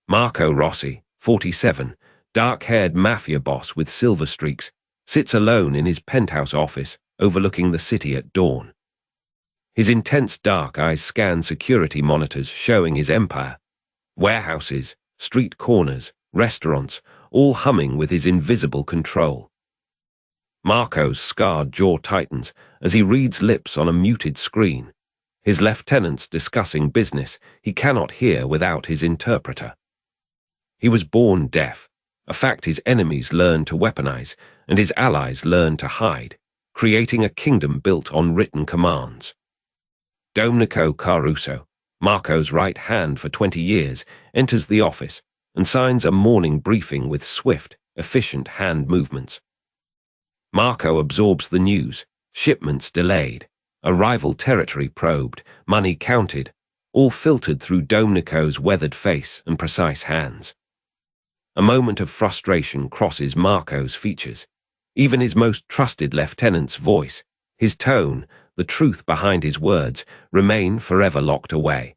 Marco Rossi, 47, dark-haired mafia boss with silver streaks, sits alone in his penthouse office, overlooking the city at dawn. His intense dark eyes scan security monitors showing his empire. Warehouses, street corners, restaurants, all humming with his invisible control. Marco's scarred jaw tightens as he reads lips on a muted screen. His lieutenants discussing business he cannot hear without his interpreter. He was born deaf, a fact his enemies learned to weaponize and his allies learned to hide, creating a kingdom built on written commands. Domenico Caruso, Marco's right hand for 20 years, enters the office and signs a morning briefing with swift, efficient hand movements. Marco absorbs the news, shipments delayed, arrival territory probed, money counted, all filtered through Domenico's weathered face and precise hands. A moment of frustration crosses Marco's features. Even his most trusted lieutenant's voice, his tone, the truth behind his words, remain forever locked away.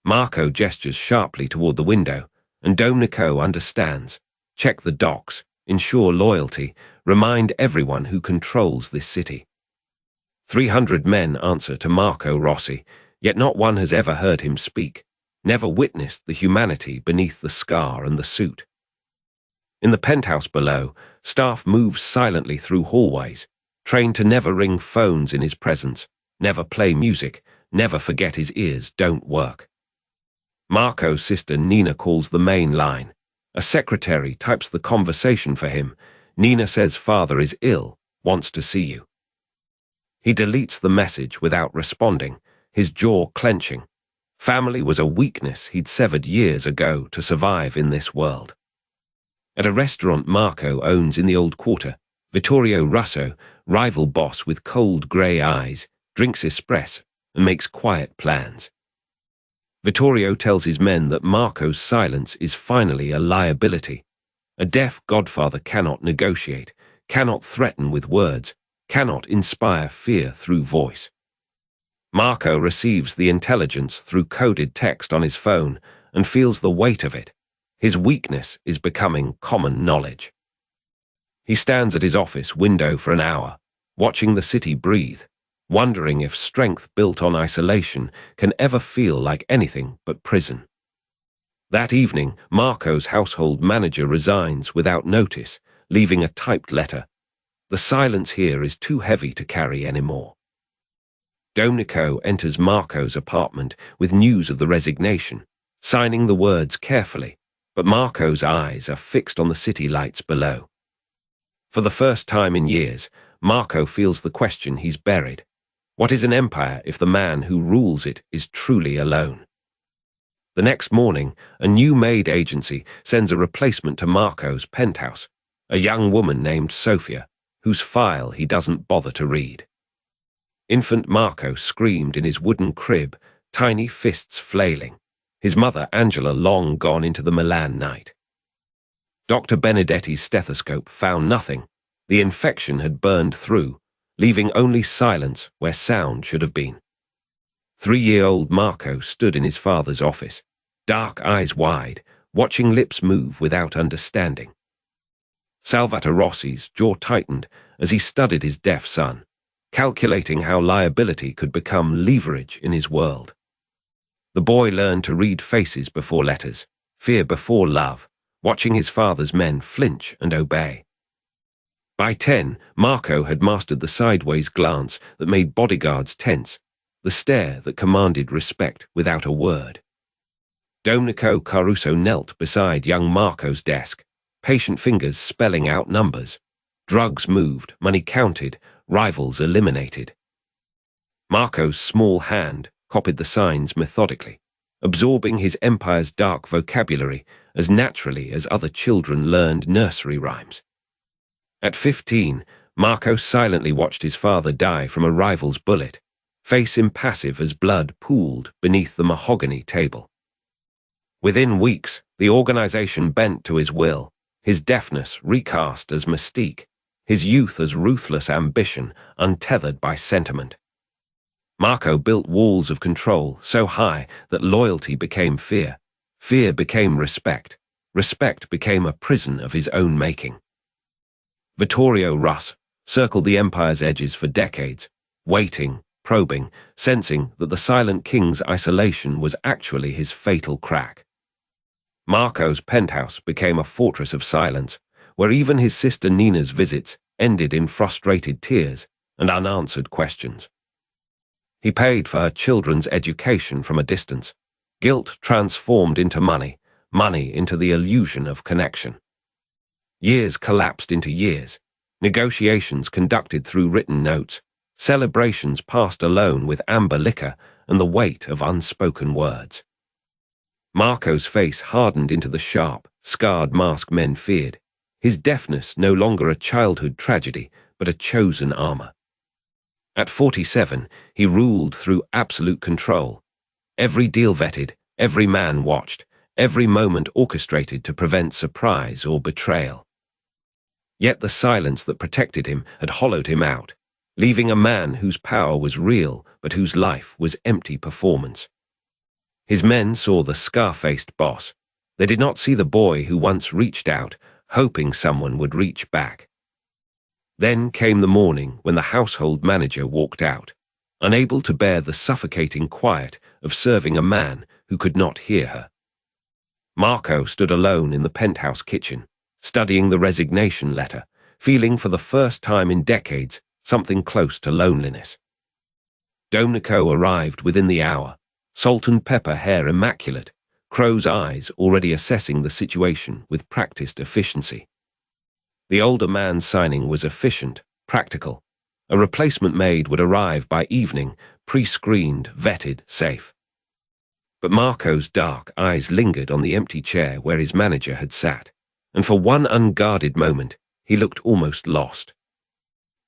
Marco gestures sharply toward the window, and Domenico understands. Check the docks, ensure loyalty, remind everyone who controls this city. 300 men answer to Marco Rossi, yet not one has ever heard him speak, never witnessed the humanity beneath the scar and the suit. In the penthouse below, staff moves silently through hallways, trained to never ring phones in his presence, never play music, never forget his ears don't work. Marco's sister Nina calls the main line. A secretary types the conversation for him. Nina says father is ill, wants to see you. He deletes the message without responding, his jaw clenching. Family was a weakness he'd severed years ago to survive in this world. At a restaurant Marco owns in the old quarter, Vittorio Russo, rival boss with cold grey eyes, drinks espresso and makes quiet plans. Vittorio tells his men that Marco's silence is finally a liability. A deaf godfather cannot negotiate, cannot threaten with words, cannot inspire fear through voice. Marco receives the intelligence through coded text on his phone and feels the weight of it. His weakness is becoming common knowledge. He stands at his office window for an hour, watching the city breathe, wondering if strength built on isolation can ever feel like anything but prison. That evening, Marco's household manager resigns without notice, leaving a typed letter. The silence here is too heavy to carry anymore. Domenico enters Marco's apartment with news of the resignation, signing the words carefully, but Marco's eyes are fixed on the city lights below. For the first time in years, Marco feels the question he's buried. What is an empire if the man who rules it is truly alone? The next morning, a new maid agency sends a replacement to Marco's penthouse, a young woman named Sofia, whose file he doesn't bother to read. Infant Marco screamed in his wooden crib, tiny fists flailing, his mother Angela long gone into the Milan night. Dr. Benedetti's stethoscope found nothing. The infection had burned through, leaving only silence where sound should have been. 3-year-old Marco stood in his father's office, dark eyes wide, watching lips move without understanding. Salvatore Rossi's jaw tightened as he studied his deaf son, calculating how liability could become leverage in his world. The boy learned to read faces before letters, fear before love, watching his father's men flinch and obey. By 10, Marco had mastered the sideways glance that made bodyguards tense, the stare that commanded respect without a word. Domenico Caruso knelt beside young Marco's desk, patient fingers spelling out numbers. Drugs moved, money counted, rivals eliminated. Marco's small hand copied the signs methodically, absorbing his empire's dark vocabulary as naturally as other children learned nursery rhymes. At 15, Marco silently watched his father die from a rival's bullet, face impassive as blood pooled beneath the mahogany table. Within weeks, the organization bent to his will, his deafness recast as mystique, his youth as ruthless ambition untethered by sentiment. Marco built walls of control so high that loyalty became fear, Fear became respect. Respect became a prison of his own making. Vittorio Russ circled the empire's edges for decades, waiting, probing, sensing that the silent king's isolation was actually his fatal crack. Marco's penthouse became a fortress of silence, where even his sister Nina's visits ended in frustrated tears and unanswered questions. He paid for her children's education from a distance. Guilt transformed into money, money into the illusion of connection. Years collapsed into years, negotiations conducted through written notes, celebrations passed alone with amber liquor and the weight of unspoken words. Marco's face hardened into the sharp, scarred mask men feared, his deafness no longer a childhood tragedy, but a chosen armor. At 47, he ruled through absolute control. Every deal vetted, every man watched, every moment orchestrated to prevent surprise or betrayal. Yet the silence that protected him had hollowed him out, leaving a man whose power was real but whose life was empty performance. His men saw the scar-faced boss. They did not see the boy who once reached out, hoping someone would reach back. Then came the morning when the household manager walked out, unable to bear the suffocating quiet of serving a man who could not hear her. Marco stood alone in the penthouse kitchen, studying the resignation letter, feeling for the first time in decades something close to loneliness. Domenico arrived within the hour, salt and pepper hair immaculate, crow's eyes already assessing the situation with practiced efficiency. The older man's signing was efficient, practical. A replacement maid would arrive by evening, pre-screened, vetted, safe. But Marco's dark eyes lingered on the empty chair where his manager had sat, and for one unguarded moment, he looked almost lost.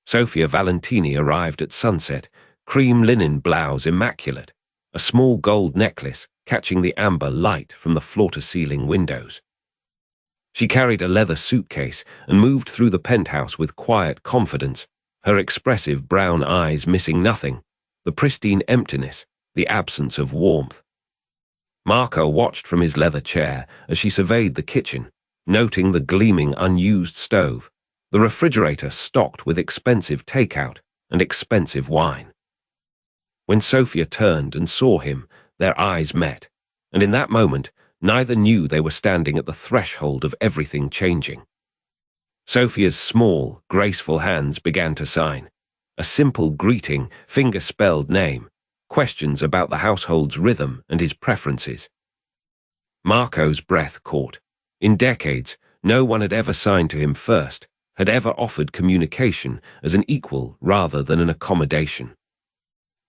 Sofia Valentini arrived at sunset, cream linen blouse immaculate, a small gold necklace catching the amber light from the floor-to-ceiling windows. She carried a leather suitcase and moved through the penthouse with quiet confidence, her expressive brown eyes missing nothing, the pristine emptiness, the absence of warmth. Marco watched from his leather chair as she surveyed the kitchen, noting the gleaming unused stove, the refrigerator stocked with expensive takeout and expensive wine. When Sofia turned and saw him, their eyes met, and in that moment, neither knew they were standing at the threshold of everything changing. Sofia's small, graceful hands began to sign. A simple greeting, finger-spelled name, questions about the household's rhythm and his preferences. Marco's breath caught. In decades, no one had ever signed to him first, had ever offered communication as an equal rather than an accommodation.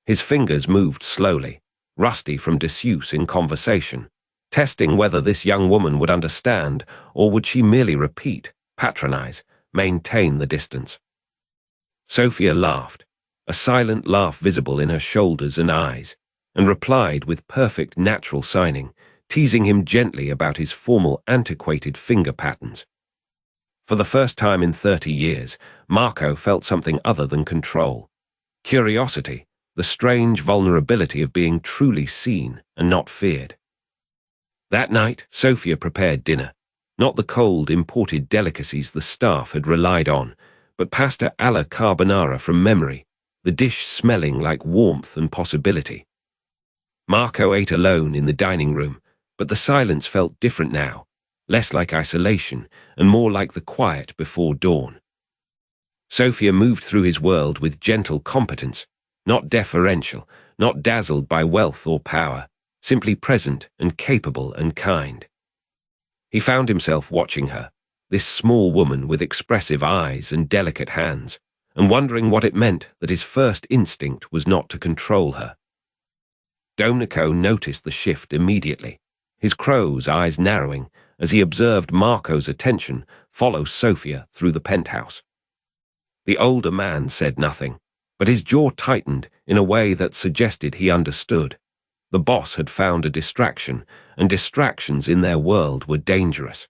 His fingers moved slowly, rusty from disuse in conversation, testing whether this young woman would understand or would she merely repeat, patronize, maintain the distance. Sofia laughed, a silent laugh visible in her shoulders and eyes, and replied with perfect natural signing, teasing him gently about his formal antiquated finger patterns. For the first time in 30 years, Marco felt something other than control. Curiosity, the strange vulnerability of being truly seen and not feared. That night, Sofia prepared dinner, not the cold, imported delicacies the staff had relied on, but pasta alla carbonara from memory, the dish smelling like warmth and possibility. Marco ate alone in the dining room, but the silence felt different now, less like isolation and more like the quiet before dawn. Sofia moved through his world with gentle competence, not deferential, not dazzled by wealth or power, simply present and capable and kind. He found himself watching her, this small woman with expressive eyes and delicate hands, and wondering what it meant that his first instinct was not to control her. Domenico noticed the shift immediately, his crow's eyes narrowing as he observed Marco's attention follow Sofia through the penthouse. The older man said nothing, but his jaw tightened in a way that suggested he understood. The boss had found a distraction, and distractions in their world were dangerous.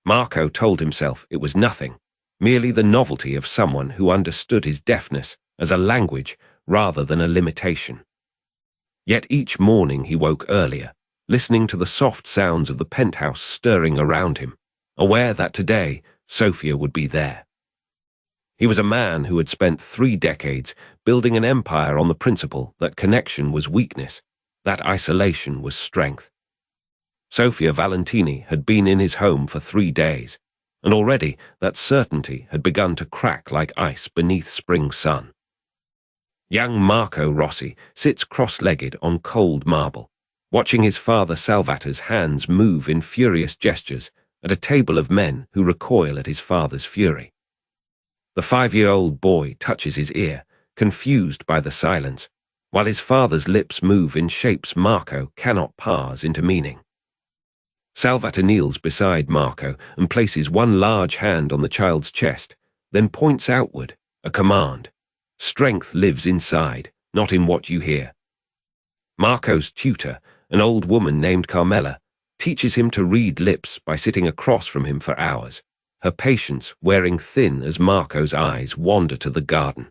Marco told himself it was nothing, merely the novelty of someone who understood his deafness as a language rather than a limitation. Yet each morning he woke earlier, listening to the soft sounds of the penthouse stirring around him, aware that today Sophia would be there. He was a man who had spent 3 decades building an empire on the principle that connection was weakness, that isolation was strength. Sophia Valentini had been in his home for 3 days, and already that certainty had begun to crack like ice beneath spring sun. Young Marco Rossi sits cross-legged on cold marble, watching his father Salvatore's hands move in furious gestures at a table of men who recoil at his father's fury. The 5-year-old boy touches his ear, confused by the silence, while his father's lips move in shapes Marco cannot parse into meaning. Salvatore kneels beside Marco and places one large hand on the child's chest, then points outward, a command. Strength lives inside, not in what you hear. Marco's tutor, an old woman named Carmela, teaches him to read lips by sitting across from him for hours, her patience wearing thin as Marco's eyes wander to the garden.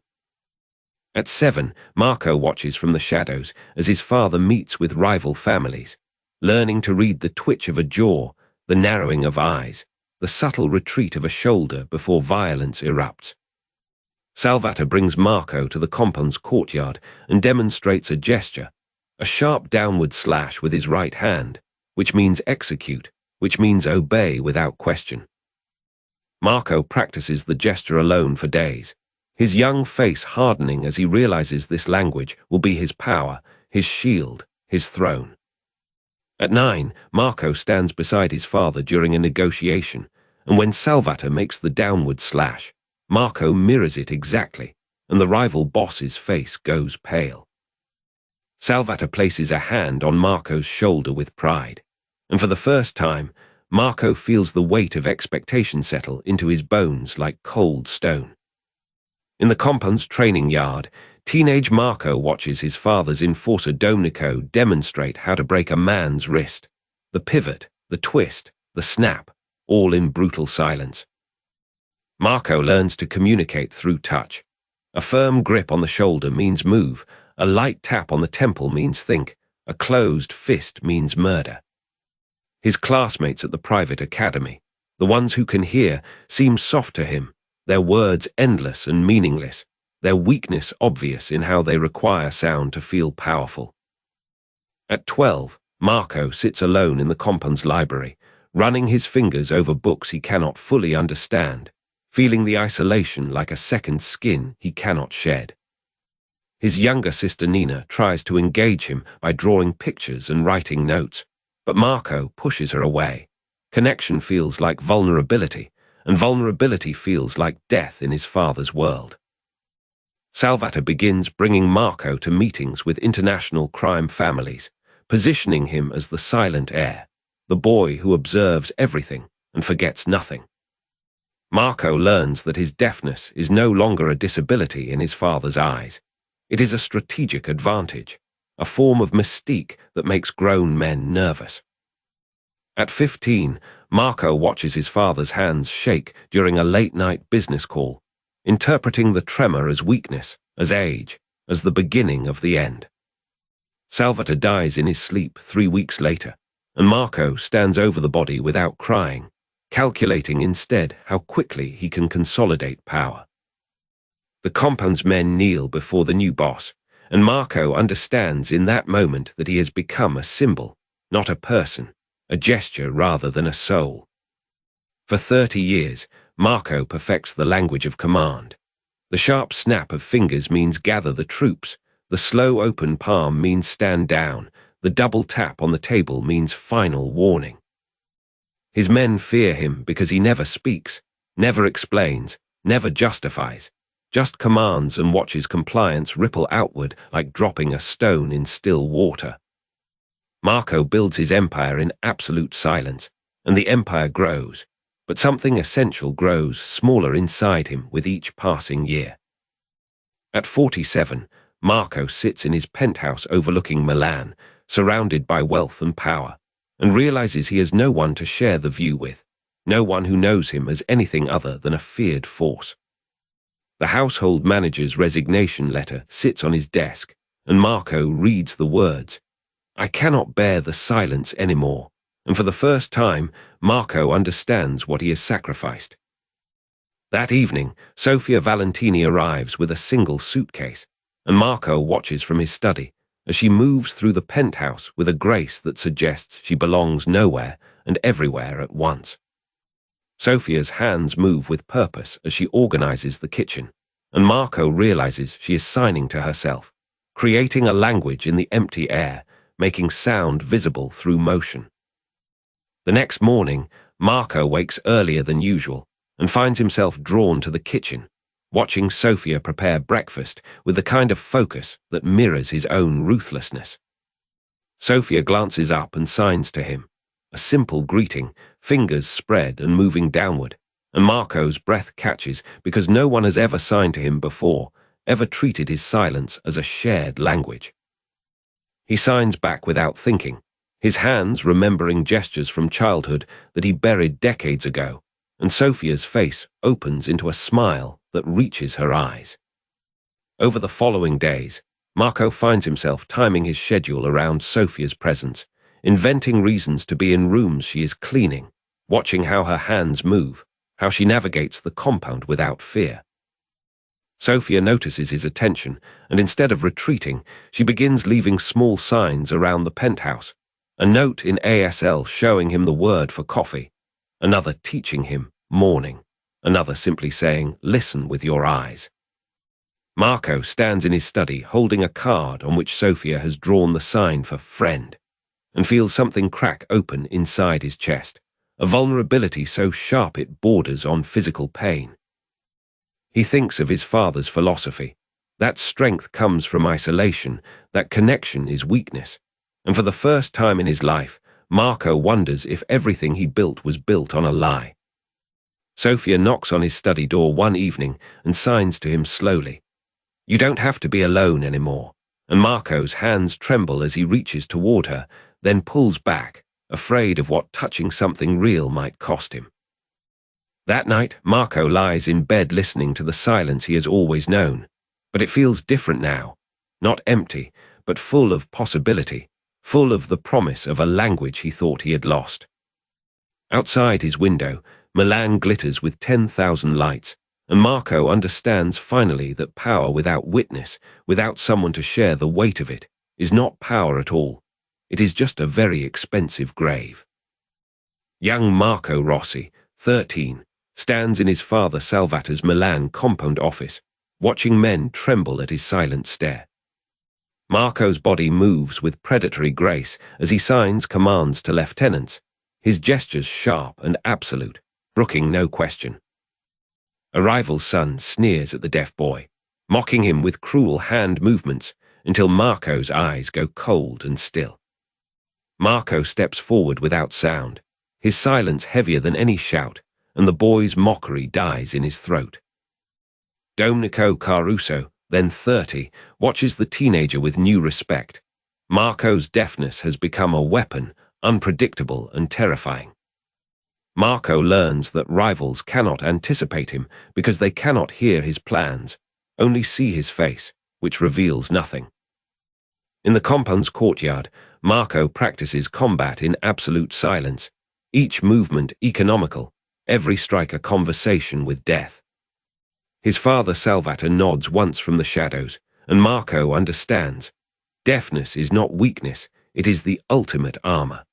At 7, Marco watches from the shadows as his father meets with rival families, learning to read the twitch of a jaw, the narrowing of eyes, the subtle retreat of a shoulder before violence erupts. Salvatore brings Marco to the compound's courtyard and demonstrates a gesture, a sharp downward slash with his right hand, which means execute, which means obey without question. Marco practices the gesture alone for days, his young face hardening as he realizes this language will be his power, his shield, his throne. At 9, Marco stands beside his father during a negotiation, and when Salvatore makes the downward slash, Marco mirrors it exactly, and the rival boss's face goes pale. Salvatore places a hand on Marco's shoulder with pride, and for the first time, Marco feels the weight of expectation settle into his bones like cold stone. In the compound's training yard, teenage Marco watches his father's enforcer Domenico demonstrate how to break a man's wrist. The pivot, the twist, the snap, all in brutal silence. Marco learns to communicate through touch. A firm grip on the shoulder means move, a light tap on the temple means think, a closed fist means murder. His classmates at the private academy, the ones who can hear, seem soft to him, their words endless and meaningless, their weakness obvious in how they require sound to feel powerful. At 12, Marco sits alone in the compound's library, running his fingers over books he cannot fully understand, feeling the isolation like a second skin he cannot shed. His younger sister Nina tries to engage him by drawing pictures and writing notes, but Marco pushes her away. Connection feels like vulnerability, and vulnerability feels like death in his father's world. Salvatore begins bringing Marco to meetings with international crime families, positioning him as the silent heir, the boy who observes everything and forgets nothing. Marco learns that his deafness is no longer a disability in his father's eyes. It is a strategic advantage, a form of mystique that makes grown men nervous. At 15, Marco watches his father's hands shake during a late-night business call, interpreting the tremor as weakness, as age, as the beginning of the end. Salvatore dies in his sleep 3 weeks later, and Marco stands over the body without crying, calculating instead how quickly he can consolidate power. The compound's men kneel before the new boss, and Marco understands in that moment that he has become a symbol, not a person, a gesture rather than a soul. For 30 years, Marco perfects the language of command. The sharp snap of fingers means gather the troops, the slow open palm means stand down, the double tap on the table means final warning. His men fear him because he never speaks, never explains, never justifies, just commands and watches compliance ripple outward like dropping a stone in still water. Marco builds his empire in absolute silence, and the empire grows, but something essential grows smaller inside him with each passing year. At 47, Marco sits in his penthouse overlooking Milan, surrounded by wealth and power, and realizes he has no one to share the view with, no one who knows him as anything other than a feared force. The household manager's resignation letter sits on his desk, and Marco reads the words, I cannot bear the silence anymore, and for the first time, Marco understands what he has sacrificed. That evening, Sofia Valentini arrives with a single suitcase, and Marco watches from his study as she moves through the penthouse with a grace that suggests she belongs nowhere and everywhere at once. Sofia's hands move with purpose as she organizes the kitchen, and Marco realizes she is signing to herself, creating a language in the empty air, making sound visible through motion. The next morning, Marco wakes earlier than usual and finds himself drawn to the kitchen, watching Sofia prepare breakfast with the kind of focus that mirrors his own ruthlessness. Sofia glances up and signs to him, a simple greeting, fingers spread and moving downward, and Marco's breath catches because no one has ever signed to him before, ever treated his silence as a shared language. He signs back without thinking, his hands remembering gestures from childhood that he buried decades ago, and Sofia's face opens into a smile that reaches her eyes. Over the following days, Marco finds himself timing his schedule around Sofia's presence, inventing reasons to be in rooms she is cleaning, watching how her hands move, how she navigates the compound without fear. Sofia notices his attention, and instead of retreating, she begins leaving small signs around the penthouse, a note in ASL showing him the word for coffee, another teaching him morning, another simply saying, listen with your eyes. Marco stands in his study holding a card on which Sofia has drawn the sign for friend, and feels something crack open inside his chest, a vulnerability so sharp it borders on physical pain. He thinks of his father's philosophy, that strength comes from isolation, that connection is weakness, and for the first time in his life, Marco wonders if everything he built was built on a lie. Sofia knocks on his study door one evening and signs to him slowly. You don't have to be alone anymore, and Marco's hands tremble as he reaches toward her, then pulls back, afraid of what touching something real might cost him. That night, Marco lies in bed listening to the silence he has always known, but it feels different now, not empty, but full of possibility, full of the promise of a language he thought he had lost. Outside his window, Milan glitters with 10,000 lights, and Marco understands finally that power without witness, without someone to share the weight of it, is not power at all. It is just a very expensive grave. Young Marco Rossi, 13, stands in his father Salvatore's Milan compound office, watching men tremble at his silent stare. Marco's body moves with predatory grace as he signs commands to lieutenants, his gestures sharp and absolute, brooking no question. A rival's son sneers at the deaf boy, mocking him with cruel hand movements until Marco's eyes go cold and still. Marco steps forward without sound, his silence heavier than any shout, and the boy's mockery dies in his throat. Domenico Caruso, then 30, watches the teenager with new respect. Marco's deafness has become a weapon, unpredictable and terrifying. Marco learns that rivals cannot anticipate him because they cannot hear his plans, only see his face, which reveals nothing. In the compound's courtyard, Marco practices combat in absolute silence, each movement economical, every strike a conversation with death. His father Salvatore nods once from the shadows, and Marco understands. Deafness is not weakness, it is the ultimate armor.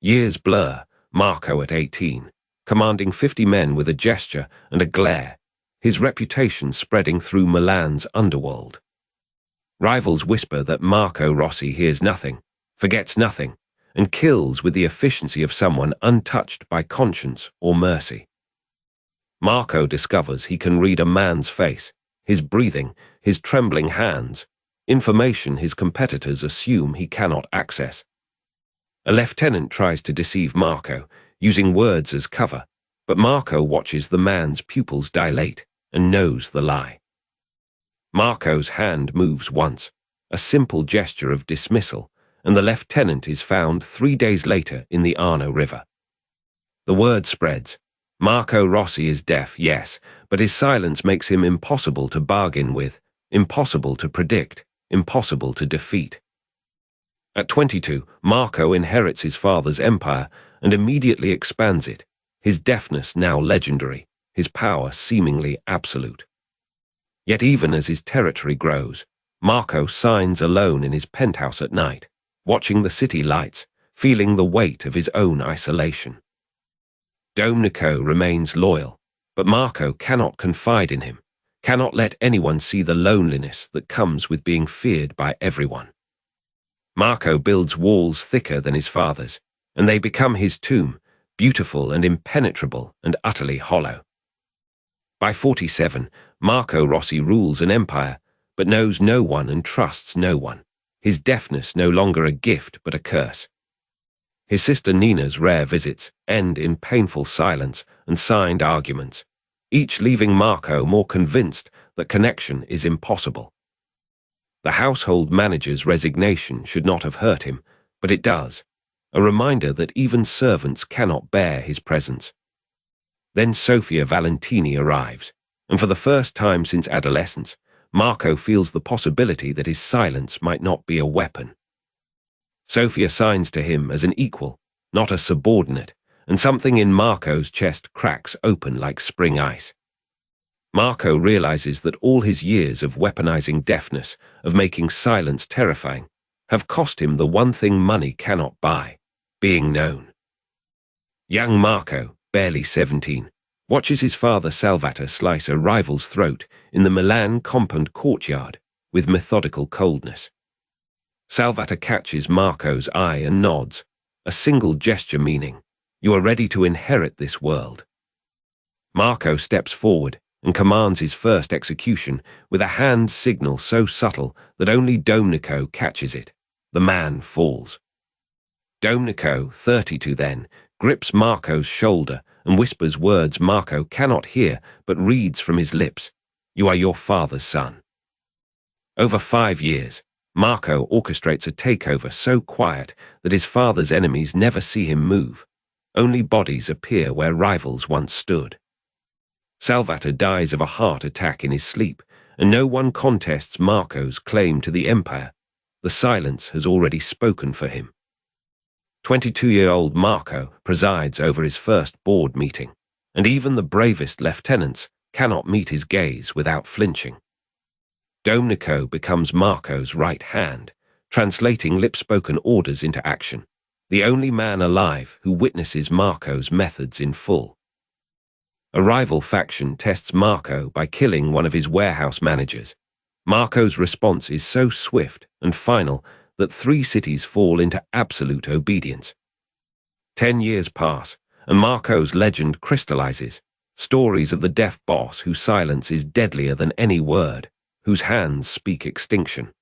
Years blur, Marco at 18, commanding 50 men with a gesture and a glare, his reputation spreading through Milan's underworld. Rivals whisper that Marco Rossi hears nothing, forgets nothing, and kills with the efficiency of someone untouched by conscience or mercy. Marco discovers he can read a man's face, his breathing, his trembling hands, information his competitors assume he cannot access. A lieutenant tries to deceive Marco, using words as cover, but Marco watches the man's pupils dilate and knows the lie. Marco's hand moves once, a simple gesture of dismissal, and the lieutenant is found 3 days later in the Arno River. The word spreads. Marco Rossi is deaf, yes, but his silence makes him impossible to bargain with, impossible to predict, impossible to defeat. At 22, Marco inherits his father's empire and immediately expands it, his deafness now legendary, his power seemingly absolute. Yet even as his territory grows, Marco signs alone in his penthouse at night, watching the city lights, feeling the weight of his own isolation. Domenico remains loyal, but Marco cannot confide in him, cannot let anyone see the loneliness that comes with being feared by everyone. Marco builds walls thicker than his father's, and they become his tomb, beautiful and impenetrable and utterly hollow. By 47, Marco Rossi rules an empire, but knows no one and trusts no one, his deafness no longer a gift but a curse. His sister Nina's rare visits end in painful silence and signed arguments, each leaving Marco more convinced that connection is impossible. The household manager's resignation should not have hurt him, but it does, a reminder that even servants cannot bear his presence. Then Sofia Valentini arrives, and for the first time since adolescence, Marco feels the possibility that his silence might not be a weapon. Sofia signs to him as an equal, not a subordinate, and something in Marco's chest cracks open like spring ice. Marco realizes that all his years of weaponizing deafness, of making silence terrifying, have cost him the one thing money cannot buy, being known. Young Marco, barely 17, watches his father Salvatore slice a rival's throat in the Milan compound courtyard with methodical coldness. Salvatore catches Marco's eye and nods, a single gesture meaning, "You are ready to inherit this world." Marco steps forward and commands his first execution with a hand signal so subtle that only Domenico catches it. The man falls. Domenico, 32 then, grips Marco's shoulder and whispers words Marco cannot hear but reads from his lips, "You are your father's son." Over 5 years, Marco orchestrates a takeover so quiet that his father's enemies never see him move. Only bodies appear where rivals once stood. Salvatore dies of a heart attack in his sleep, and no one contests Marco's claim to the empire. The silence has already spoken for him. 22-year-old Marco presides over his first board meeting, and even the bravest lieutenants cannot meet his gaze without flinching. Domenico becomes Marco's right hand, translating lip-spoken orders into action, the only man alive who witnesses Marco's methods in full. A rival faction tests Marco by killing one of his warehouse managers. Marco's response is so swift and final that 3 cities fall into absolute obedience. 10 years pass, and Marco's legend crystallizes, stories of the deaf boss whose silence is deadlier than any word, whose hands speak extinction.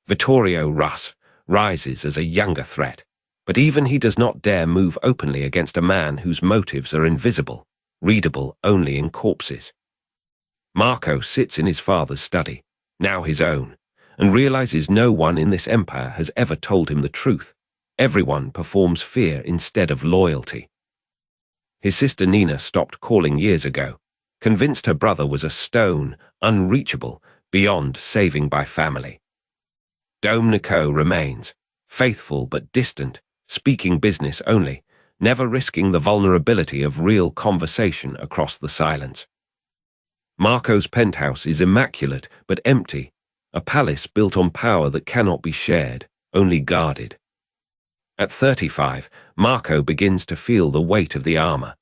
Vittorio Russ rises as a younger threat, but even he does not dare move openly against a man whose motives are invisible, readable only in corpses. Marco sits in his father's study, now his own, and realizes no one in this empire has ever told him the truth. Everyone performs fear instead of loyalty. His sister Nina stopped calling years ago, convinced her brother was a stone, unreachable, beyond saving by family. Domenico remains, faithful but distant, speaking business only, never risking the vulnerability of real conversation across the silence. Marco's penthouse is immaculate but empty, a palace built on power that cannot be shared, only guarded. At 35, Marco begins to feel the weight of the armor,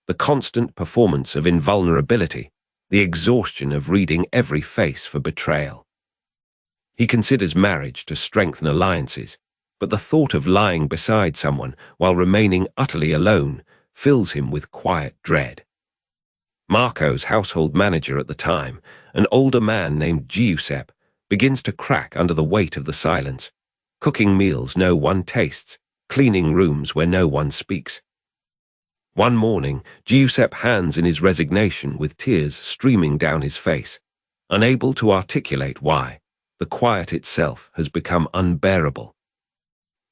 the constant performance of invulnerability, the exhaustion of reading every face for betrayal. He considers marriage to strengthen alliances, but the thought of lying beside someone while remaining utterly alone fills him with quiet dread. Marco's household manager at the time, an older man named Giuseppe, begins to crack under the weight of the silence, cooking meals no one tastes, cleaning rooms where no one speaks. One morning, Giuseppe hands in his resignation with tears streaming down his face, unable to articulate why. The quiet itself has become unbearable.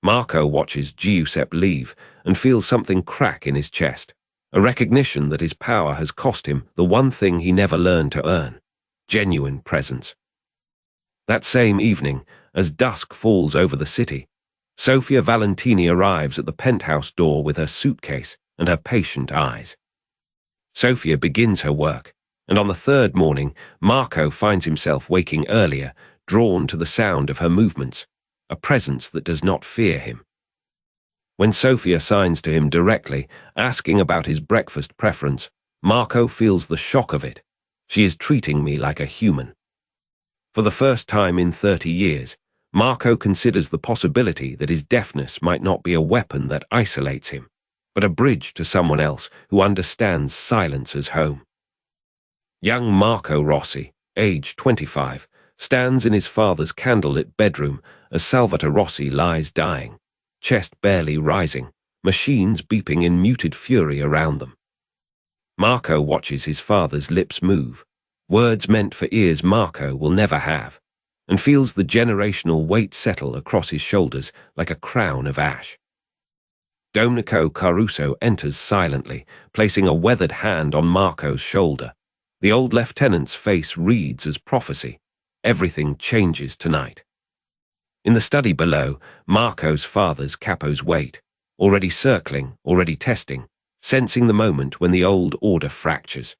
Marco watches Giuseppe leave and feels something crack in his chest, a recognition that his power has cost him the one thing he never learned to earn, genuine presence. That same evening, as dusk falls over the city, Sofia Valentini arrives at the penthouse door with her suitcase and her patient eyes. Sofia begins her work, and on the third morning, Marco finds himself waking earlier, drawn to the sound of her movements, a presence that does not fear him. When Sofia signs to him directly, asking about his breakfast preference, Marco feels the shock of it. She is treating me like a human. For the first time in 30 years, Marco considers the possibility that his deafness might not be a weapon that isolates him, but a bridge to someone else who understands silence as home. Young Marco Rossi, age 25, stands in his father's candlelit bedroom as Salvatore Rossi lies dying, chest barely rising, machines beeping in muted fury around them. Marco watches his father's lips move, words meant for ears Marco will never have, and feels the generational weight settle across his shoulders like a crown of ash. Domenico Caruso enters silently, placing a weathered hand on Marco's shoulder. The old lieutenant's face reads as prophecy. Everything changes tonight. In the study below, Marco's father's capos wait, already circling, already testing, sensing the moment when the old order fractures.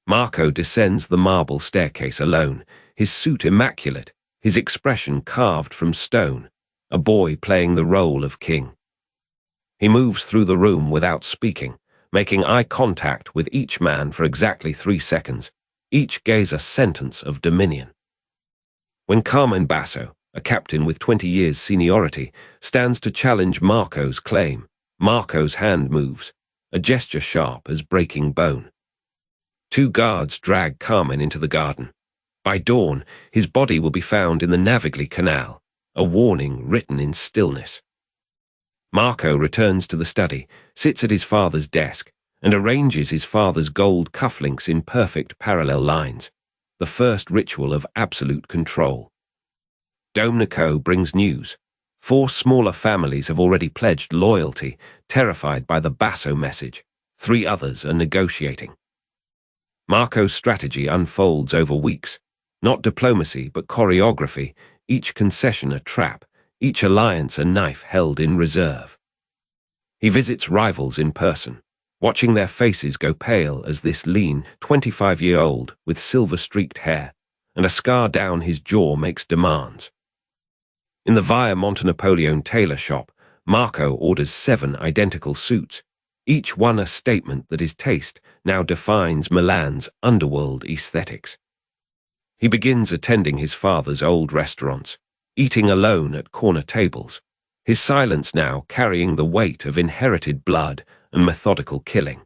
Marco descends the marble staircase alone, his suit immaculate, his expression carved from stone, a boy playing the role of king. He moves through the room without speaking, making eye contact with each man for exactly 3 seconds, each gaze a sentence of dominion. When Carmen Basso, a captain with 20 years seniority, stands to challenge Marco's claim, Marco's hand moves, a gesture sharp as breaking bone. 2 guards drag Carmen into the garden. By dawn, his body will be found in the Navigli Canal, a warning written in stillness. Marco returns to the study, sits at his father's desk, and arranges his father's gold cufflinks in perfect parallel lines, the first ritual of absolute control. Domenico brings news. 4 smaller families have already pledged loyalty, terrified by the Basso message. 3 others are negotiating. Marco's strategy unfolds over weeks. Not diplomacy, but choreography, each concession a trap, each alliance a knife held in reserve. He visits rivals in person, watching their faces go pale as this lean, 25-year-old with silver-streaked hair and a scar down his jaw makes demands. In the Via Montenapoleone tailor shop, Marco orders 7 identical suits, each one a statement that his taste now defines Milan's underworld aesthetics. He begins attending his father's old restaurants, eating alone at corner tables, his silence now carrying the weight of inherited blood and methodical killing.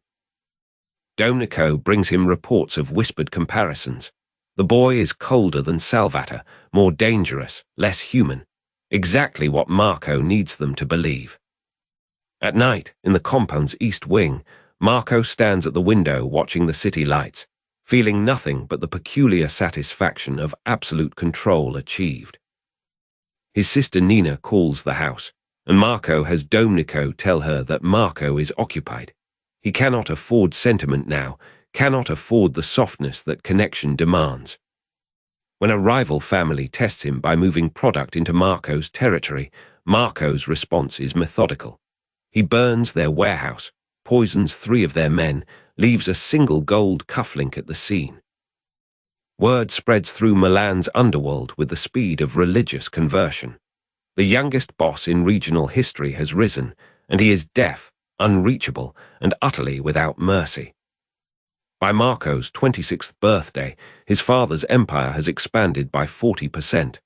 Domenico brings him reports of whispered comparisons. The boy is colder than Salvatore, more dangerous, less human, exactly what Marco needs them to believe. At night, in the compound's east wing, Marco stands at the window watching the city lights, feeling nothing but the peculiar satisfaction of absolute control achieved. His sister Nina calls the house, and Marco has Domenico tell her that Marco is occupied. He cannot afford sentiment now, cannot afford the softness that connection demands. When a rival family tests him by moving product into Marco's territory, Marco's response is methodical. He burns their warehouse, poisons 3 of their men, leaves a single gold cufflink at the scene. Word spreads through Milan's underworld with the speed of religious conversion. The youngest boss in regional history has risen, and he is deaf, unreachable, and utterly without mercy. By Marco's 26th birthday, his father's empire has expanded by 40%.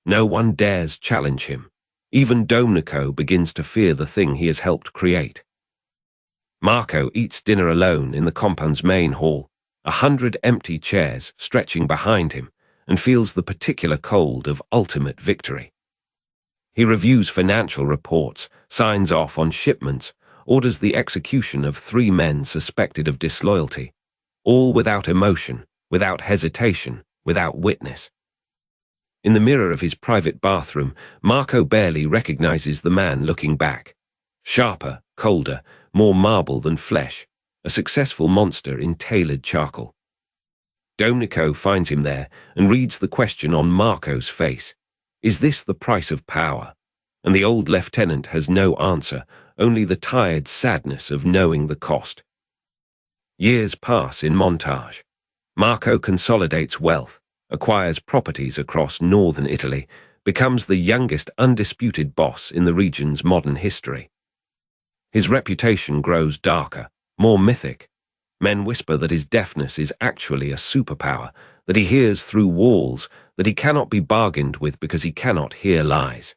No one dares challenge him. Even Domenico begins to fear the thing he has helped create. Marco eats dinner alone in the compound's main hall, 100 empty chairs stretching behind him, and feels the particular cold of ultimate victory. He reviews financial reports, signs off on shipments, orders the execution of 3 men suspected of disloyalty, all without emotion, without hesitation, without witness. In the mirror of his private bathroom, Marco barely recognizes the man looking back. Sharper, colder, more marble than flesh, a successful monster in tailored charcoal. Domenico finds him there and reads the question on Marco's face. Is this the price of power? and the old lieutenant has no answer, only the tired sadness of knowing the cost. Years pass in montage. Marco consolidates wealth, acquires properties across northern Italy, becomes the youngest undisputed boss in the region's modern history. His reputation grows darker, more mythic. Men whisper that his deafness is actually a superpower, that he hears through walls, that he cannot be bargained with because he cannot hear lies.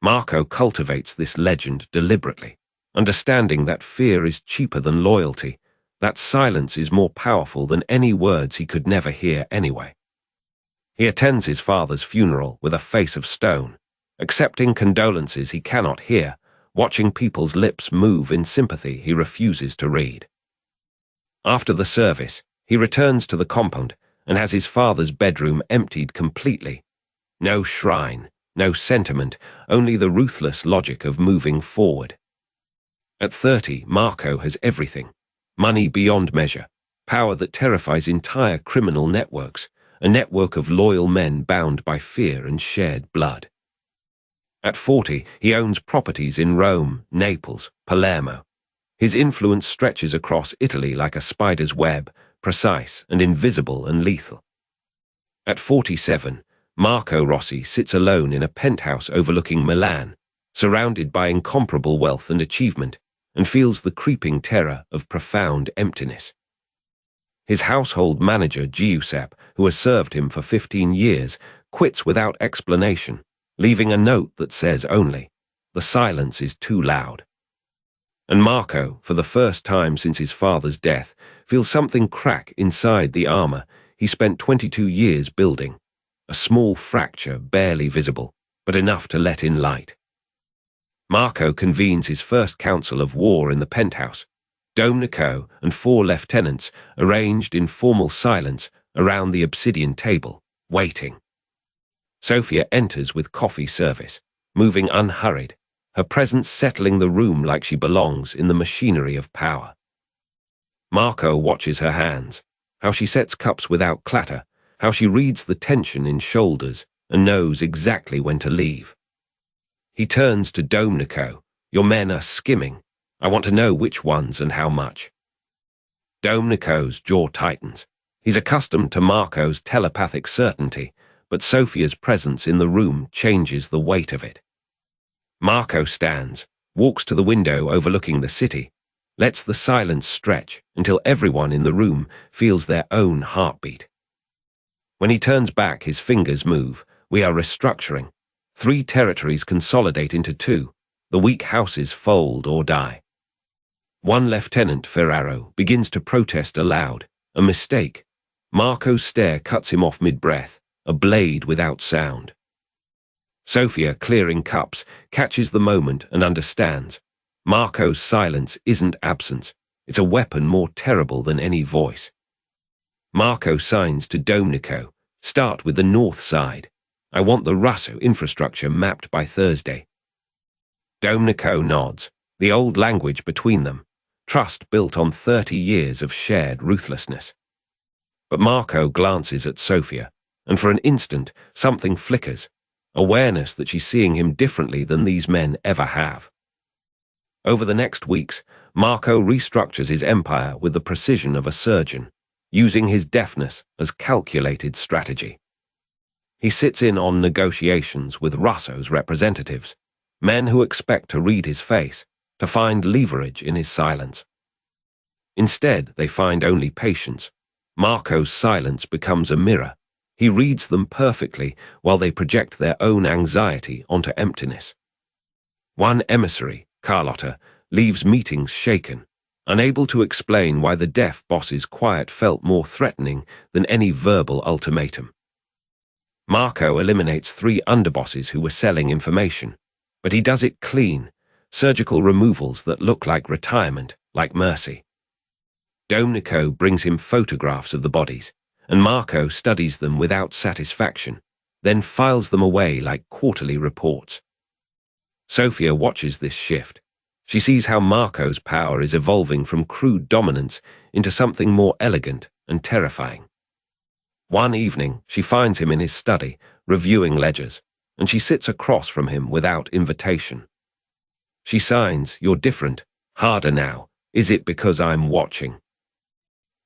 Marco cultivates this legend deliberately, understanding that fear is cheaper than loyalty, that silence is more powerful than any words he could never hear anyway. He attends his father's funeral with a face of stone, accepting condolences he cannot hear, watching people's lips move in sympathy he refuses to read. After the service, he returns to the compound and has his father's bedroom emptied completely. No shrine, no sentiment, only the ruthless logic of moving forward. At 30, Marco has everything. Money beyond measure, power that terrifies entire criminal networks, a network of loyal men bound by fear and shared blood. At 40, he owns properties in Rome, Naples, Palermo. His influence stretches across Italy like a spider's web, precise and invisible and lethal. At 47, Marco Rossi sits alone in a penthouse overlooking Milan, surrounded by incomparable wealth and achievement, and feels the creeping terror of profound emptiness. His household manager, Giuseppe, who has served him for 15 years, quits without explanation, leaving a note that says only, "The silence is too loud." And Marco, for the first time since his father's death, feels something crack inside the armor he spent 22 years building, a small fracture barely visible, but enough to let in light. Marco convenes his first council of war in the penthouse. Domenico and 4 lieutenants arranged in formal silence around the obsidian table, waiting. Sophia enters with coffee service, moving unhurried, her presence settling the room like she belongs in the machinery of power. Marco watches her hands, how she sets cups without clatter, how she reads the tension in shoulders and knows exactly when to leave. He turns to Domenico. "Your men are skimming. I want to know which ones and how much." Domenico's jaw tightens. He's accustomed to Marco's telepathic certainty, but Sophia's presence in the room changes the weight of it. Marco stands, walks to the window overlooking the city, lets the silence stretch until everyone in the room feels their own heartbeat. When he turns back, his fingers move. We are restructuring. 3 territories consolidate into 2. The weak houses fold or die. One Lieutenant Ferraro begins to protest aloud. A mistake. Marco's stare cuts him off mid-breath, a blade without sound. Sophia, clearing cups, catches the moment and understands. Marco's silence isn't absence. It's a weapon more terrible than any voice. Marco signs to Domenico. "Start with the north side. I want the Russo infrastructure mapped by Thursday." Domenico nods, the old language between them, trust built on 30 years of shared ruthlessness. But Marco glances at Sophia, and for an instant something flickers, awareness that she's seeing him differently than these men ever have. Over the next weeks, Marco restructures his empire with the precision of a surgeon, using his deafness as calculated strategy. He sits in on negotiations with Russo's representatives, men who expect to read his face, to find leverage in his silence. Instead, they find only patience. Marco's silence becomes a mirror. He reads them perfectly while they project their own anxiety onto emptiness. One emissary, Carlotta, leaves meetings shaken, unable to explain why the deaf boss's quiet felt more threatening than any verbal ultimatum. Marco eliminates 3 underbosses who were selling information, but he does it clean, surgical removals that look like retirement, like mercy. Domenico brings him photographs of the bodies, and Marco studies them without satisfaction, then files them away like quarterly reports. Sophia watches this shift. She sees how Marco's power is evolving from crude dominance into something more elegant and terrifying. One evening, she finds him in his study, reviewing ledgers. and she sits across from him without invitation. She signs, "You're different. Harder now. Is it because I'm watching?"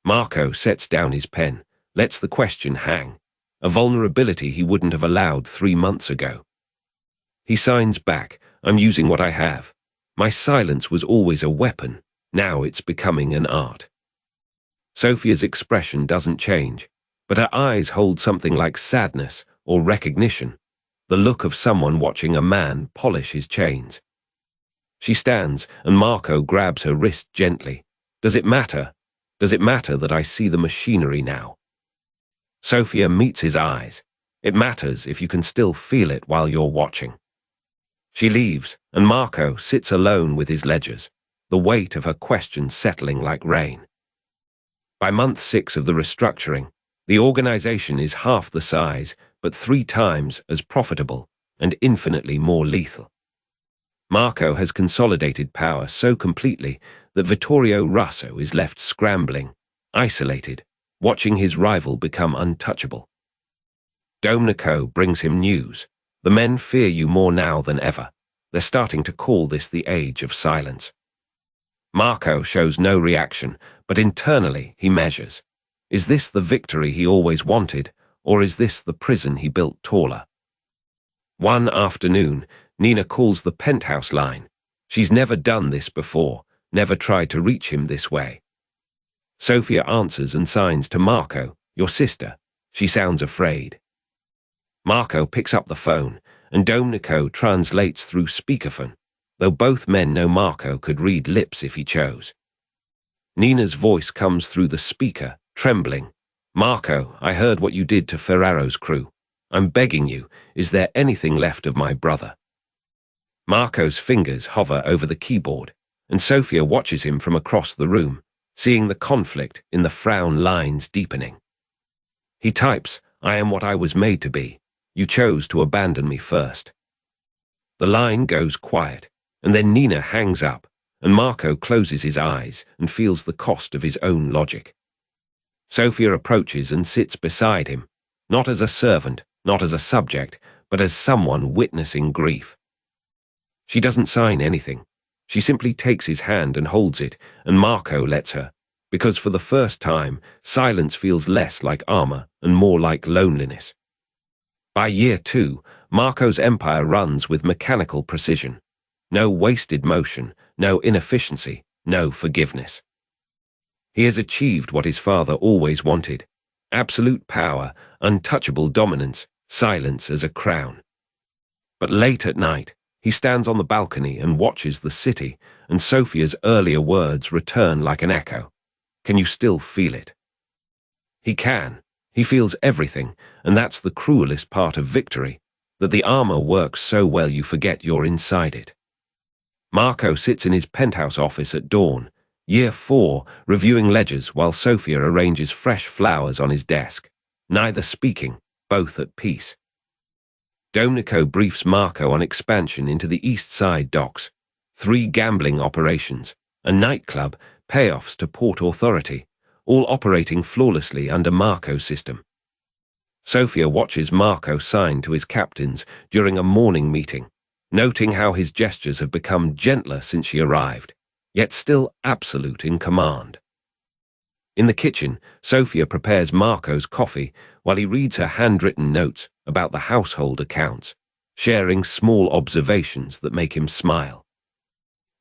Marco sets down his pen, lets the question hang, a vulnerability he wouldn't have allowed 3 months ago. He signs back, "I'm using what I have. My silence was always a weapon. Now it's becoming an art." Sophia's expression doesn't change, but her eyes hold something like sadness or recognition, the look of someone watching a man polish his chains. She stands, and Marco grabs her wrist gently. "Does it matter? Does it matter that I see the machinery now?" Sophia meets his eyes. "It matters if you can still feel it while you're watching." She leaves, and Marco sits alone with his ledgers, the weight of her questions settling like rain. By month 6 of the restructuring, the organization is half the size, but 3 times as profitable and infinitely more lethal. Marco has consolidated power so completely that Vittorio Russo is left scrambling, isolated, watching his rival become untouchable. Domenico brings him news. "The men fear you more now than ever. They're starting to call this the age of silence." Marco shows no reaction, but internally he measures. Is this the victory he always wanted, or is this the prison he built taller? One afternoon, Nina calls the penthouse line. She's never done this before, never tried to reach him this way. Sophia answers and signs to Marco, "Your sister." She sounds afraid. Marco picks up the phone, and Domenico translates through speakerphone, though both men know Marco could read lips if he chose. Nina's voice comes through the speaker, trembling. "Marco, I heard what you did to Ferraro's crew. I'm begging you, is there anything left of my brother?" Marco's fingers hover over the keyboard, and Sophia watches him from across the room, seeing the conflict in the frown lines deepening. He types, "I am what I was made to be. You chose to abandon me first." The line goes quiet, and then Nina hangs up, and Marco closes his eyes and feels the cost of his own logic. Sophia approaches and sits beside him, not as a servant, not as a subject, but as someone witnessing grief. She doesn't sign anything. She simply takes his hand and holds it, and Marco lets her, because for the first time, silence feels less like armor and more like loneliness. By year 2, Marco's empire runs with mechanical precision. No wasted motion, no inefficiency, no forgiveness. He has achieved what his father always wanted: absolute power, untouchable dominance, silence as a crown. But late at night, he stands on the balcony and watches the city, and Sophia's earlier words return like an echo. "Can you still feel it?" He can. He feels everything, and that's the cruelest part of victory, that the armor works so well you forget you're inside it. Marco sits in his penthouse office at dawn, year 4, reviewing ledgers while Sophia arranges fresh flowers on his desk, neither speaking, both at peace. Domenico briefs Marco on expansion into the East Side docks, 3 gambling operations, a nightclub, payoffs to Port Authority, all operating flawlessly under Marco's system. Sophia watches Marco sign to his captains during a morning meeting, noting how his gestures have become gentler since she arrived, yet still absolute in command. In the kitchen, Sophia prepares Marco's coffee while he reads her handwritten notes about the household accounts, sharing small observations that make him smile.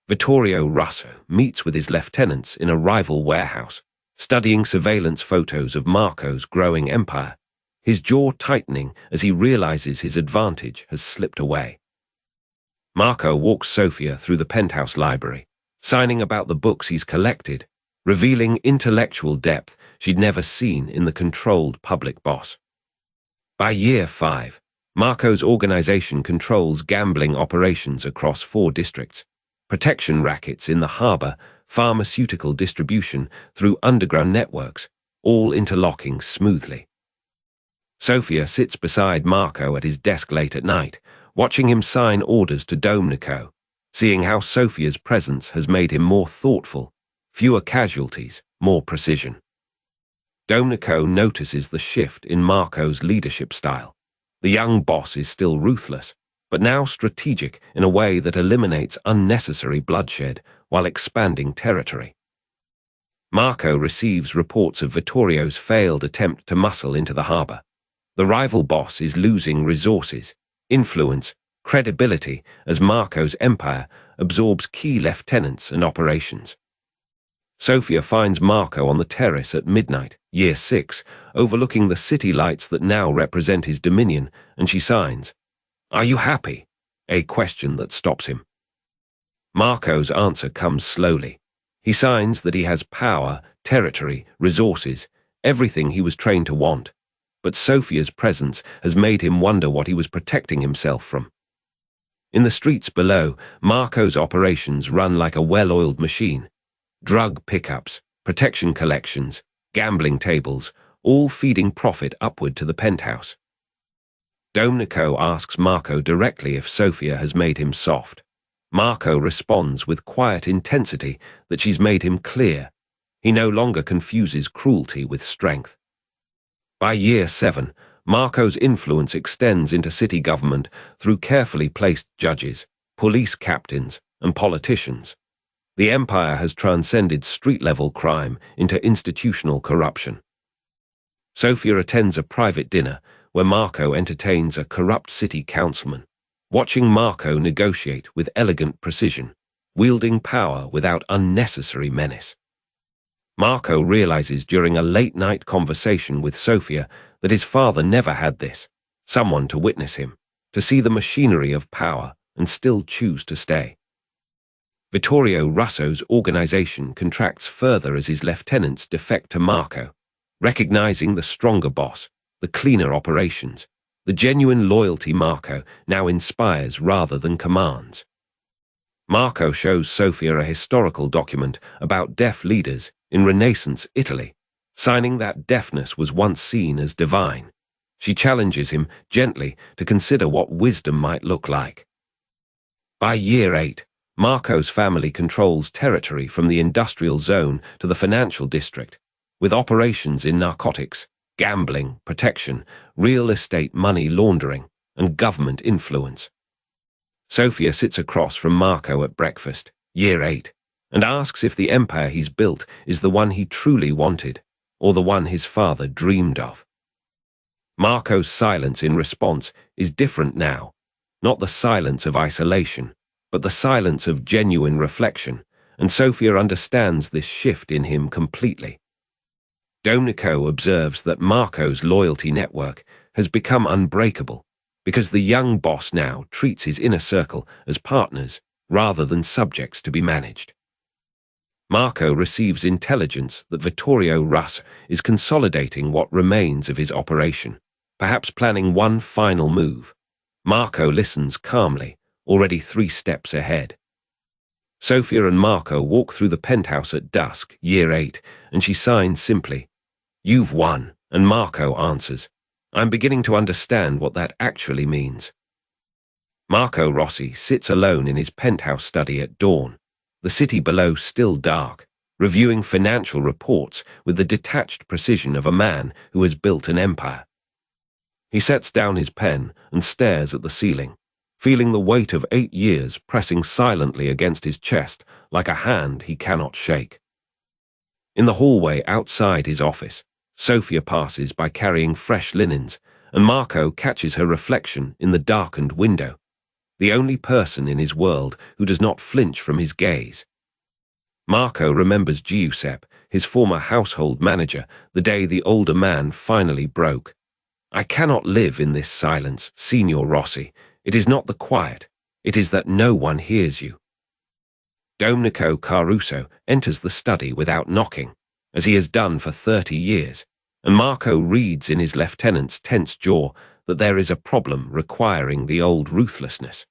Vittorio Russo meets with his lieutenants in a rival warehouse, studying surveillance photos of Marco's growing empire, his jaw tightening as he realizes his advantage has slipped away. Marco walks Sophia through the penthouse library, signing about the books he's collected, revealing intellectual depth she'd never seen in the controlled public boss. By year 5, Marco's organization controls gambling operations across 4 districts, protection rackets in the harbor, pharmaceutical distribution through underground networks, all interlocking smoothly. Sophia sits beside Marco at his desk late at night, watching him sign orders to Domenico, seeing how Sophia's presence has made him more thoughtful, fewer casualties, more precision. Domenico notices the shift in Marco's leadership style. The young boss is still ruthless, but now strategic in a way that eliminates unnecessary bloodshed while expanding territory. Marco receives reports of Vittorio's failed attempt to muscle into the harbor. The rival boss is losing resources, influence, credibility as Marco's empire absorbs key lieutenants and operations. Sofia finds Marco on the terrace at midnight, year 6, overlooking the city lights that now represent his dominion, and she signs, "Are you happy?" A question that stops him. Marco's answer comes slowly. He signs that he has power, territory, resources, everything he was trained to want. But Sofia's presence has made him wonder what he was protecting himself from. In the streets below, Marco's operations run like a well-oiled machine. Drug pickups, protection collections, gambling tables, all feeding profit upward to the penthouse. Domenico asks Marco directly if Sofia has made him soft. Marco responds with quiet intensity that she's made him clear. He no longer confuses cruelty with strength. By year 7, Marco's influence extends into city government through carefully placed judges, police captains, and politicians. The empire has transcended street-level crime into institutional corruption. Sofia attends a private dinner where Marco entertains a corrupt city councilman, watching Marco negotiate with elegant precision, wielding power without unnecessary menace. Marco realizes during a late-night conversation with Sofia that his father never had this, someone to witness him, to see the machinery of power and still choose to stay. Vittorio Russo's organization contracts further as his lieutenants defect to Marco, recognizing the stronger boss, the cleaner operations, the genuine loyalty Marco now inspires rather than commands. Marco shows Sofia a historical document about deaf leaders in Renaissance Italy, signing that deafness was once seen as divine. She challenges him gently to consider what wisdom might look like. By year 8, Marco's family controls territory from the industrial zone to the financial district, with operations in narcotics, gambling, protection, real estate money laundering, and government influence. Sofia sits across from Marco at breakfast, year 8, and asks if the empire he's built is the one he truly wanted, or the one his father dreamed of. Marco's silence in response is different now, not the silence of isolation, but the silence of genuine reflection, and Sofia understands this shift in him completely. Domenico observes that Marco's loyalty network has become unbreakable, because the young boss now treats his inner circle as partners rather than subjects to be managed. Marco receives intelligence that Vittorio Russo is consolidating what remains of his operation, perhaps planning one final move. Marco listens calmly, already 3 steps ahead. Sofia and Marco walk through the penthouse at dusk, year 8, and she signs simply, "You've won," and Marco answers, "I'm beginning to understand what that actually means." Marco Rossi sits alone in his penthouse study at dawn, the city below still dark, reviewing financial reports with the detached precision of a man who has built an empire. He sets down his pen and stares at the ceiling, feeling the weight of 8 years pressing silently against his chest like a hand he cannot shake. In the hallway outside his office, Sofia passes by carrying fresh linens, and Marco catches her reflection in the darkened window, the only person in his world who does not flinch from his gaze. Marco remembers Giuseppe, his former household manager, the day the older man finally broke. "I cannot live in this silence, Signor Rossi. It is not the quiet, it is that no one hears you." Domenico Caruso enters the study without knocking, as he has done for 30 years, and Marco reads in his lieutenant's tense jaw that there is a problem requiring the old ruthlessness.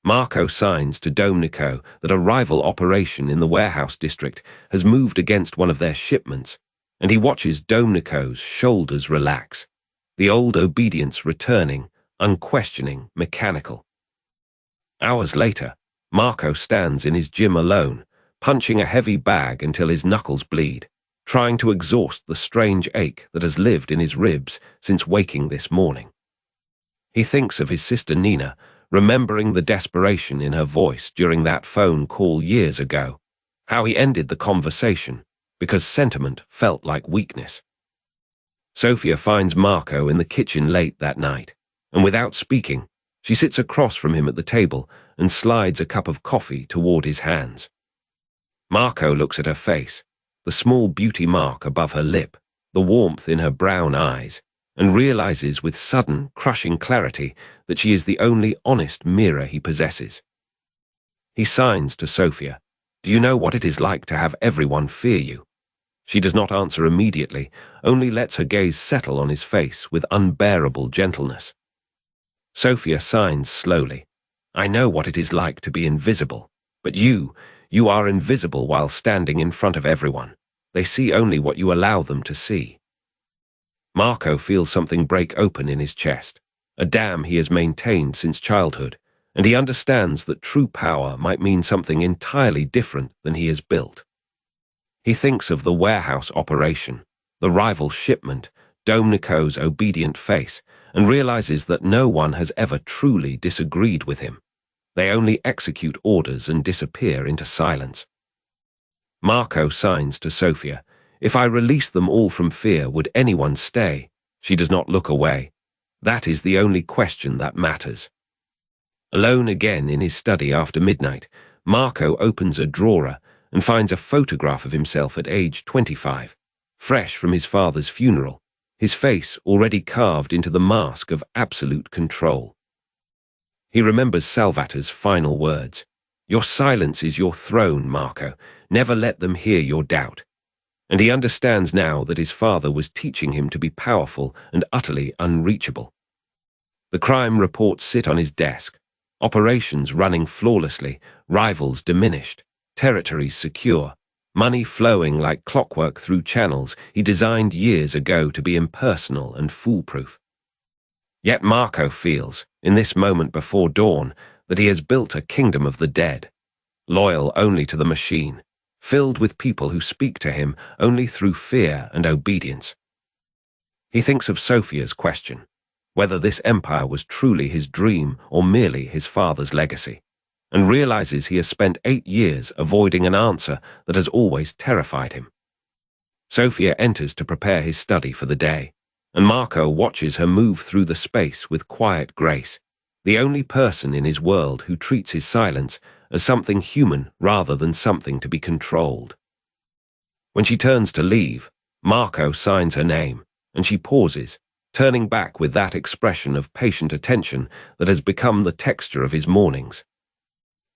Marco signs to Domenico that a rival operation in the warehouse district has moved against one of their shipments, and he watches Domenico's shoulders relax, the old obedience returning, unquestioning, mechanical. Hours later, Marco stands in his gym alone, punching a heavy bag until his knuckles bleed, trying to exhaust the strange ache that has lived in his ribs since waking this morning. He thinks of his sister Nina, remembering the desperation in her voice during that phone call years ago, how he ended the conversation because sentiment felt like weakness. Sofia finds Marco in the kitchen late that night, and without speaking, she sits across from him at the table and slides a cup of coffee toward his hands. Marco looks at her face, the small beauty mark above her lip, the warmth in her brown eyes, and realizes with sudden, crushing clarity that she is the only honest mirror he possesses. He signs to Sofia, "Do you know what it is like to have everyone fear you?" She does not answer immediately, only lets her gaze settle on his face with unbearable gentleness. Sofia signs slowly, "I know what it is like to be invisible, but you are invisible while standing in front of everyone. They see only what you allow them to see." Marco feels something break open in his chest, a dam he has maintained since childhood, and he understands that true power might mean something entirely different than he has built. He thinks of the warehouse operation, the rival shipment, Domnico's obedient face, and realizes that no one has ever truly disagreed with him. They only execute orders and disappear into silence. Marco signs to Sofia, "If I release them all from fear, would anyone stay?" She does not look away. That is the only question that matters. Alone again in his study after midnight, Marco opens a drawer and finds a photograph of himself at age 25, fresh from his father's funeral, his face already carved into the mask of absolute control. He remembers Salvator's final words, "Your silence is your throne, Marco. Never let them hear your doubt." And he understands now that his father was teaching him to be powerful and utterly unreachable. The crime reports sit on his desk, operations running flawlessly, rivals diminished, territories secure, money flowing like clockwork through channels he designed years ago to be impersonal and foolproof. Yet Marco feels, in this moment before dawn, that he has built a kingdom of the dead, loyal only to the machine, filled with people who speak to him only through fear and obedience. He thinks of Sofia's question, whether this empire was truly his dream or merely his father's legacy, and realizes he has spent 8 years avoiding an answer that has always terrified him. Sofia enters to prepare his study for the day, and Marco watches her move through the space with quiet grace, the only person in his world who treats his silence as something human rather than something to be controlled. When she turns to leave, Marco signs her name, and she pauses, turning back with that expression of patient attention that has become the texture of his mornings.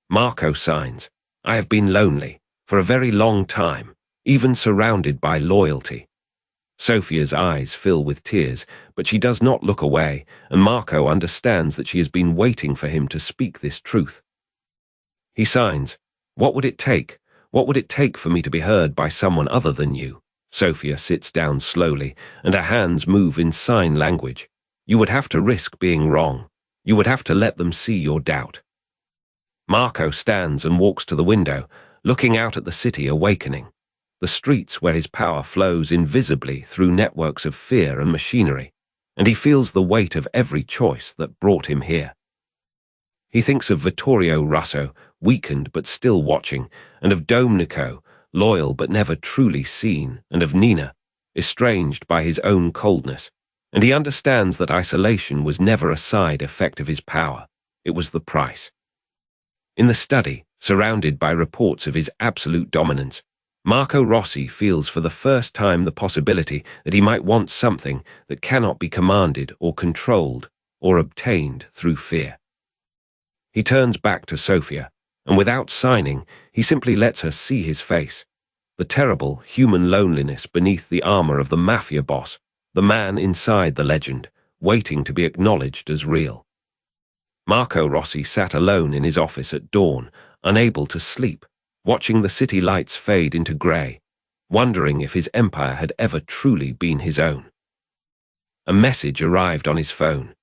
Marco signs, "I have been lonely, for a very long time, even surrounded by loyalty." Sofia's eyes fill with tears, but she does not look away, and Marco understands that she has been waiting for him to speak this truth. He signs, "What would it take? What would it take for me to be heard by someone other than you?" Sofia sits down slowly, and her hands move in sign language. "You would have to risk being wrong. You would have to let them see your doubt." Marco stands and walks to the window, looking out at the city awakening, the streets where his power flows invisibly through networks of fear and machinery, and he feels the weight of every choice that brought him here. He thinks of Vittorio Russo, weakened but still watching, and of Domnico, loyal but never truly seen, and of Nina, estranged by his own coldness, and he understands that isolation was never a side effect of his power, it was the price. In the study, surrounded by reports of his absolute dominance, Marco Rossi feels for the first time the possibility that he might want something that cannot be commanded or controlled or obtained through fear. He turns back to Sofia, and without signing, he simply lets her see his face, the terrible human loneliness beneath the armor of the Mafia boss, the man inside the legend, waiting to be acknowledged as real. Marco Rossi sat alone in his office at dawn, unable to sleep, watching the city lights fade into grey, wondering if his empire had ever truly been his own. A message arrived on his phone.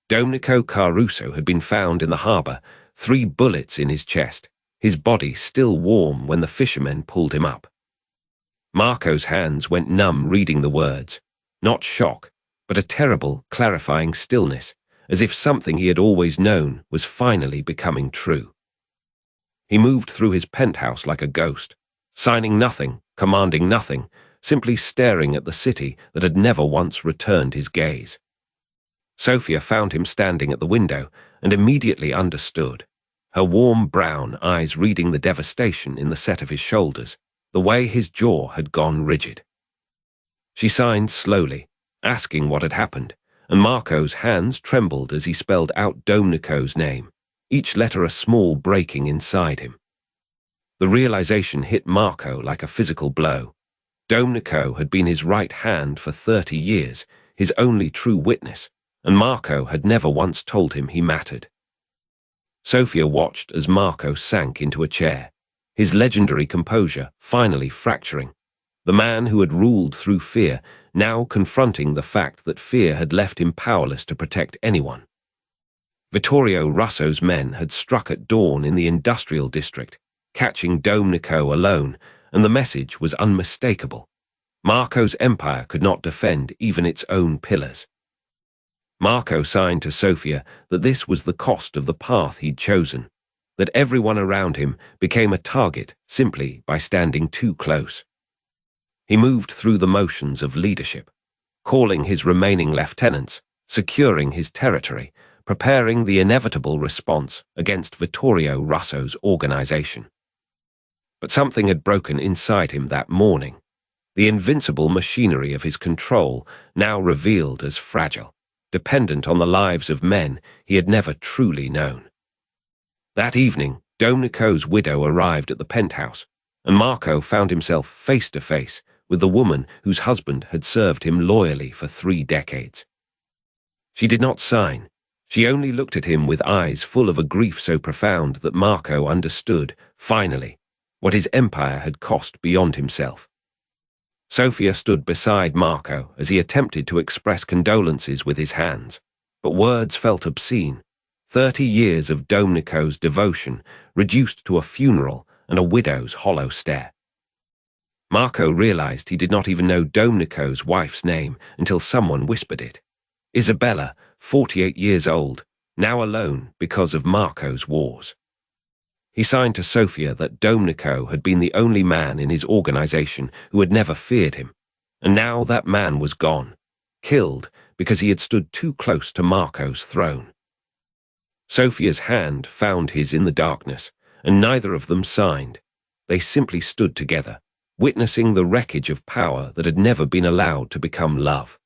Domenico Caruso had been found in the harbour, 3 bullets in his chest, his body still warm when the fishermen pulled him up. Marco's hands went numb reading the words, not shock, but a terrible, clarifying stillness, as if something he had always known was finally becoming true. He moved through his penthouse like a ghost, signing nothing, commanding nothing, simply staring at the city that had never once returned his gaze. Sophia found him standing at the window and immediately understood, her warm brown eyes reading the devastation in the set of his shoulders, the way his jaw had gone rigid. She signed slowly, asking what had happened, and Marco's hands trembled as he spelled out Domnico's name, each letter a small breaking inside him. The realization hit Marco like a physical blow. Domnico had been his right hand for 30 years, his only true witness, and Marco had never once told him he mattered. Sophia watched as Marco sank into a chair, his legendary composure finally fracturing. The man who had ruled through fear, now confronting the fact that fear had left him powerless to protect anyone. Vittorio Russo's men had struck at dawn in the industrial district, catching Domnico alone, and the message was unmistakable. Marco's empire could not defend even its own pillars. Marco signed to Sophia that this was the cost of the path he'd chosen, that everyone around him became a target simply by standing too close. He moved through the motions of leadership, calling his remaining lieutenants, securing his territory, preparing the inevitable response against Vittorio Russo's organization. But something had broken inside him that morning, the invincible machinery of his control now revealed as fragile, dependent on the lives of men he had never truly known. That evening, Domnico's widow arrived at the penthouse, and Marco found himself face to face with the woman whose husband had served him loyally for 3 decades. She did not sign. She only looked at him with eyes full of a grief so profound that Marco understood, finally, what his empire had cost beyond himself. Sophia stood beside Marco as he attempted to express condolences with his hands, but words felt obscene. 30 years of Domnico's devotion reduced to a funeral and a widow's hollow stare. Marco realized he did not even know Domnico's wife's name until someone whispered it. Isabella, 48 years old, now alone because of Marco's wars. He signed to Sophia that Domnico had been the only man in his organization who had never feared him, and now that man was gone, killed because he had stood too close to Marco's throne. Sophia's hand found his in the darkness, and neither of them signed. They simply stood together, witnessing the wreckage of power that had never been allowed to become love.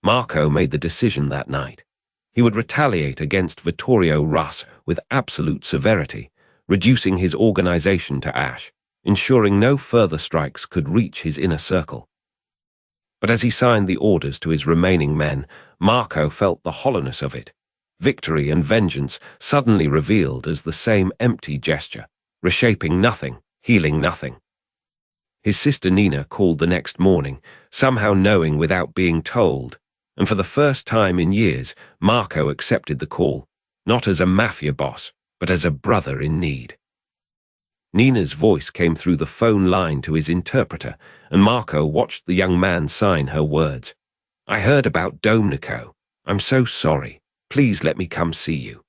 Marco made the decision that night. He would retaliate against Vittorio Russo with absolute severity, reducing his organization to ash, ensuring no further strikes could reach his inner circle. But as he signed the orders to his remaining men, Marco felt the hollowness of it. Victory and vengeance suddenly revealed as the same empty gesture, reshaping nothing, healing nothing. His sister Nina called the next morning, somehow knowing without being told, and for the first time in years, Marco accepted the call, not as a mafia boss, but as a brother in need. Nina's voice came through the phone line to his interpreter, and Marco watched the young man sign her words. "I heard about Domnico. I'm so sorry. Please let me come see you."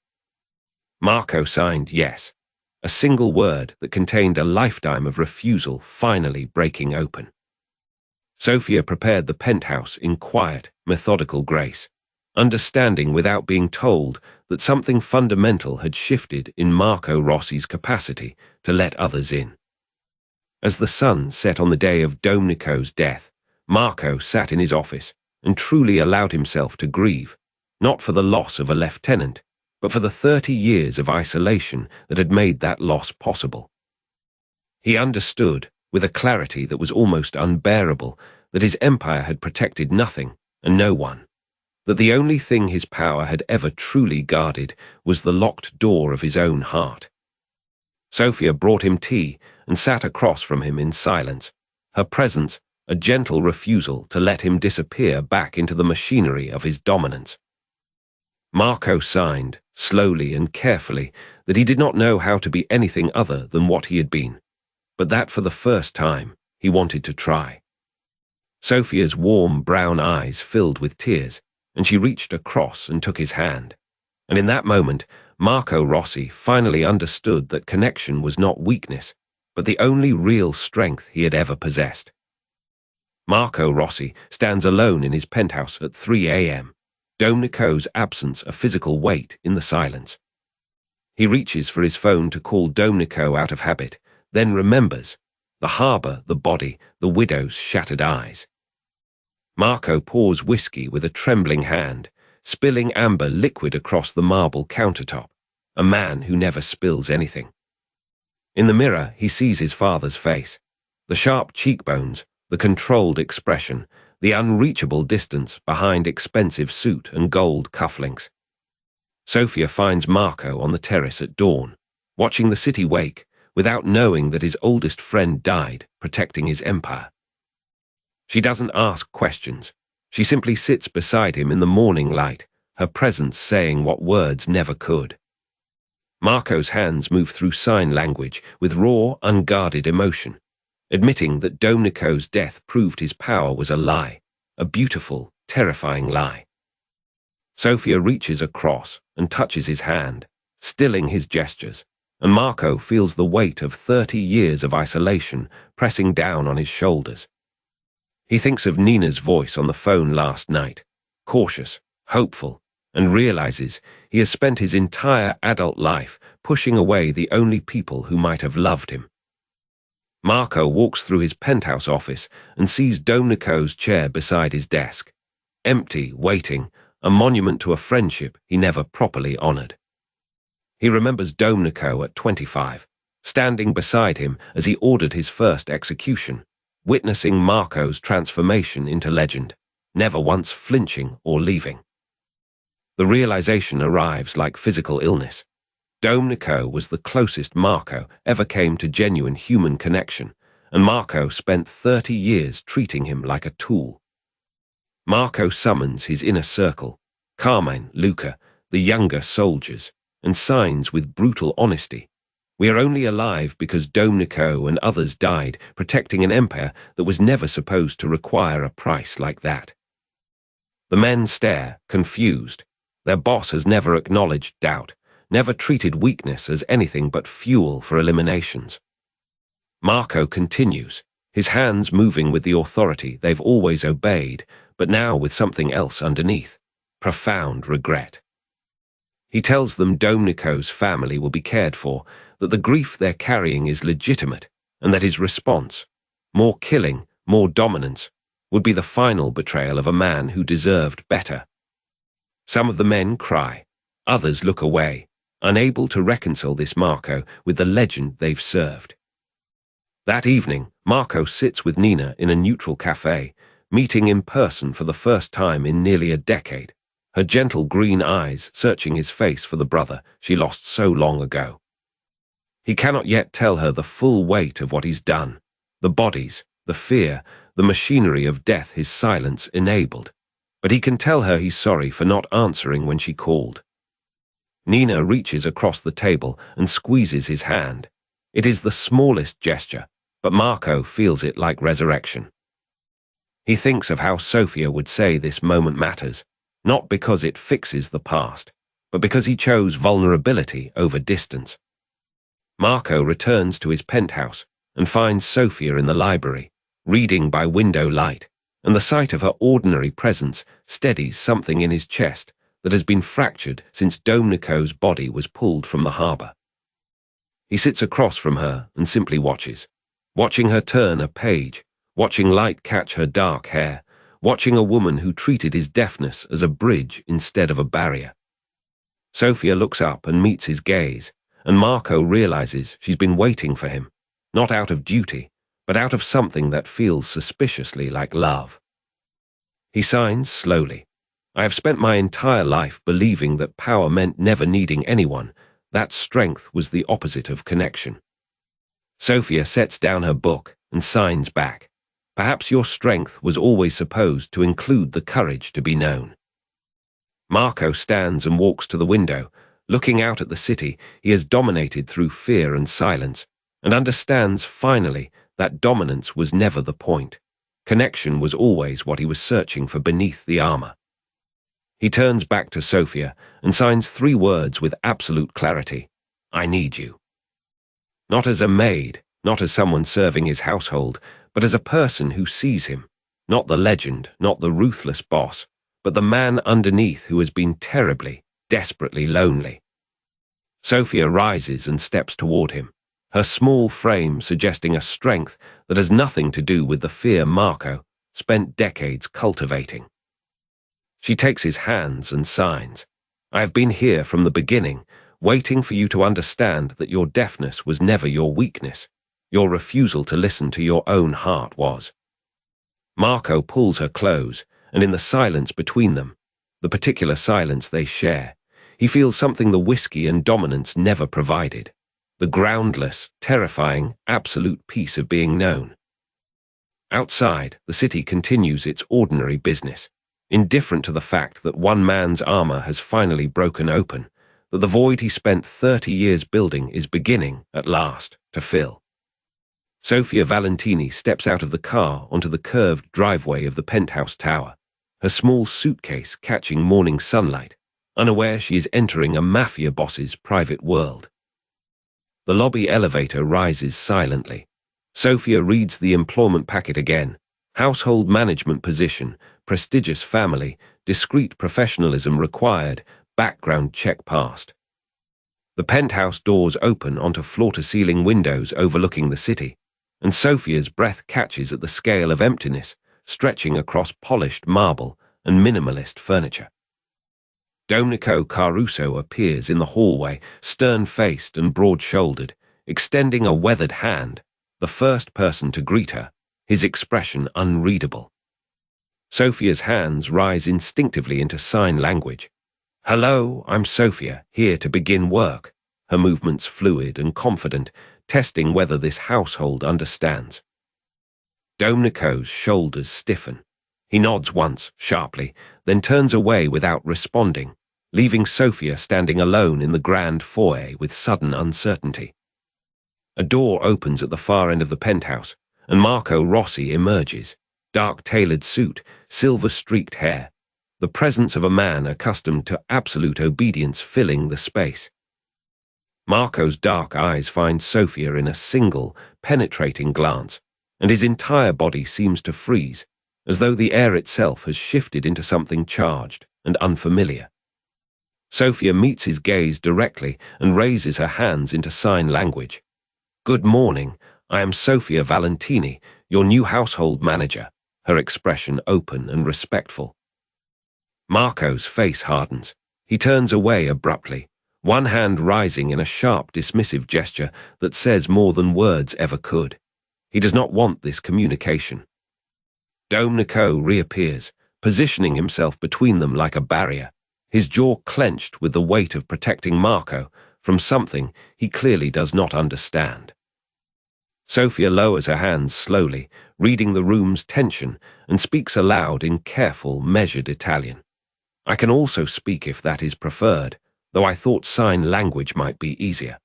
Marco signed yes, a single word that contained a lifetime of refusal finally breaking open. Sophia prepared the penthouse in quiet, methodical grace, understanding without being told that something fundamental had shifted in Marco Rossi's capacity to let others in. As the sun set on the day of Domnico's death, Marco sat in his office and truly allowed himself to grieve, not for the loss of a lieutenant, but for the 30 years of isolation that had made that loss possible. He understood, with a clarity that was almost unbearable, that his empire had protected nothing and no one, that the only thing his power had ever truly guarded was the locked door of his own heart. Sophia brought him tea and sat across from him in silence, her presence a gentle refusal to let him disappear back into the machinery of his dominance. Marco signed, slowly and carefully, that he did not know how to be anything other than what he had been, but that for the first time he wanted to try. Sophia's warm brown eyes filled with tears, and she reached across and took his hand. And in that moment, Marco Rossi finally understood that connection was not weakness, but the only real strength he had ever possessed. Marco Rossi stands alone in his penthouse at 3 a.m., Domenico's absence a physical weight in the silence. He reaches for his phone to call Domenico out of habit, then remembers the harbour, the body, the widow's shattered eyes. Marco pours whiskey with a trembling hand, spilling amber liquid across the marble countertop, a man who never spills anything. In the mirror, he sees his father's face, the sharp cheekbones, the controlled expression, the unreachable distance behind expensive suit and gold cufflinks. Sophia finds Marco on the terrace at dawn, watching the city wake, without knowing that his oldest friend died protecting his empire. She doesn't ask questions. She simply sits beside him in the morning light, her presence saying what words never could. Marco's hands move through sign language with raw, unguarded emotion, admitting that Domenico's death proved his power was a lie, a beautiful, terrifying lie. Sophia reaches across and touches his hand, stilling his gestures, and Marco feels the weight of 30 years of isolation pressing down on his shoulders. He thinks of Nina's voice on the phone last night, cautious, hopeful, and realizes he has spent his entire adult life pushing away the only people who might have loved him. Marco walks through his penthouse office and sees Domenico's chair beside his desk, empty, waiting, a monument to a friendship he never properly honored. He remembers Domenico at 25, standing beside him as he ordered his first execution, witnessing Marco's transformation into legend, never once flinching or leaving. The realization arrives like physical illness. Domenico was the closest Marco ever came to genuine human connection, and Marco spent 30 years treating him like a tool. Marco summons his inner circle, Carmine, Luca, the younger soldiers, and signs with brutal honesty, "We are only alive because Domenico and others died protecting an empire that was never supposed to require a price like that." The men stare, confused. Their boss has never acknowledged doubt, never treated weakness as anything but fuel for eliminations. Marco continues, his hands moving with the authority they've always obeyed, but now with something else underneath, profound regret. He tells them Domenico's family will be cared for, that the grief they're carrying is legitimate, and that his response, more killing, more dominance, would be the final betrayal of a man who deserved better. Some of the men cry, others look away, unable to reconcile this Marco with the legend they've served. That evening, Marco sits with Nina in a neutral cafe, meeting in person for the first time in nearly a decade, her gentle green eyes searching his face for the brother she lost so long ago. He cannot yet tell her the full weight of what he's done, the bodies, the fear, the machinery of death his silence enabled, but he can tell her he's sorry for not answering when she called. Nina reaches across the table and squeezes his hand. It is the smallest gesture, but Marco feels it like resurrection. He thinks of how Sophia would say this moment matters, not because it fixes the past, but because he chose vulnerability over distance. Marco returns to his penthouse and finds Sophia in the library, reading by window light, and the sight of her ordinary presence steadies something in his chest that has been fractured since Domenico's body was pulled from the harbour. He sits across from her and simply watches, watching her turn a page, watching light catch her dark hair, watching a woman who treated his deafness as a bridge instead of a barrier. Sophia looks up and meets his gaze, and Marco realizes she's been waiting for him, not out of duty, but out of something that feels suspiciously like love. He signs slowly. "I have spent my entire life believing that power meant never needing anyone, that strength was the opposite of connection." Sophia sets down her book and signs back. "Perhaps your strength was always supposed to include the courage to be known." Marco stands and walks to the window, looking out at the city he has dominated through fear and silence, and understands finally that dominance was never the point. Connection was always what he was searching for beneath the armor. He turns back to Sophia and signs 3 words with absolute clarity. I need you. Not as a maid, not as someone serving his household, but as a person who sees him. Not the legend, not the ruthless boss, but the man underneath who has been terribly, desperately lonely. Sophia rises and steps toward him, her small frame suggesting a strength that has nothing to do with the fear Marco spent decades cultivating. She takes his hands and signs. I have been here from the beginning, waiting for you to understand that your deafness was never your weakness. Your refusal to listen to your own heart was. Marco pulls her close, and in the silence between them, the particular silence they share, he feels something the whiskey and dominance never provided. The groundless, terrifying, absolute peace of being known. Outside, the city continues its ordinary business, indifferent to the fact that one man's armor has finally broken open, that the void he spent 30 years building is beginning, at last, to fill. Sofia Valentini steps out of the car onto the curved driveway of the penthouse tower, her small suitcase catching morning sunlight, unaware she is entering a mafia boss's private world. The lobby elevator rises silently. Sophia reads the employment packet again. Household management position, prestigious family, discreet professionalism required, background check passed. The penthouse doors open onto floor-to-ceiling windows overlooking the city, and Sophia's breath catches at the scale of emptiness, stretching across polished marble and minimalist furniture. Domenico Caruso appears in the hallway, stern-faced and broad-shouldered, extending a weathered hand, the first person to greet her, his expression unreadable. Sophia's hands rise instinctively into sign language. Hello, I'm Sophia, here to begin work, her movements fluid and confident, testing whether this household understands. Domenico's shoulders stiffen. He nods once, sharply, then turns away without responding, leaving Sophia standing alone in the grand foyer with sudden uncertainty. A door opens at the far end of the penthouse, and Marco Rossi emerges, dark-tailored suit, silver-streaked hair, the presence of a man accustomed to absolute obedience filling the space. Marco's dark eyes find Sophia in a single, penetrating glance, and his entire body seems to freeze, as though the air itself has shifted into something charged and unfamiliar. Sophia meets his gaze directly and raises her hands into sign language. Good morning, I am Sofia Valentini, your new household manager, her expression open and respectful. Marco's face hardens. He turns away abruptly, one hand rising in a sharp, dismissive gesture that says more than words ever could. He does not want this communication. Domenico reappears, positioning himself between them like a barrier, his jaw clenched with the weight of protecting Marco from something he clearly does not understand. Sophia lowers her hands slowly, reading the room's tension, and speaks aloud in careful, measured Italian. I can also speak if that is preferred, though I thought sign language might be easier.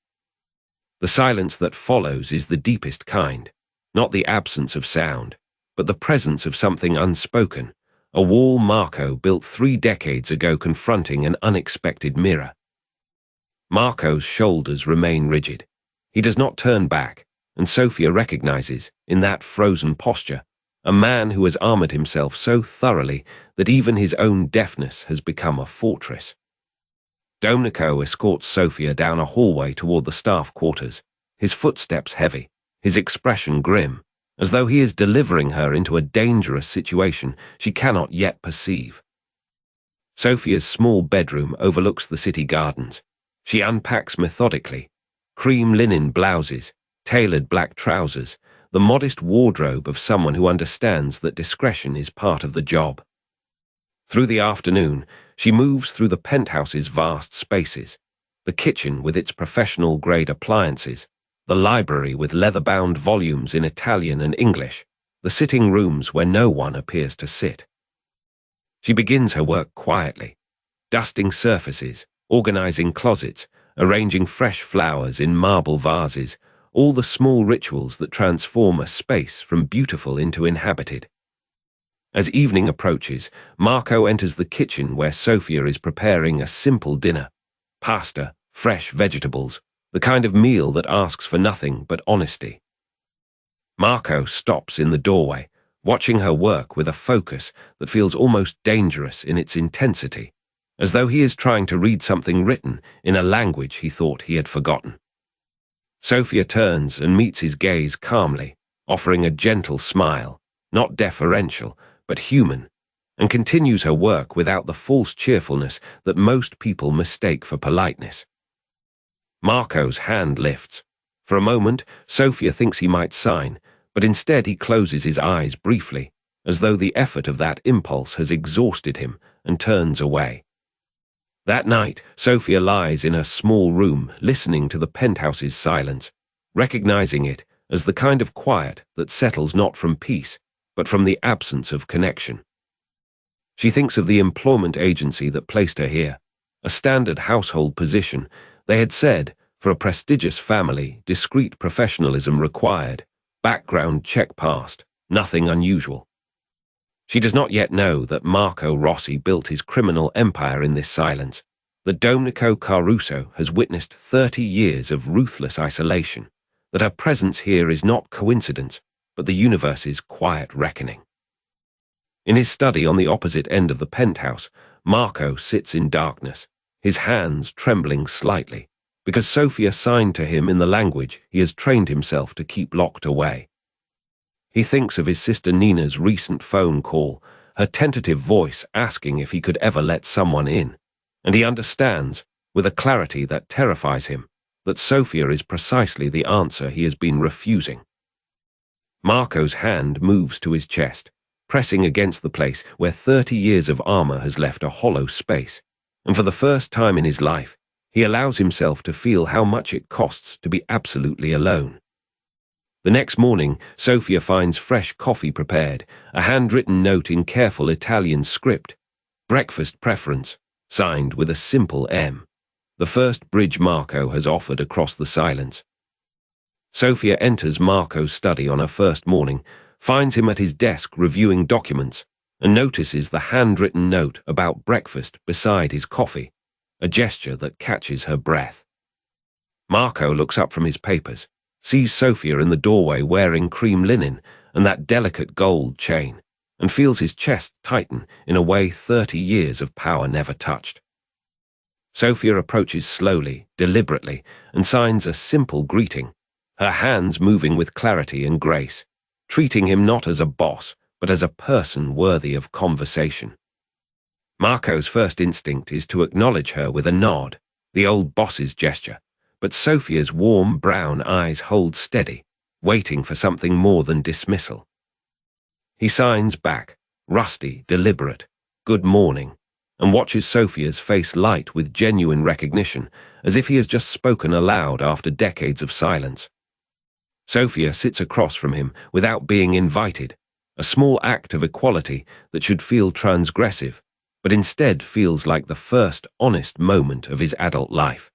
The silence that follows is the deepest kind, not the absence of sound, but the presence of something unspoken, a wall Marco built 3 decades ago confronting an unexpected mirror. Marco's shoulders remain rigid. He does not turn back, and Sophia recognizes, in that frozen posture, a man who has armored himself so thoroughly that even his own deafness has become a fortress. Domenico escorts Sophia down a hallway toward the staff quarters, his footsteps heavy, his expression grim, as though he is delivering her into a dangerous situation she cannot yet perceive. Sophia's small bedroom overlooks the city gardens. She unpacks methodically, cream linen blouses, tailored black trousers, the modest wardrobe of someone who understands that discretion is part of the job. Through the afternoon, she moves through the penthouse's vast spaces, the kitchen with its professional-grade appliances, the library with leather-bound volumes in Italian and English, the sitting rooms where no one appears to sit. She begins her work quietly, dusting surfaces, organizing closets, arranging fresh flowers in marble vases, all the small rituals that transform a space from beautiful into inhabited. As evening approaches, Marco enters the kitchen where Sofia is preparing a simple dinner. Pasta, fresh vegetables, the kind of meal that asks for nothing but honesty. Marco stops in the doorway, watching her work with a focus that feels almost dangerous in its intensity, as though he is trying to read something written in a language he thought he had forgotten. Sofia turns and meets his gaze calmly, offering a gentle smile, not deferential, but human, and continues her work without the false cheerfulness that most people mistake for politeness. Marco's hand lifts. For a moment, Sofia thinks he might sign, but instead he closes his eyes briefly, as though the effort of that impulse has exhausted him, and turns away. That night, Sofia lies in her small room, listening to the penthouse's silence, recognizing it as the kind of quiet that settles not from peace, but from the absence of connection. She thinks of the employment agency that placed her here, a standard household position. They had said, for a prestigious family, discreet professionalism required, background check passed, nothing unusual. She does not yet know that Marco Rossi built his criminal empire in this silence, that Domenico Caruso has witnessed 30 years of ruthless isolation, that her presence here is not coincidence, but the universe's quiet reckoning. In his study on the opposite end of the penthouse, Marco sits in darkness, his hands trembling slightly, because Sofia signed to him in the language he has trained himself to keep locked away. He thinks of his sister Nina's recent phone call, her tentative voice asking if he could ever let someone in, and he understands, with a clarity that terrifies him, that Sofia is precisely the answer he has been refusing. Marco's hand moves to his chest, pressing against the place where 30 years of armor has left a hollow space, and for the first time in his life, he allows himself to feel how much it costs to be absolutely alone. The next morning, Sofia finds fresh coffee prepared, a handwritten note in careful Italian script, breakfast preference, signed with a simple M, the first bridge Marco has offered across the silence. Sofia enters Marco's study on her first morning, finds him at his desk reviewing documents, and notices the handwritten note about breakfast beside his coffee, a gesture that catches her breath. Marco looks up from his papers, sees Sofia in the doorway wearing cream linen and that delicate gold chain, and feels his chest tighten in a way 30 years of power never touched. Sofia approaches slowly, deliberately, and signs a simple greeting, her hands moving with clarity and grace, treating him not as a boss, but as a person worthy of conversation. Marco's first instinct is to acknowledge her with a nod, the old boss's gesture, but Sofia's warm brown eyes hold steady, waiting for something more than dismissal. He signs back, rusty, deliberate, "Good morning," and watches Sofia's face light with genuine recognition, as if he has just spoken aloud after decades of silence. Sofia sits across from him without being invited, a small act of equality that should feel transgressive, but instead feels like the first honest moment of his adult life.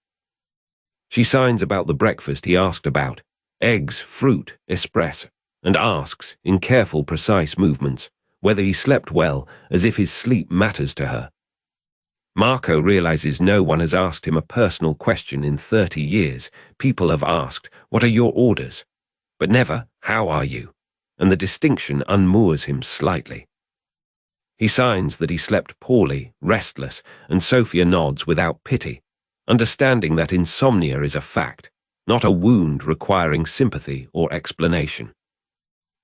She signs about the breakfast he asked about, eggs, fruit, espresso, and asks, in careful, precise movements, whether he slept well, as if his sleep matters to her. Marco realizes no one has asked him a personal question in 30 years. People have asked, "What are your orders?" But never, "How are you?" And the distinction unmoors him slightly. He signs that he slept poorly, restless, and Sofia nods without pity, understanding that insomnia is a fact, not a wound requiring sympathy or explanation.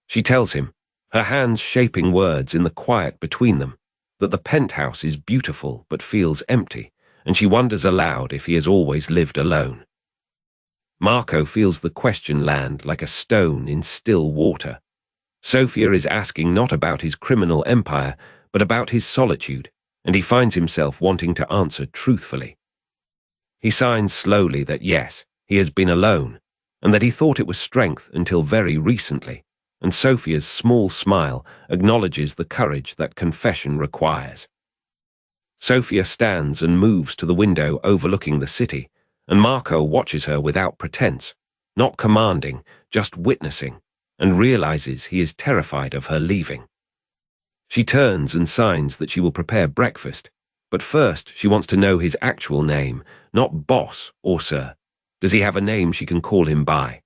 She tells him, her hands shaping words in the quiet between them, that the penthouse is beautiful but feels empty, and she wonders aloud if he has always lived alone. Marco feels the question land like a stone in still water. Sofia is asking not about his criminal empire, but about his solitude, and he finds himself wanting to answer truthfully. He signs slowly that yes, he has been alone, and that he thought it was strength until very recently, and Sofia's small smile acknowledges the courage that confession requires. Sofia stands and moves to the window overlooking the city, and Marco watches her without pretense, not commanding, just witnessing, and realizes he is terrified of her leaving. She turns and signs that she will prepare breakfast, but first she wants to know his actual name, not boss or sir. Does he have a name she can call him by?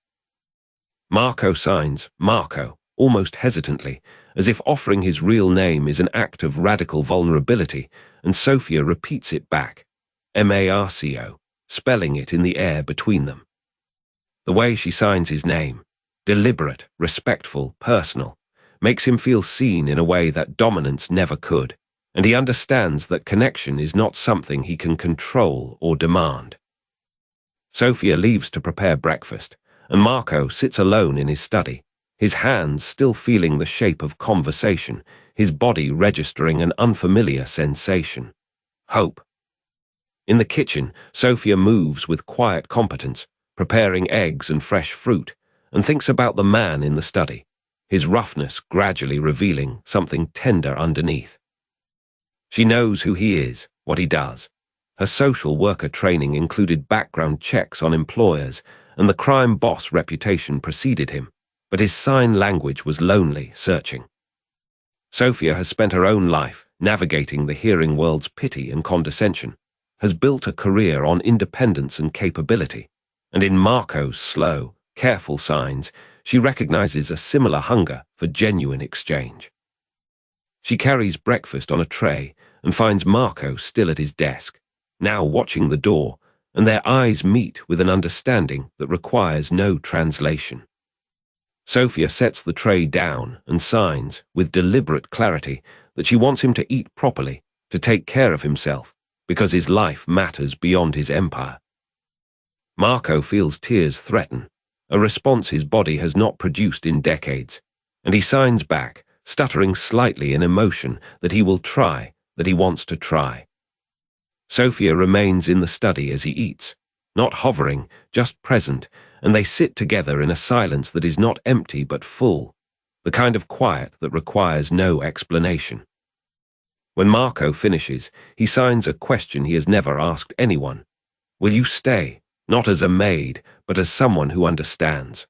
Marco signs Marco, almost hesitantly, as if offering his real name is an act of radical vulnerability, and Sophia repeats it back, Marco, spelling it in the air between them. The way she signs his name, deliberate, respectful, personal, makes him feel seen in a way that dominance never could, and he understands that connection is not something he can control or demand. Sophia leaves to prepare breakfast, and Marco sits alone in his study, his hands still feeling the shape of conversation, his body registering an unfamiliar sensation. Hope. In the kitchen, Sophia moves with quiet competence, preparing eggs and fresh fruit, and thinks about the man in the study, his roughness gradually revealing something tender underneath. She knows who he is, what he does. Her social worker training included background checks on employers, and the crime boss reputation preceded him, but his sign language was lonely, searching. Sophia has spent her own life navigating the hearing world's pity and condescension, has built a career on independence and capability, and in Marco's slow, careful signs, she recognizes a similar hunger for genuine exchange. She carries breakfast on a tray and finds Marco still at his desk, now watching the door, and their eyes meet with an understanding that requires no translation. Sophia sets the tray down and signs, with deliberate clarity, that she wants him to eat properly, to take care of himself, because his life matters beyond his empire. Marco feels tears threaten, a response his body has not produced in decades, and he signs back, stuttering slightly in emotion, that he will try, that he wants to try. Sophia remains in the study as he eats, not hovering, just present, and they sit together in a silence that is not empty but full, the kind of quiet that requires no explanation. When Marco finishes, he signs a question he has never asked anyone. Will you stay, not as a maid, but as someone who understands?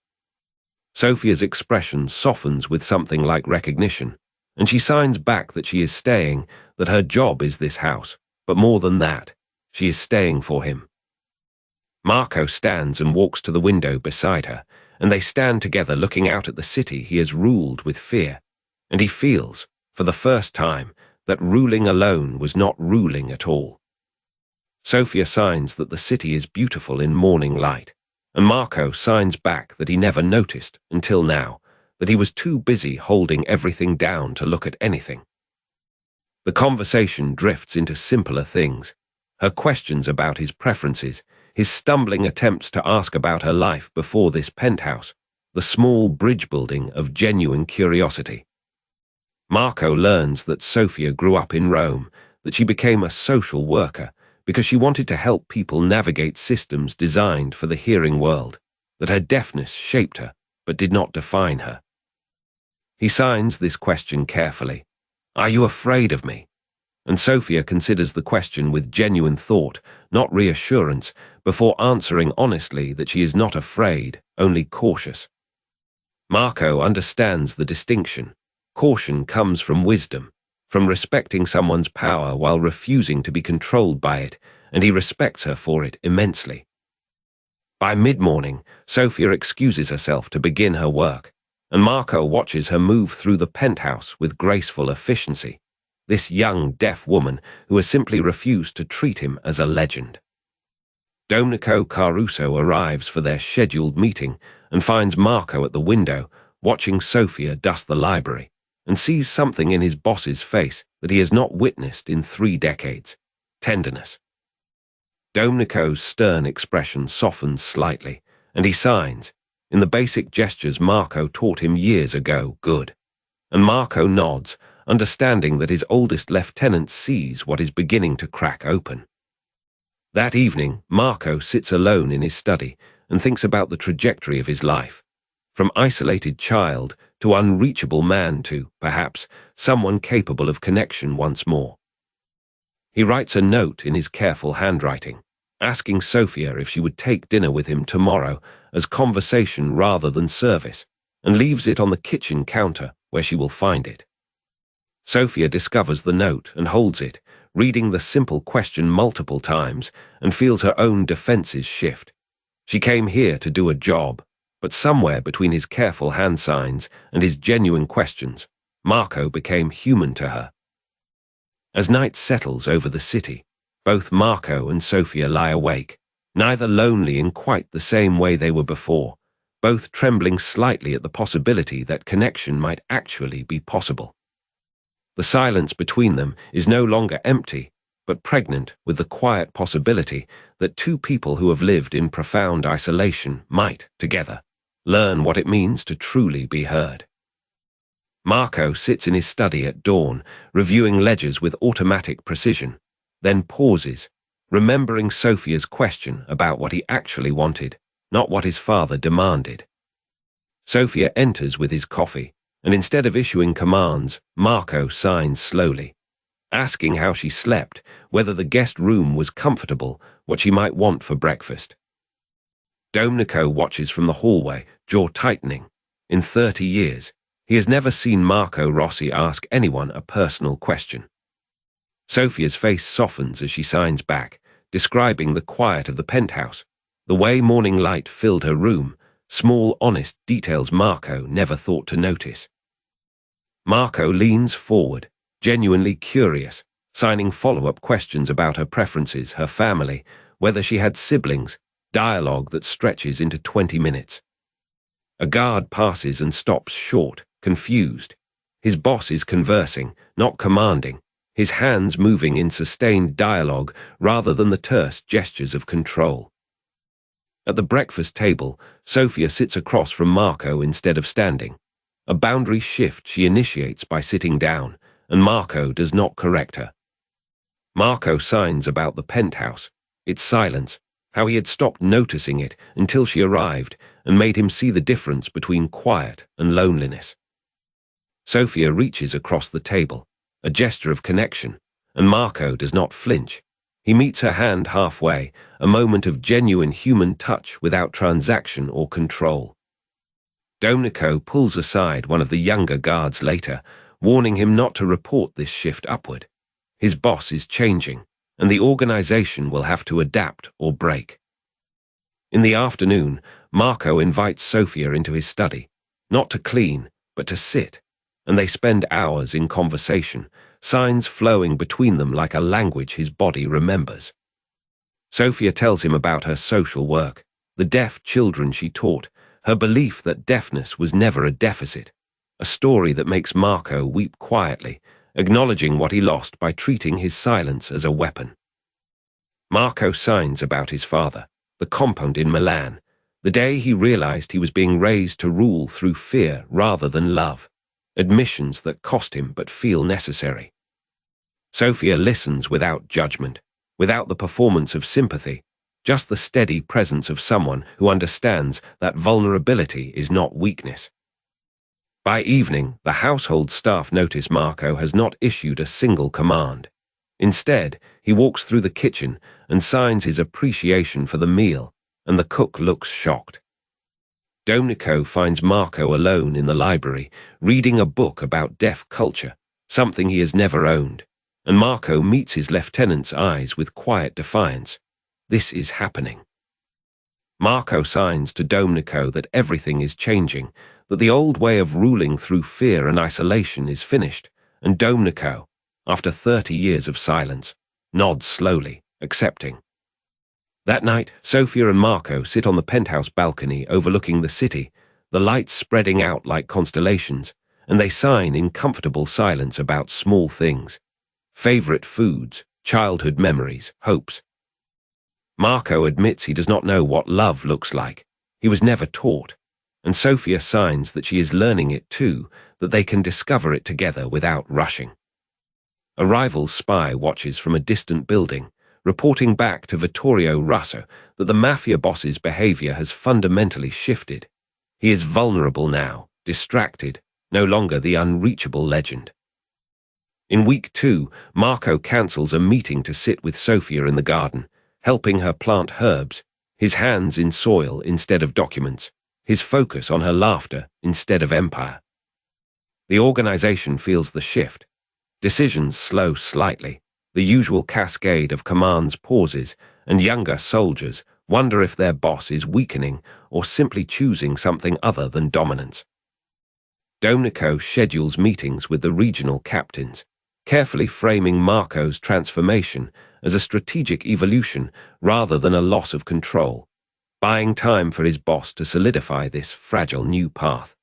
Sophia's expression softens with something like recognition, and she signs back that she is staying, that her job is this house, but more than that, she is staying for him. Marco stands and walks to the window beside her, and they stand together looking out at the city he has ruled with fear, and he feels, for the first time, that ruling alone was not ruling at all. Sophia signs that the city is beautiful in morning light, and Marco signs back that he never noticed, until now, that he was too busy holding everything down to look at anything. The conversation drifts into simpler things, her questions about his preferences, his stumbling attempts to ask about her life before this penthouse, the small bridge building of genuine curiosity. Marco learns that Sophia grew up in Rome, that she became a social worker because she wanted to help people navigate systems designed for the hearing world, that her deafness shaped her but did not define her. He signs this question carefully. Are you afraid of me? And Sophia considers the question with genuine thought, not reassurance, before answering honestly that she is not afraid, only cautious. Marco understands the distinction. Caution comes from wisdom, from respecting someone's power while refusing to be controlled by it, and he respects her for it immensely. By mid-morning, Sophia excuses herself to begin her work, and Marco watches her move through the penthouse with graceful efficiency, this young deaf woman who has simply refused to treat him as a legend. Domenico Caruso arrives for their scheduled meeting and finds Marco at the window, watching Sophia dust the library, and sees something in his boss's face that he has not witnessed in 3 decades: tenderness. Domenico's stern expression softens slightly, and he signs, in the basic gestures Marco taught him years ago, good. And Marco nods, understanding that his oldest lieutenant sees what is beginning to crack open. That evening, Marco sits alone in his study and thinks about the trajectory of his life. From isolated child to unreachable man to, perhaps, someone capable of connection once more. He writes a note in his careful handwriting, asking Sophia if she would take dinner with him tomorrow as conversation rather than service, and leaves it on the kitchen counter where she will find it. Sophia discovers the note and holds it, reading the simple question multiple times, and feels her own defenses shift. She came here to do a job, but somewhere between his careful hand signs and his genuine questions, Marco became human to her. As night settles over the city, both Marco and Sophia lie awake, neither lonely in quite the same way they were before, both trembling slightly at the possibility that connection might actually be possible. The silence between them is no longer empty, but pregnant with the quiet possibility that two people who have lived in profound isolation might, together, learn what it means to truly be heard. Marco sits in his study at dawn, reviewing ledgers with automatic precision, then pauses, remembering Sophia's question about what he actually wanted, not what his father demanded. Sophia enters with his coffee, and instead of issuing commands, Marco signs slowly, asking how she slept, whether the guest room was comfortable, what she might want for breakfast. Domenico watches from the hallway, jaw tightening. In 30 years, he has never seen Marco Rossi ask anyone a personal question. Sophia's face softens as she signs back, describing the quiet of the penthouse, the way morning light filled her room, small, honest details Marco never thought to notice. Marco leans forward, genuinely curious, signing follow-up questions about her preferences, her family, whether she had siblings, dialogue that stretches into 20 minutes. A guard passes and stops short, confused. His boss is conversing, not commanding, his hands moving in sustained dialogue rather than the terse gestures of control. At the breakfast table, Sophia sits across from Marco instead of standing. A boundary shift she initiates by sitting down, and Marco does not correct her. Marco signs about the penthouse, its silence, how he had stopped noticing it until she arrived and made him see the difference between quiet and loneliness. Sophia reaches across the table, a gesture of connection, and Marco does not flinch. He meets her hand halfway, a moment of genuine human touch without transaction or control. Domenico pulls aside one of the younger guards later, warning him not to report this shift upward. His boss is changing, and the organization will have to adapt or break. In the afternoon, Marco invites Sophia into his study, not to clean, but to sit, and they spend hours in conversation, signs flowing between them like a language his body remembers. Sophia tells him about her social work, the deaf children she taught, her belief that deafness was never a deficit, a story that makes Marco weep quietly, acknowledging what he lost by treating his silence as a weapon. Marco signs about his father, the compound in Milan, the day he realized he was being raised to rule through fear rather than love, admissions that cost him but feel necessary. Sophia listens without judgment, without the performance of sympathy, just the steady presence of someone who understands that vulnerability is not weakness. By evening, the household staff notice Marco has not issued a single command. Instead, he walks through the kitchen and signs his appreciation for the meal, and the cook looks shocked. Domenico finds Marco alone in the library, reading a book about deaf culture, something he has never owned, and Marco meets his lieutenant's eyes with quiet defiance. This is happening. Marco signs to Domenico that everything is changing, that the old way of ruling through fear and isolation is finished, and Domenico, after 30 years of silence, nods slowly, accepting. That night, Sophia and Marco sit on the penthouse balcony overlooking the city, the lights spreading out like constellations, and they sign in comfortable silence about small things. Favorite foods, childhood memories, hopes. Marco admits he does not know what love looks like. He was never taught, and Sophia signs that she is learning it too, that they can discover it together without rushing. A rival spy watches from a distant building, reporting back to Vittorio Russo that the Mafia boss's behavior has fundamentally shifted. He is vulnerable now, distracted, no longer the unreachable legend. In week 2, Marco cancels a meeting to sit with Sophia in the garden, helping her plant herbs, his hands in soil instead of documents, his focus on her laughter instead of empire. The organization feels the shift. Decisions slow slightly. The usual cascade of commands pauses, and younger soldiers wonder if their boss is weakening or simply choosing something other than dominance. Domenico schedules meetings with the regional captains, carefully framing Marco's transformation as a strategic evolution rather than a loss of control, buying time for his boss to solidify this fragile new path.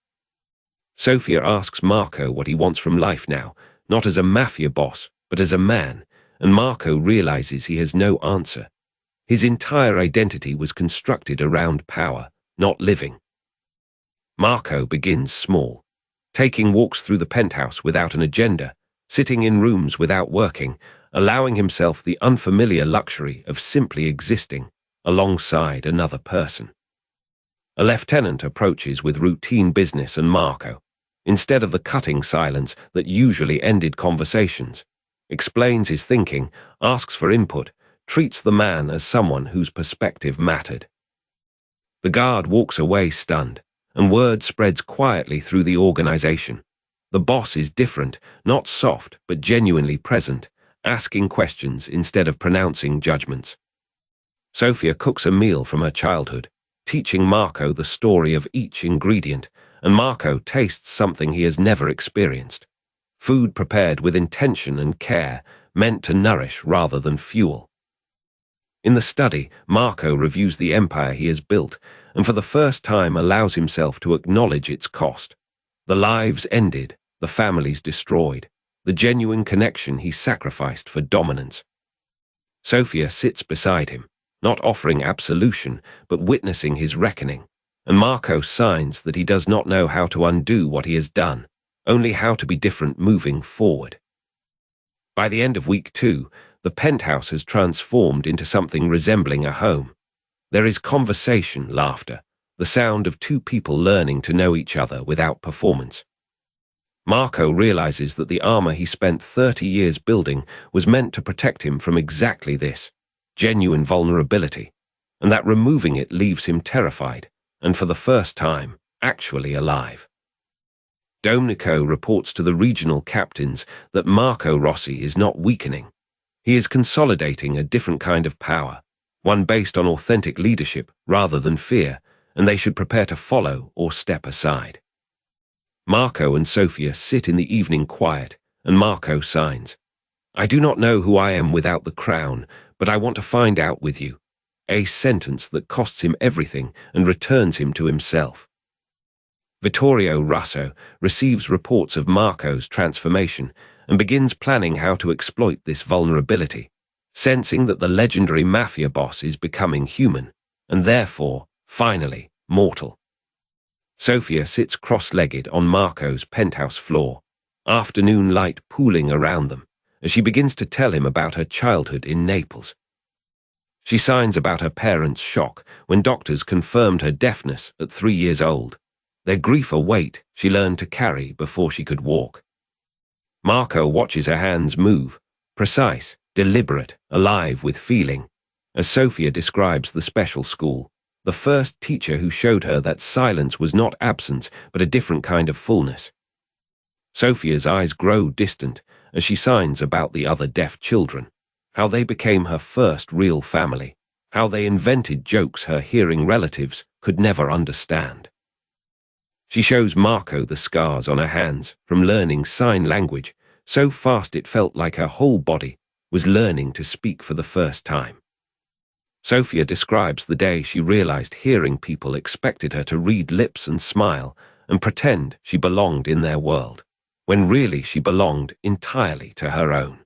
Sofia asks Marco what he wants from life now, not as a mafia boss, but as a man, and Marco realizes he has no answer. His entire identity was constructed around power, not living. Marco begins small, taking walks through the penthouse without an agenda, sitting in rooms without working, allowing himself the unfamiliar luxury of simply existing alongside another person. A lieutenant approaches with routine business and Marco, instead of the cutting silence that usually ended conversations, explains his thinking, asks for input, treats the man as someone whose perspective mattered. The guard walks away stunned, and word spreads quietly through the organization. The boss is different, not soft, but genuinely present, asking questions instead of pronouncing judgments. Sofia cooks a meal from her childhood, teaching Marco the story of each ingredient, and Marco tastes something he has never experienced. Food prepared with intention and care, meant to nourish rather than fuel. In the study, Marco reviews the empire he has built, and for the first time allows himself to acknowledge its cost. The lives ended, the families destroyed, the genuine connection he sacrificed for dominance. Sofia sits beside him, not offering absolution, but witnessing his reckoning, and Marco signs that he does not know how to undo what he has done, only how to be different moving forward. By the end of week 2, the penthouse has transformed into something resembling a home. There is conversation, laughter, the sound of two people learning to know each other without performance. Marco realizes that the armor he spent 30 years building was meant to protect him from exactly this, genuine vulnerability, and that removing it leaves him terrified, and for the first time, actually alive. Domenico reports to the regional captains that Marco Rossi is not weakening. He is consolidating a different kind of power, one based on authentic leadership rather than fear, and they should prepare to follow or step aside. Marco and Sofia sit in the evening quiet, and Marco signs, "I do not know who I am without the crown, but I want to find out with you," a sentence that costs him everything and returns him to himself. Vittorio Russo receives reports of Marco's transformation and begins planning how to exploit this vulnerability, sensing that the legendary mafia boss is becoming human, and therefore, finally, mortal. Sofia sits cross-legged on Marco's penthouse floor, afternoon light pooling around them, as she begins to tell him about her childhood in Naples. She signs about her parents' shock when doctors confirmed her deafness at 3 years old, their grief a weight she learned to carry before she could walk. Marco watches her hands move, precise, deliberate, alive with feeling, as Sofia describes the special school, the first teacher who showed her that silence was not absence but a different kind of fullness. Sofia's eyes grow distant as she signs about the other deaf children, how they became her first real family, how they invented jokes her hearing relatives could never understand. She shows Marco the scars on her hands from learning sign language, so fast it felt like her whole body was learning to speak for the first time. Sofia describes the day she realized hearing people expected her to read lips and smile and pretend she belonged in their world, when really she belonged entirely to her own.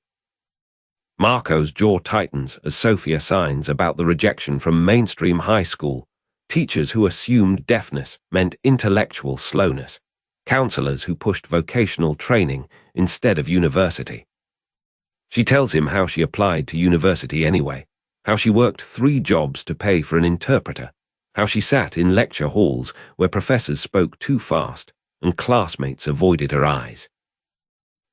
Marco's jaw tightens as Sofia signs about the rejection from mainstream high school, teachers who assumed deafness meant intellectual slowness, counselors who pushed vocational training instead of university. She tells him how she applied to university anyway, how she worked 3 jobs to pay for an interpreter, how she sat in lecture halls where professors spoke too fast and classmates avoided her eyes.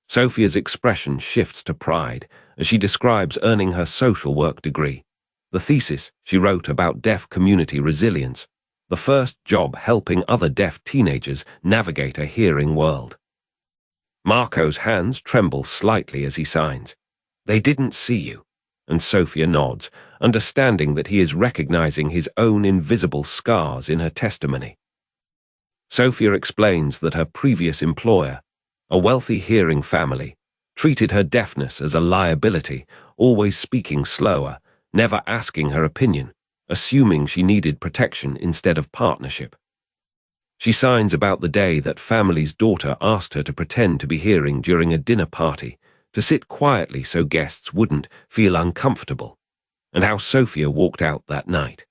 Sofia's expression shifts to pride as she describes earning her social work degree, the thesis she wrote about deaf community resilience, the first job helping other deaf teenagers navigate a hearing world. Marco's hands tremble slightly as he signs. They didn't see you. And Sophia nods, understanding that he is recognizing his own invisible scars in her testimony. Sophia explains that her previous employer, a wealthy hearing family, treated her deafness as a liability, always speaking slower, never asking her opinion, assuming she needed protection instead of partnership. She signs about the day that family's daughter asked her to pretend to be hearing during a dinner party, to sit quietly so guests wouldn't feel uncomfortable, and how Sophia walked out that night.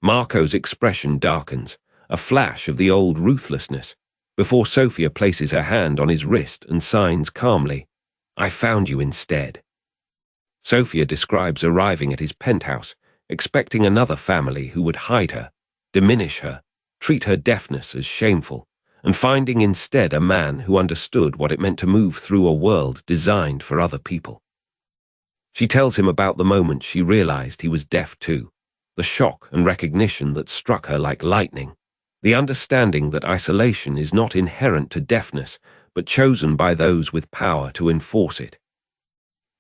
Marco's expression darkens, a flash of the old ruthlessness, before Sophia places her hand on his wrist and signs calmly, "I found you instead." Sophia describes arriving at his penthouse, expecting another family who would hide her, diminish her, treat her deafness as shameful, and finding instead a man who understood what it meant to move through a world designed for other people. She tells him about the moment she realized he was deaf too, the shock and recognition that struck her like lightning, the understanding that isolation is not inherent to deafness, but chosen by those with power to enforce it.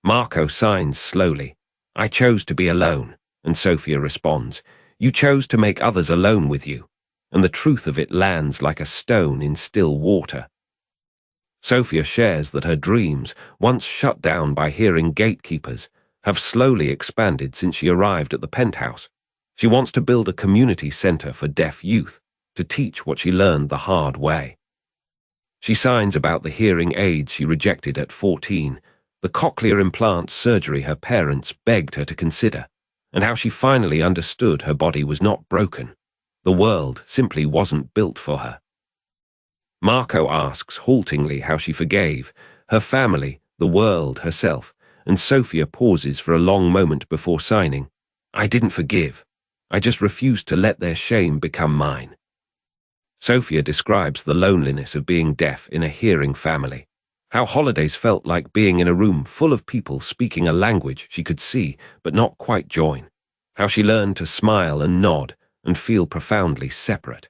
Marco signs slowly, "I chose to be alone," and Sophia responds, "You chose to make others alone with you," and the truth of it lands like a stone in still water. Sophia shares that her dreams, once shut down by hearing gatekeepers, have slowly expanded since she arrived at the penthouse. She wants to build a community center for deaf youth, to teach what she learned the hard way. She signs about the hearing aids she rejected at 14, the cochlear implant surgery her parents begged her to consider, and how she finally understood her body was not broken. The world simply wasn't built for her. Marco asks haltingly how she forgave, her family, the world, herself, and Sophia pauses for a long moment before signing, "I didn't forgive. I just refused to let their shame become mine." Sophia describes the loneliness of being deaf in a hearing family, how holidays felt like being in a room full of people speaking a language she could see but not quite join, how she learned to smile and nod and feel profoundly separate.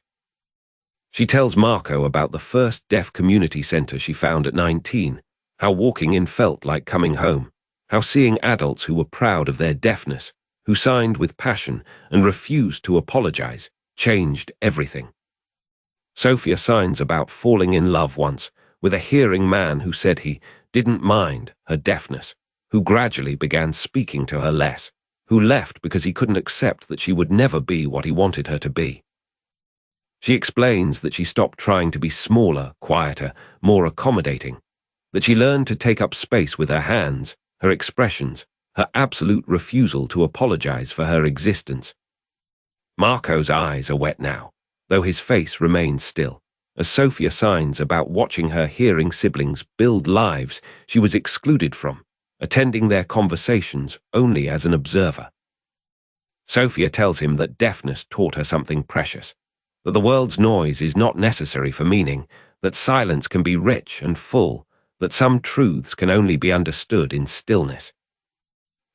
She tells Marco about the first deaf community center she found at 19, how walking in felt like coming home, how seeing adults who were proud of their deafness, who signed with passion and refused to apologize, changed everything. Sophia signs about falling in love once with a hearing man who said he didn't mind her deafness, who gradually began speaking to her less, who left because he couldn't accept that she would never be what he wanted her to be. She explains that she stopped trying to be smaller, quieter, more accommodating, that she learned to take up space with her hands, her expressions, her absolute refusal to apologize for her existence. Marco's eyes are wet now, though his face remains still, as Sophia signs about watching her hearing siblings build lives she was excluded from, attending their conversations only as an observer. Sophia tells him that deafness taught her something precious, that the world's noise is not necessary for meaning, that silence can be rich and full, that some truths can only be understood in stillness.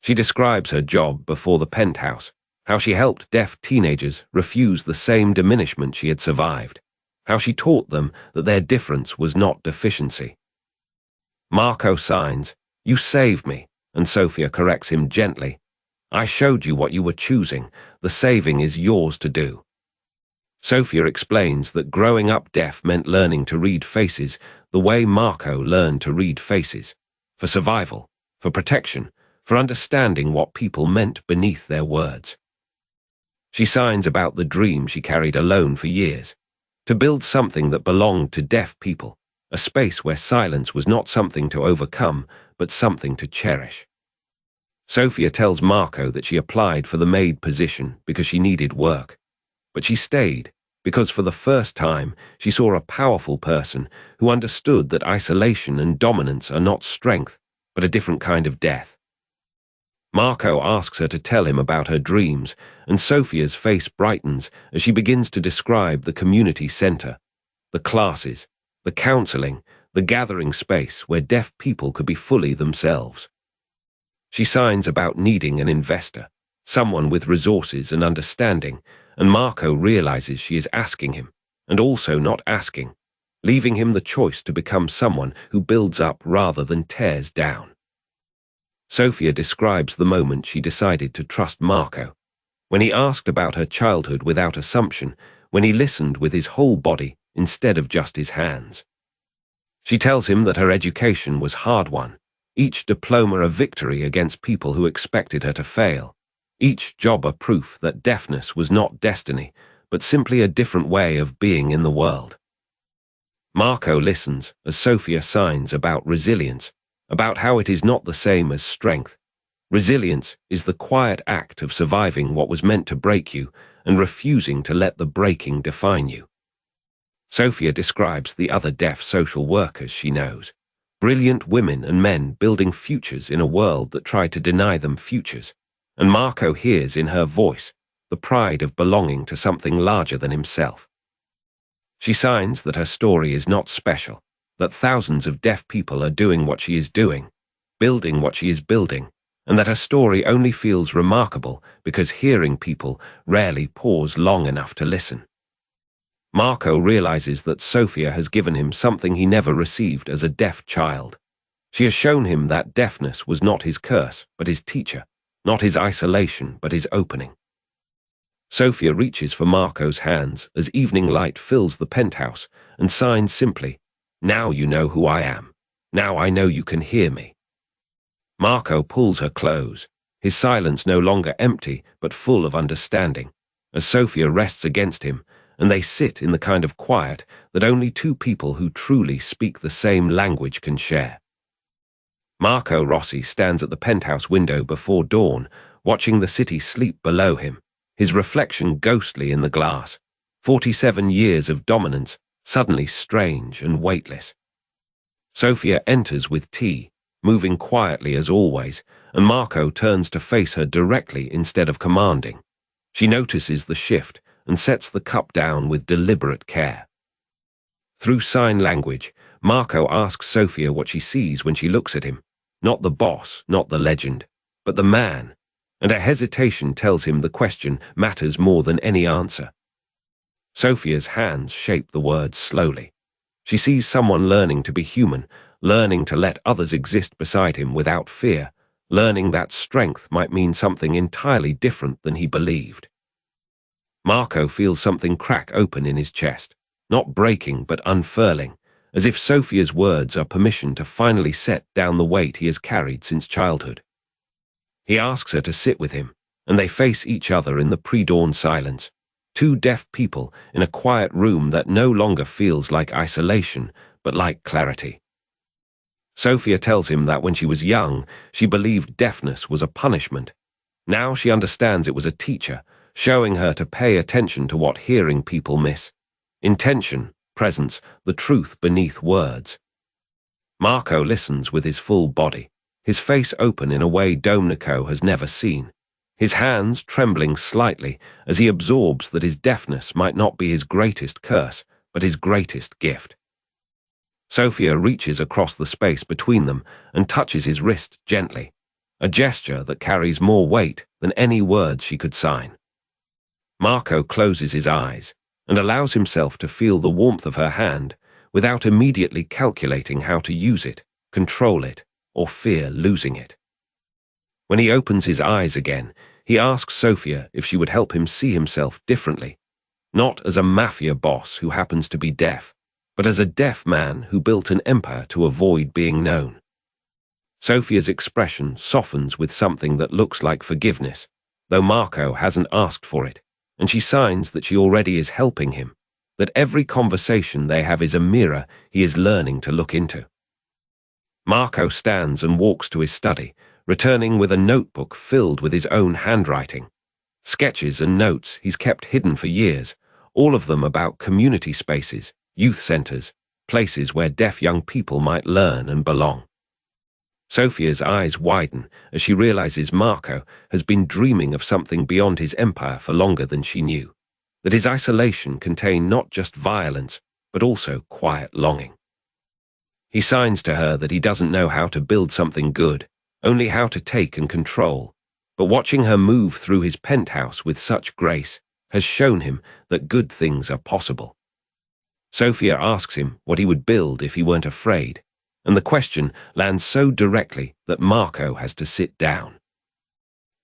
She describes her job before the penthouse, how she helped deaf teenagers refuse the same diminishment she had survived, how she taught them that their difference was not deficiency. Marco signs, "You saved me," and Sophia corrects him gently, "I showed you what you were choosing, the saving is yours to do." Sophia explains that growing up deaf meant learning to read faces the way Marco learned to read faces, for survival, for protection, for understanding what people meant beneath their words. She signs about the dream she carried alone for years, to build something that belonged to deaf people, a space where silence was not something to overcome, but something to cherish. Sophia tells Marco that she applied for the maid position because she needed work, but she stayed because for the first time she saw a powerful person who understood that isolation and dominance are not strength, but a different kind of death. Marco asks her to tell him about her dreams, and Sophia's face brightens as she begins to describe the community center, the classes, the counseling, the gathering space where deaf people could be fully themselves. She signs about needing an investor, someone with resources and understanding, and Marco realizes she is asking him, and also not asking, leaving him the choice to become someone who builds up rather than tears down. Sophia describes the moment she decided to trust Marco, when he asked about her childhood without assumption, when he listened with his whole body instead of just his hands. She tells him that her education was hard-won, each diploma a victory against people who expected her to fail, each job a proof that deafness was not destiny, but simply a different way of being in the world. Marco listens as Sophia signs about resilience, about how it is not the same as strength. Resilience is the quiet act of surviving what was meant to break you and refusing to let the breaking define you. Sophia describes the other deaf social workers she knows, brilliant women and men building futures in a world that tried to deny them futures, and Marco hears in her voice the pride of belonging to something larger than himself. She signs that her story is not special, that thousands of deaf people are doing what she is doing, building what she is building, and that her story only feels remarkable because hearing people rarely pause long enough to listen. Marco realizes that Sophia has given him something he never received as a deaf child. She has shown him that deafness was not his curse, but his teacher, not his isolation, but his opening. Sophia reaches for Marco's hands as evening light fills the penthouse and signs simply, "Now you know who I am. Now I know you can hear me." Marco pulls her close, his silence no longer empty but full of understanding, as Sophia rests against him, and they sit in the kind of quiet that only two people who truly speak the same language can share. Marco Rossi stands at the penthouse window before dawn, watching the city sleep below him, his reflection ghostly in the glass. 47 years of dominance, suddenly strange and weightless. Sophia enters with tea, moving quietly as always, and Marco turns to face her directly instead of commanding. She notices the shift and sets the cup down with deliberate care. Through sign language, Marco asks Sophia what she sees when she looks at him, not the boss, not the legend, but the man, and a hesitation tells him the question matters more than any answer. Sophia's hands shape the words slowly. She sees someone learning to be human, learning to let others exist beside him without fear, learning that strength might mean something entirely different than he believed. Marco feels something crack open in his chest, not breaking but unfurling, as if Sophia's words are permission to finally set down the weight he has carried since childhood. He asks her to sit with him, and they face each other in the pre-dawn silence, two deaf people in a quiet room that no longer feels like isolation, but like clarity. Sophia tells him that when she was young, she believed deafness was a punishment. Now she understands it was a teacher, showing her to pay attention to what hearing people miss. Intention, presence, the truth beneath words. Marco listens with his full body, his face open in a way Domenico has never seen, his hands trembling slightly as he absorbs that his deafness might not be his greatest curse, but his greatest gift. Sophia reaches across the space between them and touches his wrist gently, a gesture that carries more weight than any words she could sign. Marco closes his eyes and allows himself to feel the warmth of her hand without immediately calculating how to use it, control it, or fear losing it. When he opens his eyes again, he asks Sophia if she would help him see himself differently, not as a mafia boss who happens to be deaf, but as a deaf man who built an empire to avoid being known. Sophia's expression softens with something that looks like forgiveness, though Marco hasn't asked for it, and she signs that she already is helping him, that every conversation they have is a mirror he is learning to look into. Marco stands and walks to his study, returning with a notebook filled with his own handwriting. Sketches and notes he's kept hidden for years, all of them about community spaces, youth centers, places where deaf young people might learn and belong. Sophia's eyes widen as she realizes Marco has been dreaming of something beyond his empire for longer than she knew, that his isolation contained not just violence, but also quiet longing. He signs to her that he doesn't know how to build something good, only how to take and control, but watching her move through his penthouse with such grace has shown him that good things are possible. Sophia asks him what he would build if he weren't afraid, and the question lands so directly that Marco has to sit down.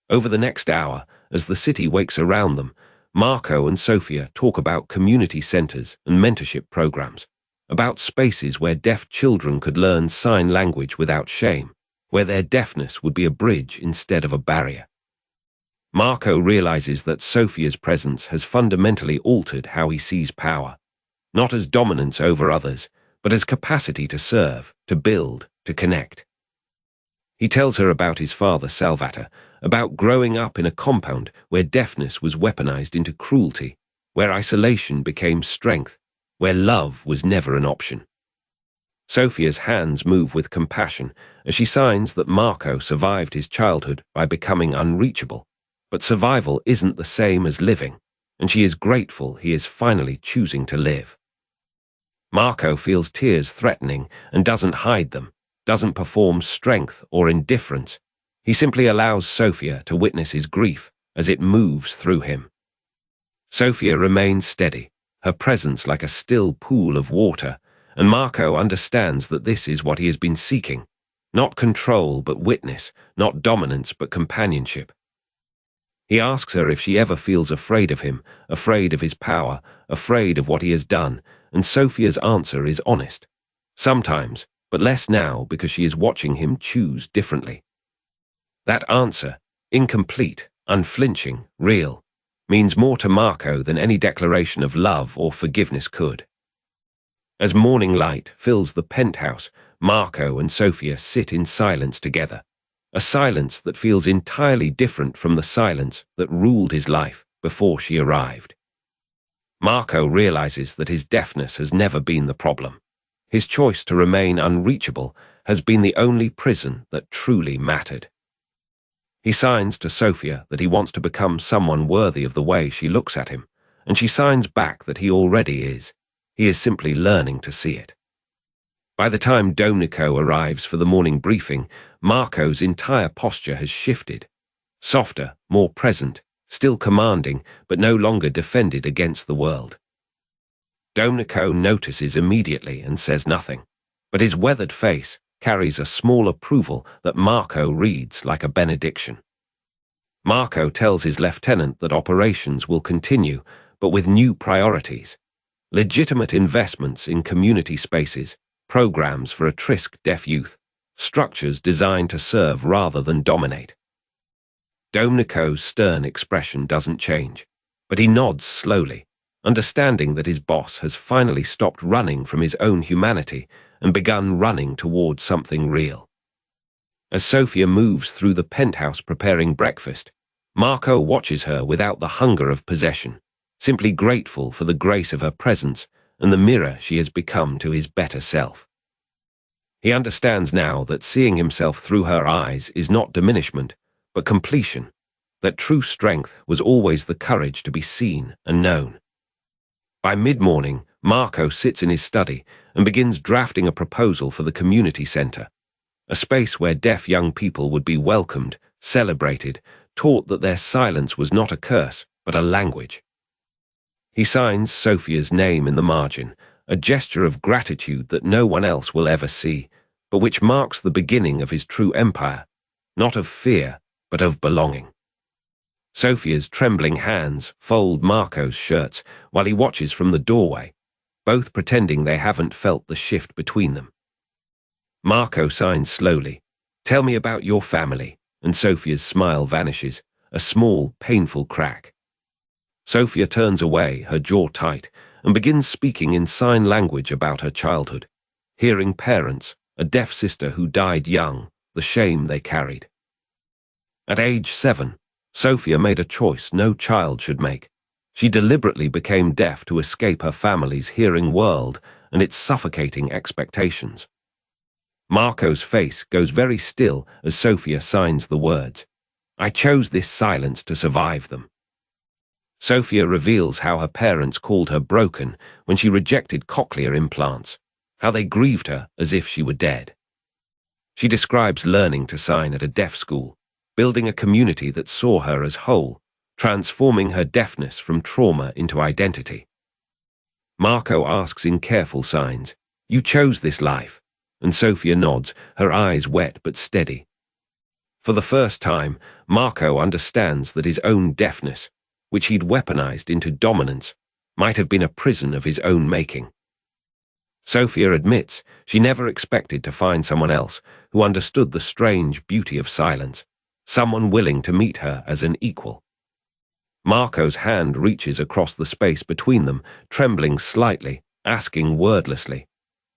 Over the next hour, as the city wakes around them, Marco and Sophia talk about community centers and mentorship programs, about spaces where deaf children could learn sign language without shame, where their deafness would be a bridge instead of a barrier. Marco realizes that Sophia's presence has fundamentally altered how he sees power, not as dominance over others, but as capacity to serve, to build, to connect. He tells her about his father, Salvatore, about growing up in a compound where deafness was weaponized into cruelty, where isolation became strength, where love was never an option. Sophia's hands move with compassion as she signs that Marco survived his childhood by becoming unreachable. But survival isn't the same as living, and she is grateful he is finally choosing to live. Marco feels tears threatening and doesn't hide them, doesn't perform strength or indifference. He simply allows Sophia to witness his grief as it moves through him. Sophia remains steady, her presence like a still pool of water, and Marco understands that this is what he has been seeking. Not control but witness, not dominance but companionship. He asks her if she ever feels afraid of him, afraid of his power, afraid of what he has done, and Sophia's answer is honest. Sometimes, but less now because she is watching him choose differently. That answer, incomplete, unflinching, real, means more to Marco than any declaration of love or forgiveness could. As morning light fills the penthouse, Marco and Sophia sit in silence together, a silence that feels entirely different from the silence that ruled his life before she arrived. Marco realizes that his deafness has never been the problem. His choice to remain unreachable has been the only prison that truly mattered. He signs to Sophia that he wants to become someone worthy of the way she looks at him, and she signs back that he already is. He is simply learning to see it. By the time Domenico arrives for the morning briefing, Marco's entire posture has shifted. Softer, more present, still commanding, but no longer defended against the world. Domenico notices immediately and says nothing, but his weathered face carries a small approval that Marco reads like a benediction. Marco tells his lieutenant that operations will continue, but with new priorities. Legitimate investments in community spaces, programs for at-risk deaf youth, structures designed to serve rather than dominate. Domenico's stern expression doesn't change, but he nods slowly, understanding that his boss has finally stopped running from his own humanity and begun running towards something real. As Sophia moves through the penthouse preparing breakfast, Marco watches her without the hunger of possession, simply grateful for the grace of her presence and the mirror she has become to his better self. He understands now that seeing himself through her eyes is not diminishment, but completion, that true strength was always the courage to be seen and known. By mid-morning, Marco sits in his study and begins drafting a proposal for the community center, a space where deaf young people would be welcomed, celebrated, taught that their silence was not a curse, but a language. He signs Sophia's name in the margin, a gesture of gratitude that no one else will ever see, but which marks the beginning of his true empire, not of fear, but of belonging. Sophia's trembling hands fold Marco's shirts while he watches from the doorway, both pretending they haven't felt the shift between them. Marco signs slowly, "Tell me about your family," and Sophia's smile vanishes, a small, painful crack. Sophia turns away, her jaw tight, and begins speaking in sign language about her childhood, hearing parents, a deaf sister who died young, the shame they carried. At age 7, Sophia made a choice no child should make. She deliberately became deaf to escape her family's hearing world and its suffocating expectations. Marco's face goes very still as Sophia signs the words, "I chose this silence to survive them." Sophia reveals how her parents called her broken when she rejected cochlear implants, how they grieved her as if she were dead. She describes learning to sign at a deaf school, building a community that saw her as whole, transforming her deafness from trauma into identity. Marco asks in careful signs, "You chose this life," and Sophia nods, her eyes wet but steady. For the first time, Marco understands that his own deafness, which he'd weaponized into dominance, might have been a prison of his own making. Sophia admits she never expected to find someone else who understood the strange beauty of silence, someone willing to meet her as an equal. Marco's hand reaches across the space between them, trembling slightly, asking wordlessly,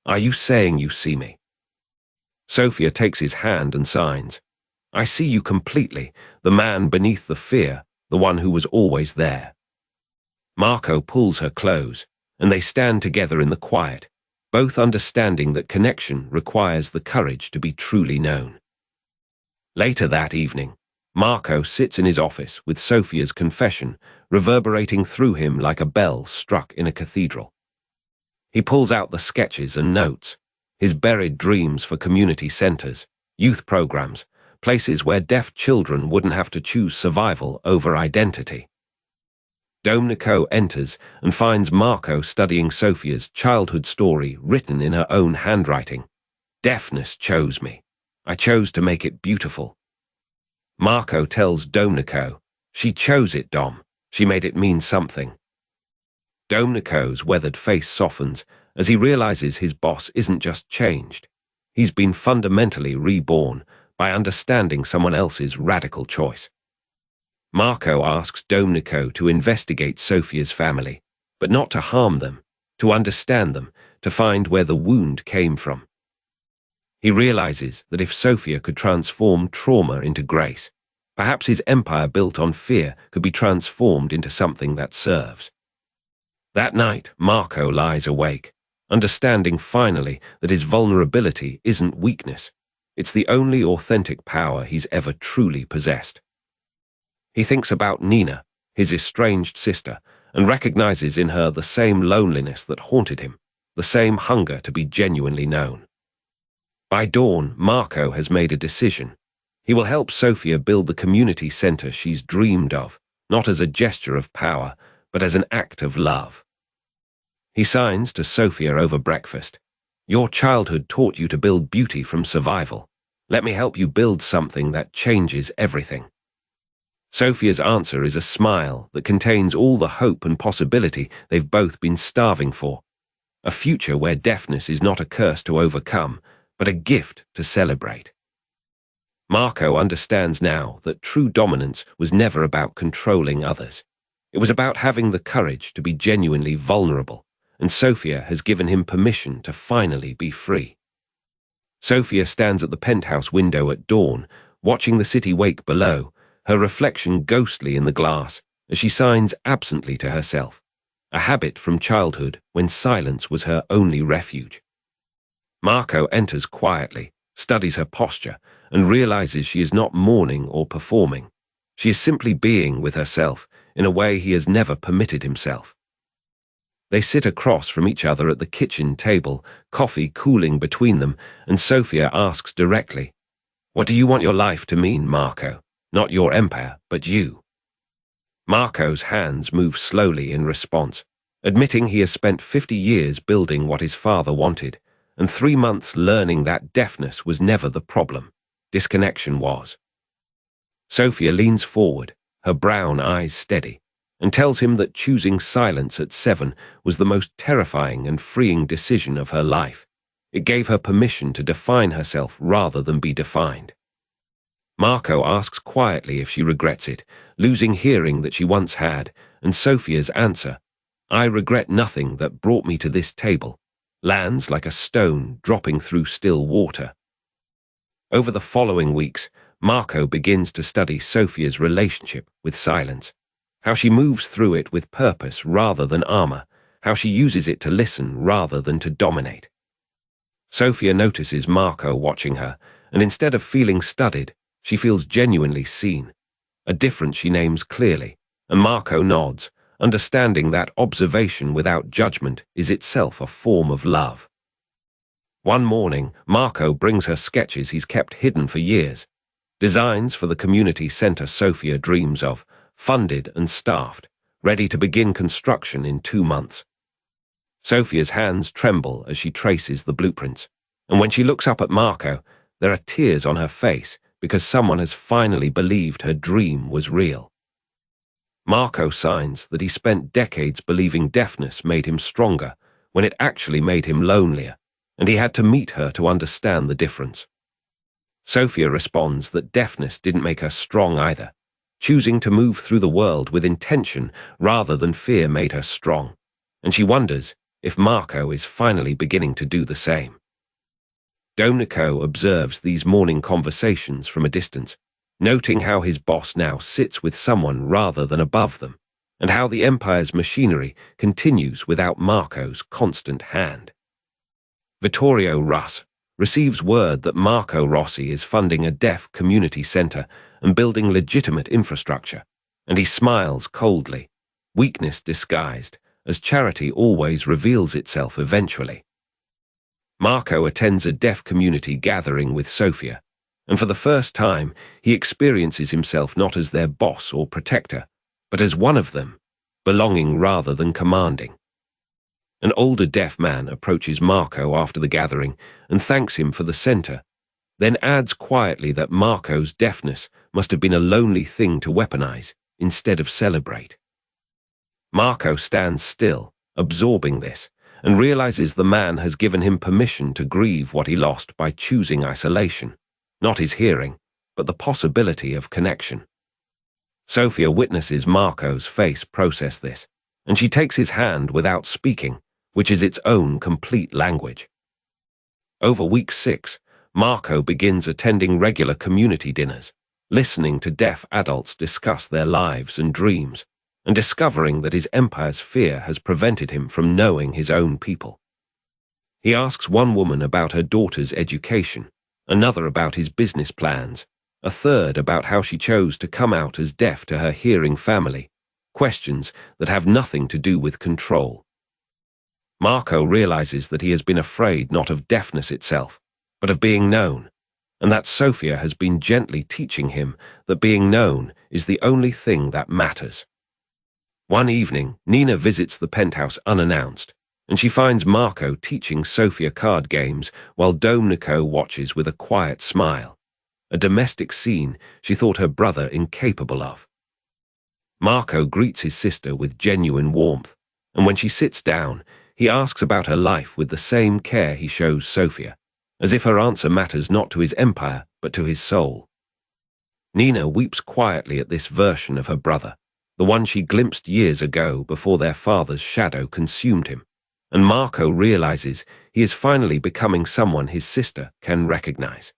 "Are you saying you see me?" Sophia takes his hand and signs, "I see you completely, the man beneath the fear, the one who was always there." Marco pulls her close, and they stand together in the quiet, both understanding that connection requires the courage to be truly known. Later that evening, Marco sits in his office with Sophia's confession reverberating through him like a bell struck in a cathedral. He pulls out the sketches and notes, his buried dreams for community centers, youth programs, places where deaf children wouldn't have to choose survival over identity. Domenico enters and finds Marco studying Sophia's childhood story written in her own handwriting. "Deafness chose me. I chose to make it beautiful." Marco tells Domenico, "She chose it, Dom. She made it mean something." Domenico's weathered face softens as he realizes his boss isn't just changed. He's been fundamentally reborn by understanding someone else's radical choice. Marco asks Domenico to investigate Sophia's family, but not to harm them, to understand them, to find where the wound came from. He realizes that if Sophia could transform trauma into grace, perhaps his empire built on fear could be transformed into something that serves. That night, Marco lies awake, understanding finally that his vulnerability isn't weakness. It's the only authentic power he's ever truly possessed. He thinks about Nina, his estranged sister, and recognizes in her the same loneliness that haunted him, the same hunger to be genuinely known. By dawn, Marco has made a decision. He will help Sophia build the community center she's dreamed of, not as a gesture of power, but as an act of love. He signs to Sophia over breakfast, "Your childhood taught you to build beauty from survival. Let me help you build something that changes everything." Sophia's answer is a smile that contains all the hope and possibility they've both been starving for. A future where deafness is not a curse to overcome, but a gift to celebrate. Marco understands now that true dominance was never about controlling others. It was about having the courage to be genuinely vulnerable, and Sophia has given him permission to finally be free. Sophia stands at the penthouse window at dawn, watching the city wake below, her reflection ghostly in the glass, as she signs absently to herself, a habit from childhood when silence was her only refuge. Marco enters quietly, studies her posture, and realizes she is not mourning or performing. She is simply being with herself in a way he has never permitted himself. They sit across from each other at the kitchen table, coffee cooling between them, and Sophia asks directly, "What do you want your life to mean, Marco? Not your empire, but you." Marco's hands move slowly in response, admitting he has spent 50 years building what his father wanted, and 3 months learning that deafness was never the problem. Disconnection was. Sophia leans forward, her brown eyes steady, and tells him that choosing silence at 7 was the most terrifying and freeing decision of her life. It gave her permission to define herself rather than be defined. Marco asks quietly if she regrets it, losing hearing that she once had, and Sophia's answer, "I regret nothing that brought me to this table," lands like a stone dropping through still water. Over the following weeks, Marco begins to study Sophia's relationship with silence, how she moves through it with purpose rather than armor, how she uses it to listen rather than to dominate. Sophia notices Marco watching her, and instead of feeling studied, she feels genuinely seen, a difference she names clearly, and Marco nods, understanding that observation without judgment is itself a form of love. One morning, Marco brings her sketches he's kept hidden for years, designs for the community center Sophia dreams of, funded and staffed, ready to begin construction in 2 months. Sophia's hands tremble as she traces the blueprints, and when she looks up at Marco, there are tears on her face because someone has finally believed her dream was real. Marco signs that he spent decades believing deafness made him stronger when it actually made him lonelier, and he had to meet her to understand the difference. Sophia responds that deafness didn't make her strong either. Choosing to move through the world with intention rather than fear made her strong, and she wonders if Marco is finally beginning to do the same. Domenico observes these morning conversations from a distance, noting how his boss now sits with someone rather than above them, and how the Empire's machinery continues without Marco's constant hand. Vittorio Russ receives word that Marco Rossi is funding a deaf community centre and building legitimate infrastructure, and he smiles coldly, weakness disguised, as charity always reveals itself eventually. Marco attends a deaf community gathering with Sophia, and for the first time he experiences himself not as their boss or protector, but as one of them, belonging rather than commanding. An older deaf man approaches Marco after the gathering and thanks him for the centre, then adds quietly that Marco's deafness must have been a lonely thing to weaponize instead of celebrate. Marco stands still, absorbing this, and realizes the man has given him permission to grieve what he lost by choosing isolation, not his hearing, but the possibility of connection. Sophia witnesses Marco's face process this, and she takes his hand without speaking, which is its own complete language. Over week 6, Marco begins attending regular community dinners, listening to deaf adults discuss their lives and dreams, and discovering that his empire's fear has prevented him from knowing his own people. He asks one woman about her daughter's education, another about his business plans, a third about how she chose to come out as deaf to her hearing family, questions that have nothing to do with control. Marco realizes that he has been afraid not of deafness itself, but of being known, and that Sophia has been gently teaching him that being known is the only thing that matters. One evening, Nina visits the penthouse unannounced, and she finds Marco teaching Sophia card games while Domenico watches with a quiet smile, a domestic scene she thought her brother incapable of. Marco greets his sister with genuine warmth, and when she sits down, he asks about her life with the same care he shows Sophia, as if her answer matters not to his empire but to his soul. Nina weeps quietly at this version of her brother, the one she glimpsed years ago before their father's shadow consumed him, and Marco realizes he is finally becoming someone his sister can recognize.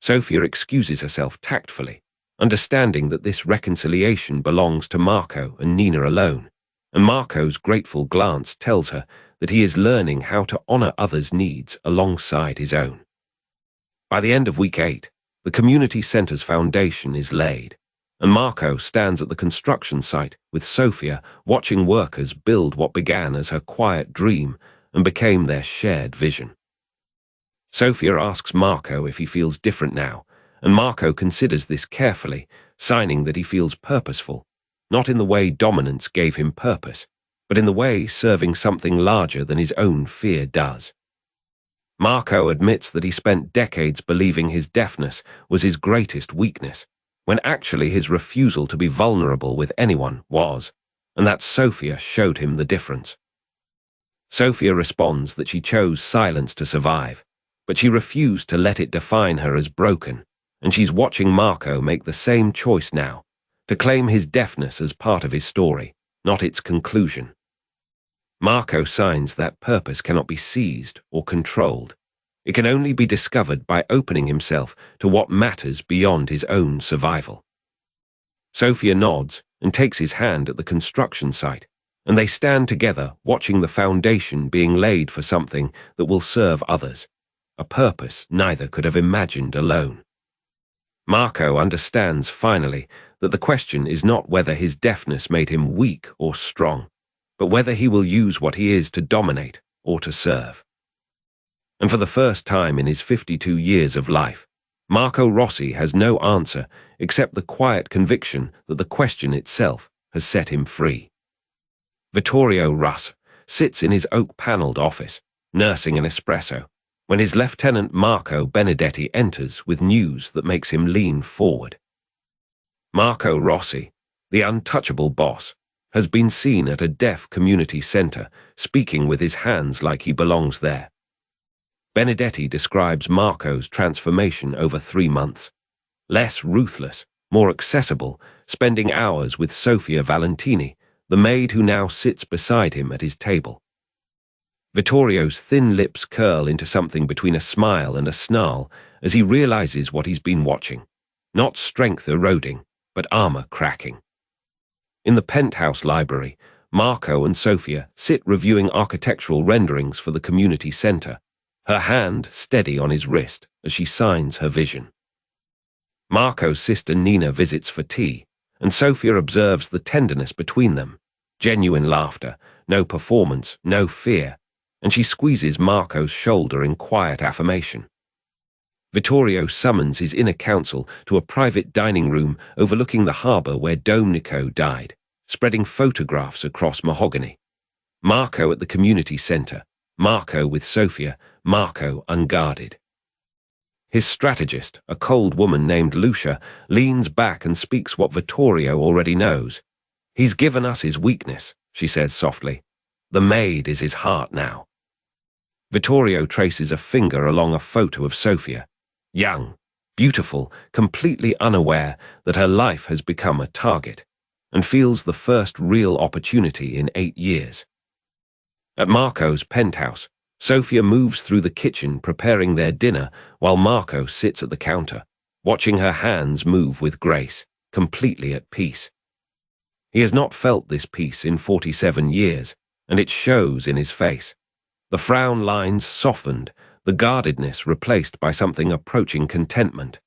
Sophia excuses herself tactfully, understanding that this reconciliation belongs to Marco and Nina alone, and Marco's grateful glance tells her that he is learning how to honor others' needs alongside his own. By the end of week 8, the community center's foundation is laid, and Marco stands at the construction site with Sophia watching workers build what began as her quiet dream and became their shared vision. Sophia asks Marco if he feels different now, and Marco considers this carefully, signing that he feels purposeful, not in the way dominance gave him purpose, but in the way serving something larger than his own fear does. Marco admits that he spent decades believing his deafness was his greatest weakness, when actually his refusal to be vulnerable with anyone was, and that Sophia showed him the difference. Sophia responds that she chose silence to survive, but she refused to let it define her as broken, and she's watching Marco make the same choice now, to claim his deafness as part of his story, not its conclusion. Marco signs that purpose cannot be seized or controlled. It can only be discovered by opening himself to what matters beyond his own survival. Sophia nods and takes his hand at the construction site, and they stand together watching the foundation being laid for something that will serve others, a purpose neither could have imagined alone. Marco understands finally that the question is not whether his deafness made him weak or strong, but whether he will use what he is to dominate or to serve. And for the first time in his 52 years of life, Marco Rossi has no answer except the quiet conviction that the question itself has set him free. Vittorio Russ sits in his oak-panelled office, nursing an espresso, when his lieutenant Marco Benedetti enters with news that makes him lean forward. Marco Rossi, the untouchable boss, has been seen at a deaf community centre, speaking with his hands like he belongs there. Benedetti describes Marco's transformation over 3 months. Less ruthless, more accessible, spending hours with Sofia Valentini, the maid who now sits beside him at his table. Vittorio's thin lips curl into something between a smile and a snarl as he realizes what he's been watching. Not strength eroding, but armor cracking. In the penthouse library, Marco and Sofia sit reviewing architectural renderings for the community centre, her hand steady on his wrist as she signs her vision. Marco's sister Nina visits for tea, and Sofia observes the tenderness between them. Genuine laughter, no performance, no fear, and she squeezes Marco's shoulder in quiet affirmation. Vittorio summons his inner council to a private dining room overlooking the harbour where Domenico died, spreading photographs across mahogany. Marco at the community centre, Marco with Sofia, Marco unguarded. His strategist, a cold woman named Lucia, leans back and speaks what Vittorio already knows. "He's given us his weakness," she says softly. "The maid is his heart now." Vittorio traces a finger along a photo of Sofia. Young, beautiful, completely unaware that her life has become a target, and feels the first real opportunity in 8 years. At Marco's penthouse, Sofia moves through the kitchen preparing their dinner while Marco sits at the counter, watching her hands move with grace, completely at peace. He has not felt this peace in 47 years, and it shows in his face. The frown lines softened, the guardedness replaced by something approaching contentment.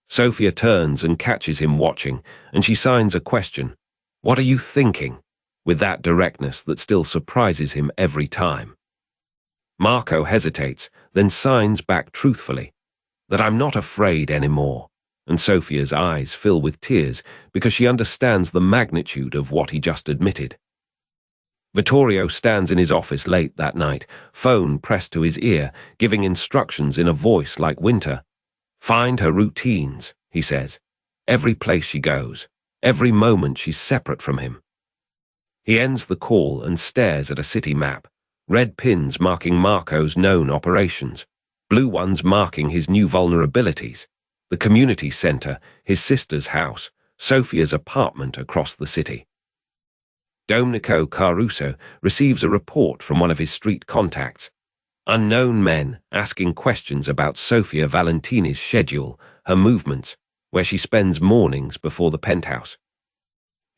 Sofia turns and catches him watching, and she signs a question. "What are you thinking?" with that directness that still surprises him every time. Marco hesitates, then signs back truthfully, "That I'm not afraid anymore," and Sofia's eyes fill with tears because she understands the magnitude of what he just admitted. Vittorio stands in his office late that night, phone pressed to his ear, giving instructions in a voice like winter. "Find her routines," he says. "Every place she goes, every moment she's separate from him." He ends the call and stares at a city map, red pins marking Marco's known operations, blue ones marking his new vulnerabilities, the community centre, his sister's house, Sofia's apartment across the city. Domenico Caruso receives a report from one of his street contacts. Unknown men asking questions about Sofia Valentini's schedule, her movements, where she spends mornings before the penthouse.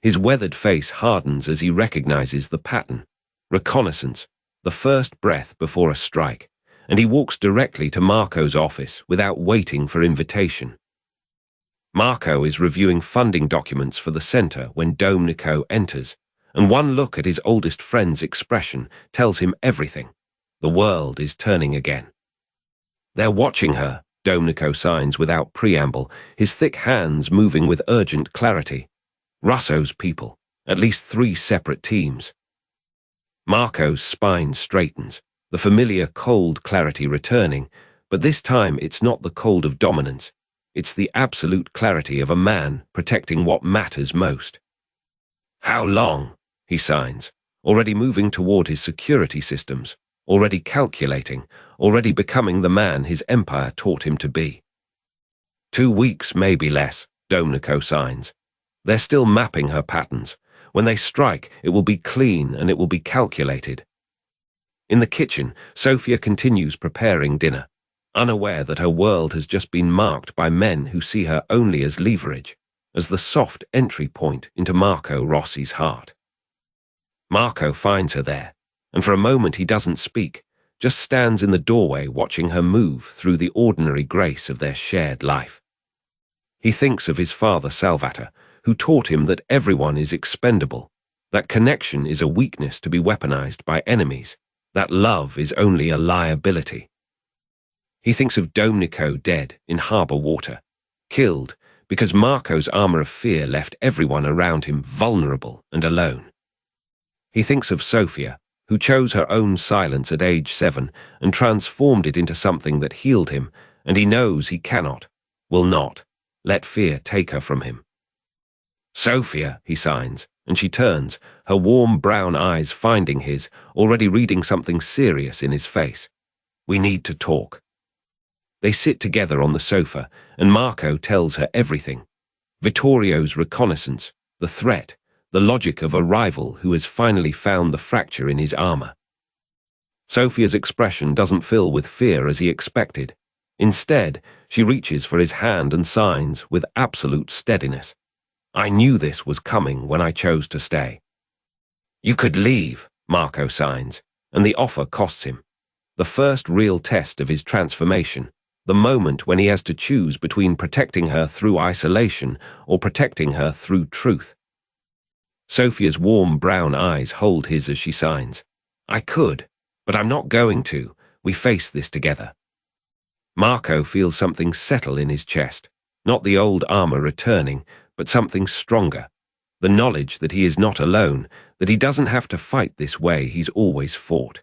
His weathered face hardens as he recognizes the pattern. Reconnaissance, the first breath before a strike, and he walks directly to Marco's office without waiting for invitation. Marco is reviewing funding documents for the centre when Domenico enters, and one look at his oldest friend's expression tells him everything. The world is turning again. "They're watching her," Domenico signs without preamble, his thick hands moving with urgent clarity. "Russo's people, at least 3 separate teams." Marco's spine straightens, the familiar cold clarity returning, but this time it's not the cold of dominance. It's the absolute clarity of a man protecting what matters most. "How long?" he signs, already moving toward his security systems, already calculating, already becoming the man his empire taught him to be. 2 weeks, maybe less, Domenico signs. They're still mapping her patterns. When they strike, it will be clean and it will be calculated. In the kitchen, Sofia continues preparing dinner, unaware that her world has just been marked by men who see her only as leverage, as the soft entry point into Marco Rossi's heart. Marco finds her there, and for a moment he doesn't speak, just stands in the doorway watching her move through the ordinary grace of their shared life. He thinks of his father Salvatore, who taught him that everyone is expendable, that connection is a weakness to be weaponized by enemies, that love is only a liability. He thinks of Domenico dead in harbour water, killed because Marco's armour of fear left everyone around him vulnerable and alone. He thinks of Sofia, who chose her own silence at age 7 and transformed it into something that healed him, and he knows he cannot, will not, let fear take her from him. "Sophia," he signs, and she turns, her warm brown eyes finding his, already reading something serious in his face. "We need to talk." They sit together on the sofa, and Marco tells her everything. Vittorio's reconnaissance, the threat, the logic of a rival who has finally found the fracture in his armor. Sophia's expression doesn't fill with fear as he expected. Instead, she reaches for his hand and signs with absolute steadiness. "I knew this was coming when I chose to stay." "You could leave," Marco signs, and the offer costs him. The first real test of his transformation, the moment when he has to choose between protecting her through isolation or protecting her through truth. Sophia's warm brown eyes hold his as she signs. "I could, but I'm not going to. We face this together." Marco feels something settle in his chest, not the old armor returning, but something stronger. The knowledge that he is not alone, that he doesn't have to fight this way he's always fought.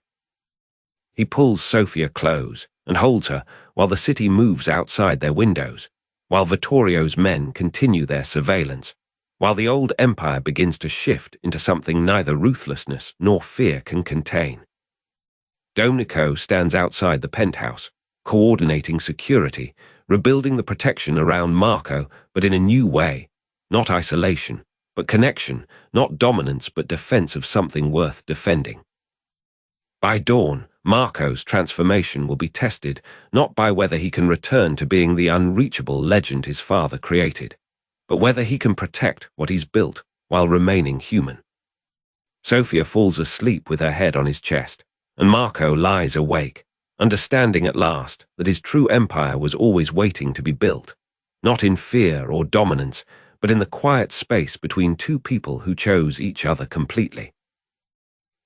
He pulls Sophia close and holds her while the city moves outside their windows, while Vittorio's men continue their surveillance, while the old empire begins to shift into something neither ruthlessness nor fear can contain. Domenico stands outside the penthouse, coordinating security, rebuilding the protection around Marco, but in a new way. Not isolation, but connection, not dominance, but defense of something worth defending. By dawn, Marco's transformation will be tested, not by whether he can return to being the unreachable legend his father created, but whether he can protect what he's built while remaining human. Sophia falls asleep with her head on his chest, and Marco lies awake, understanding at last that his true empire was always waiting to be built, not in fear or dominance, but in the quiet space between two people who chose each other completely.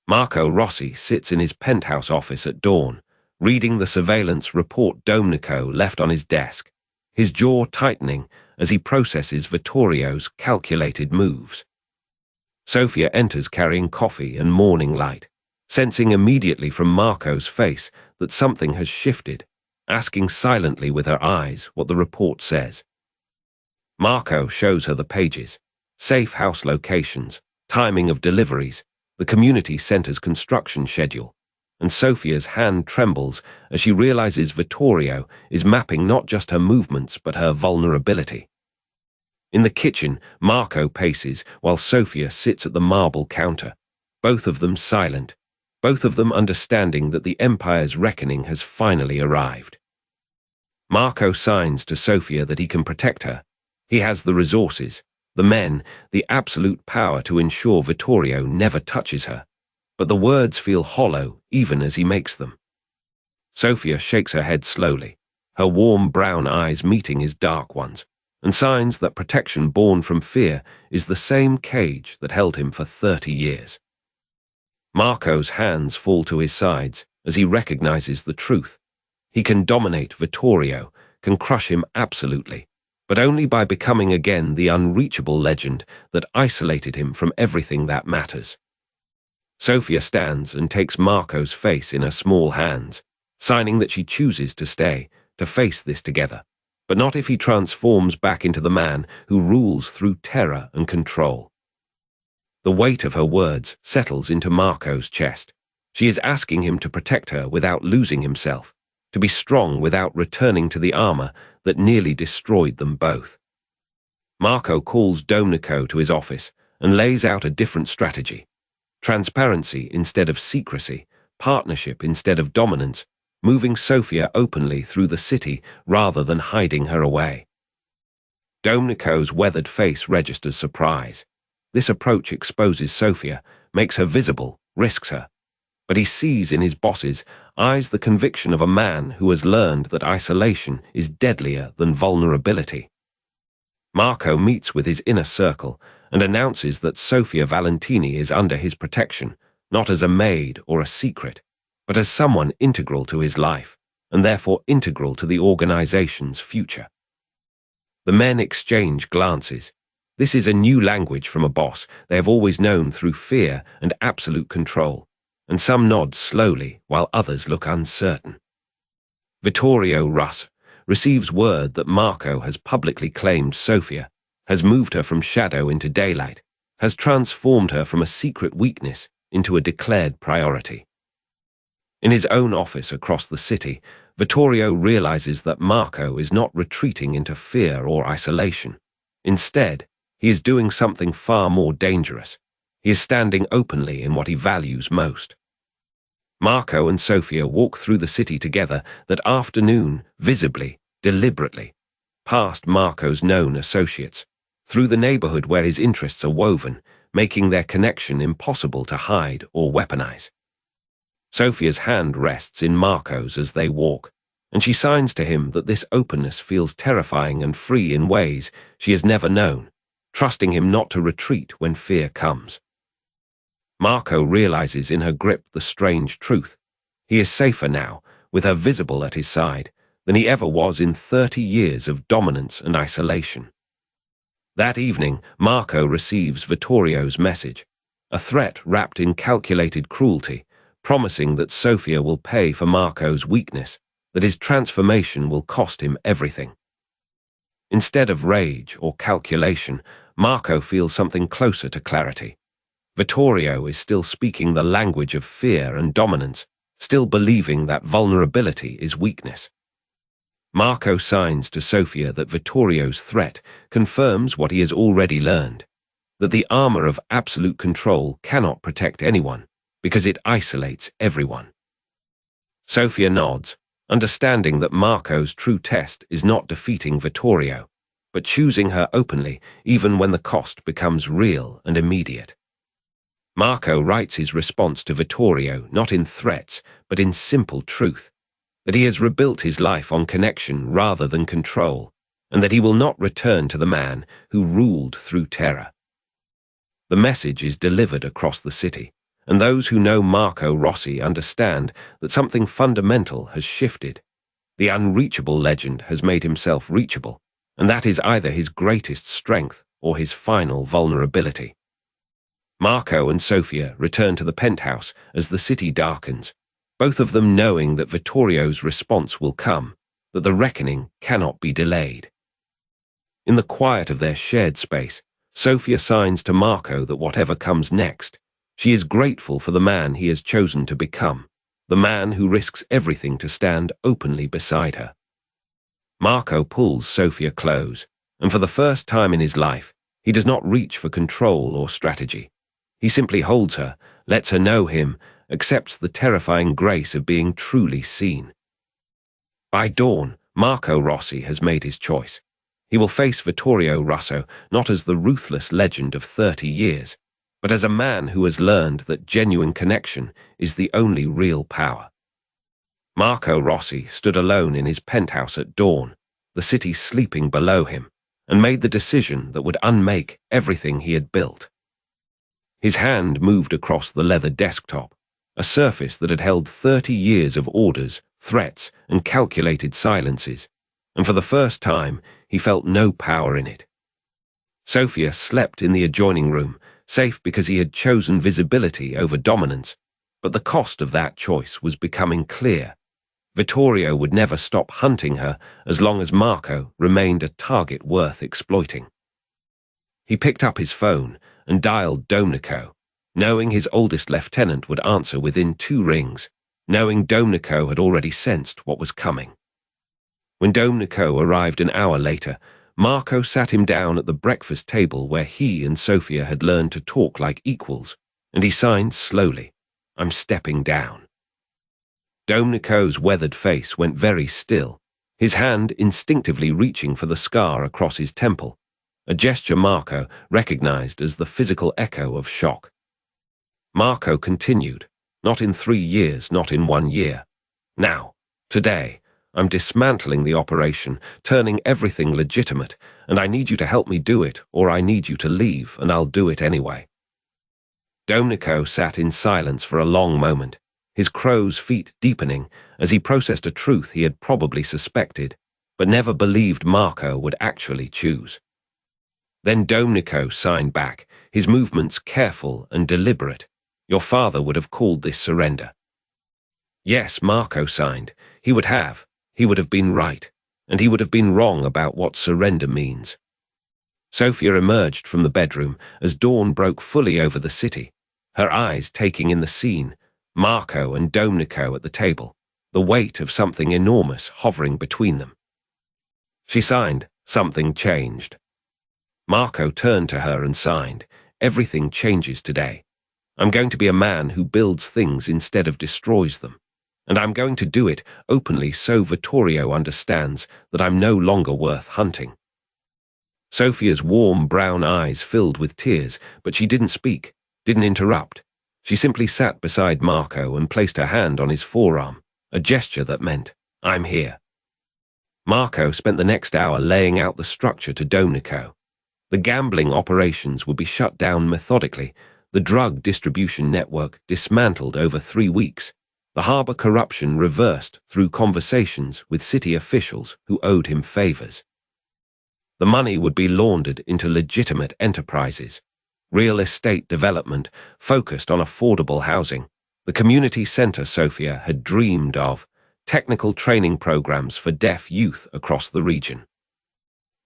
Marco Rossi sits in his penthouse office at dawn, reading the surveillance report Domenico left on his desk, his jaw tightening as he processes Vittorio's calculated moves. Sophia enters carrying coffee and morning light, sensing immediately from Marco's face that something has shifted, asking silently with her eyes what the report says. Marco shows her the pages, safe house locations, timing of deliveries, the community center's construction schedule, and Sophia's hand trembles as she realizes Vittorio is mapping not just her movements but her vulnerability. In the kitchen, Marco paces while Sophia sits at the marble counter, both of them silent, both of them understanding that the Empire's reckoning has finally arrived. Marco signs to Sophia that he can protect her. He has the resources, the men, the absolute power to ensure Vittorio never touches her, but the words feel hollow even as he makes them. Sophia shakes her head slowly, her warm brown eyes meeting his dark ones, and signs that protection born from fear is the same cage that held him for 30 years. Marco's hands fall to his sides as he recognizes the truth. He can dominate Vittorio, can crush him absolutely, but only by becoming again the unreachable legend that isolated him from everything that matters. Sophia stands and takes Marco's face in her small hands, signing that she chooses to stay, to face this together, but not if he transforms back into the man who rules through terror and control. The weight of her words settles into Marco's chest. She is asking him to protect her without losing himself, to be strong without returning to the armor that nearly destroyed them both. Marco calls Domenico to his office and lays out a different strategy. Transparency instead of secrecy, partnership instead of dominance, moving Sophia openly through the city rather than hiding her away. Domenico's weathered face registers surprise. This approach exposes Sophia, makes her visible, risks her. But he sees in his boss's eyes the conviction of a man who has learned that isolation is deadlier than vulnerability. Marco meets with his inner circle and announces that Sophia Valentini is under his protection, not as a maid or a secret, but as someone integral to his life, and therefore integral to the organization's future. The men exchange glances. This is a new language from a boss they have always known through fear and absolute control, and some nod slowly while others look uncertain. Vittorio Russ receives word that Marco has publicly claimed Sofia, has moved her from shadow into daylight, has transformed her from a secret weakness into a declared priority. In his own office across the city, Vittorio realizes that Marco is not retreating into fear or isolation. Instead, he is doing something far more dangerous. He is standing openly in what he values most. Marco and Sofia walk through the city together that afternoon, visibly, deliberately, past Marco's known associates, through the neighborhood where his interests are woven, making their connection impossible to hide or weaponize. Sofia's hand rests in Marco's as they walk, and she signs to him that this openness feels terrifying and free in ways she has never known, trusting him not to retreat when fear comes. Marco realizes in her grip the strange truth. He is safer now, with her visible at his side, than he ever was in 30 years of dominance and isolation. That evening, Marco receives Vittorio's message, a threat wrapped in calculated cruelty, promising that Sofia will pay for Marco's weakness, that his transformation will cost him everything. Instead of rage or calculation, Marco feels something closer to clarity. Vittorio is still speaking the language of fear and dominance, still believing that vulnerability is weakness. Marco signs to Sofia that Vittorio's threat confirms what he has already learned, that the armor of absolute control cannot protect anyone, because it isolates everyone. Sofia nods, understanding that Marco's true test is not defeating Vittorio, but choosing her openly even when the cost becomes real and immediate. Marco writes his response to Vittorio not in threats, but in simple truth, that he has rebuilt his life on connection rather than control, and that he will not return to the man who ruled through terror. The message is delivered across the city, and those who know Marco Rossi understand that something fundamental has shifted. The unreachable legend has made himself reachable, and that is either his greatest strength or his final vulnerability. Marco and Sofia return to the penthouse as the city darkens, both of them knowing that Vittorio's response will come, that the reckoning cannot be delayed. In the quiet of their shared space, Sofia signs to Marco that whatever comes next, she is grateful for the man he has chosen to become, the man who risks everything to stand openly beside her. Marco pulls Sofia close, and for the first time in his life, he does not reach for control or strategy. He simply holds her, lets her know him, accepts the terrifying grace of being truly seen. By dawn, Marco Rossi has made his choice. He will face Vittorio Russo not as the ruthless legend of 30 years, but as a man who has learned that genuine connection is the only real power. Marco Rossi stood alone in his penthouse at dawn, the city sleeping below him, and made the decision that would unmake everything he had built. His hand moved across the leather desktop, a surface that had held 30 years of orders, threats, and calculated silences, and for the first time he felt no power in it. Sofia slept in the adjoining room, safe because he had chosen visibility over dominance, but the cost of that choice was becoming clear. Vittorio would never stop hunting her as long as Marco remained a target worth exploiting. He picked up his phone and dialed Domenico, knowing his oldest lieutenant would answer within 2 rings, knowing Domenico had already sensed what was coming. When Domenico arrived an hour later, Marco sat him down at the breakfast table where he and Sofia had learned to talk like equals, and he signed slowly, "I'm stepping down." Domenico's weathered face went very still, his hand instinctively reaching for the scar across his temple, a gesture Marco recognized as the physical echo of shock. Marco continued, "Not in 3 years, not in 1 year. Now, today, I'm dismantling the operation, turning everything legitimate, and I need you to help me do it, or I need you to leave, and I'll do it anyway." Domenico sat in silence for a long moment, his crow's feet deepening as he processed a truth he had probably suspected, but never believed Marco would actually choose. Then Domenico signed back, his movements careful and deliberate. Your father would have called this surrender. Yes, Marco signed. He would have. He would have been right. And he would have been wrong about what surrender means. Sophia emerged from the bedroom as dawn broke fully over the city, her eyes taking in the scene, Marco and Domenico at the table, the weight of something enormous hovering between them. She signed. Something changed. Marco turned to her and signed. Everything changes today. I'm going to be a man who builds things instead of destroys them. And I'm going to do it openly so Vittorio understands that I'm no longer worth hunting. Sophia's warm brown eyes filled with tears, but she didn't speak, didn't interrupt. She simply sat beside Marco and placed her hand on his forearm, a gesture that meant, I'm here. Marco spent the next hour laying out the structure to Domenico. The gambling operations would be shut down methodically, the drug distribution network dismantled over 3 weeks, the harbour corruption reversed through conversations with city officials who owed him favours. The money would be laundered into legitimate enterprises, real estate development focused on affordable housing, the community centre Sofia had dreamed of, technical training programs for deaf youth across the region.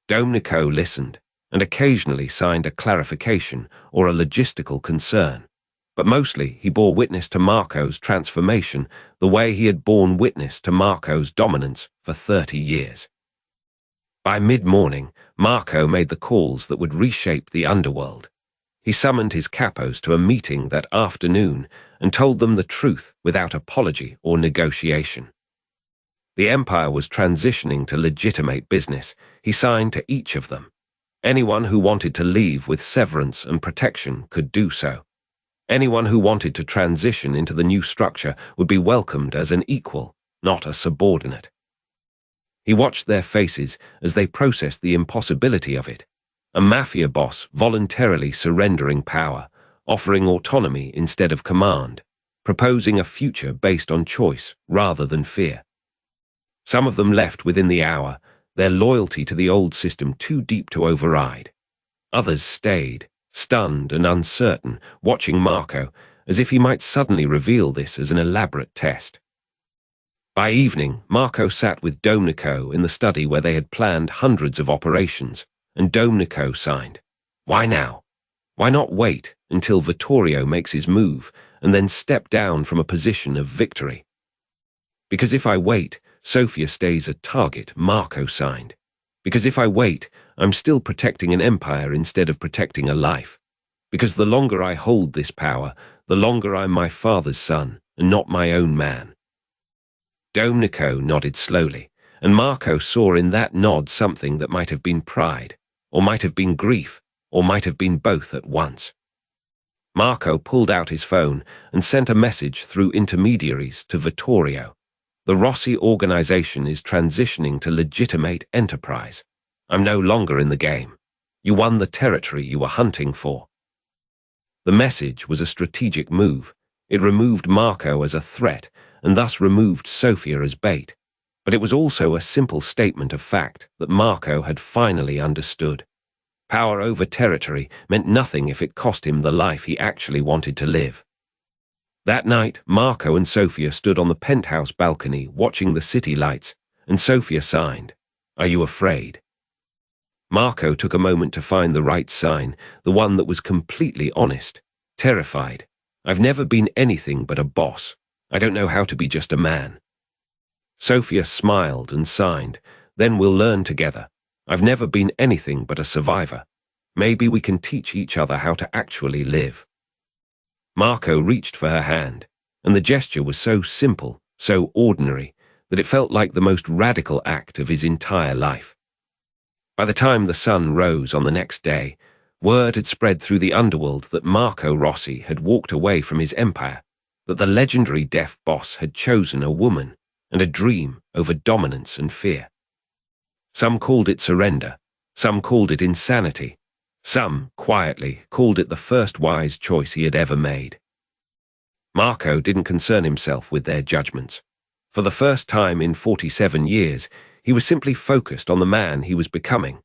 Domenico listened and occasionally signed a clarification or a logistical concern, but mostly he bore witness to Marco's transformation the way he had borne witness to Marco's dominance for 30 years. By mid-morning, Marco made the calls that would reshape the underworld. He summoned his capos to a meeting that afternoon and told them the truth without apology or negotiation. The empire was transitioning to legitimate business. He signed to each of them. Anyone who wanted to leave with severance and protection could do so. Anyone who wanted to transition into the new structure would be welcomed as an equal, not a subordinate. He watched their faces as they processed the impossibility of it. A mafia boss voluntarily surrendering power, offering autonomy instead of command, proposing a future based on choice rather than fear. Some of them left within the hour, their loyalty to the old system too deep to override. Others stayed, stunned and uncertain, watching Marco as if he might suddenly reveal this as an elaborate test. By evening, Marco sat with Domenico in the study where they had planned hundreds of operations, and Domenico signed. Why now? Why not wait until Vittorio makes his move and then step down from a position of victory? Because if I wait, Sofia stays a target, Marco signed. Because if I wait, I'm still protecting an empire instead of protecting a life. Because the longer I hold this power, the longer I'm my father's son and not my own man. Domenico nodded slowly, and Marco saw in that nod something that might have been pride, or might have been grief, or might have been both at once. Marco pulled out his phone and sent a message through intermediaries to Vittorio. The Rossi organization is transitioning to legitimate enterprise. I'm no longer in the game. You won the territory you were hunting for. The message was a strategic move. It removed Marco as a threat and thus removed Sofia as bait. But it was also a simple statement of fact that Marco had finally understood. Power over territory meant nothing if it cost him the life he actually wanted to live. That night, Marco and Sofia stood on the penthouse balcony watching the city lights, and Sofia signed, Are you afraid? Marco took a moment to find the right sign, the one that was completely honest. Terrified. I've never been anything but a boss. I don't know how to be just a man. Sofia smiled and signed, Then we'll learn together. I've never been anything but a survivor. Maybe we can teach each other how to actually live. Marco reached for her hand, and the gesture was so simple, so ordinary, that it felt like the most radical act of his entire life. By the time the sun rose on the next day, word had spread through the underworld that Marco Rossi had walked away from his empire, that the legendary deaf boss had chosen a woman and a dream over dominance and fear. Some called it surrender, some called it insanity, some, quietly, called it the first wise choice he had ever made. Marco didn't concern himself with their judgments. For the first time in 47 years, he was simply focused on the man he was becoming,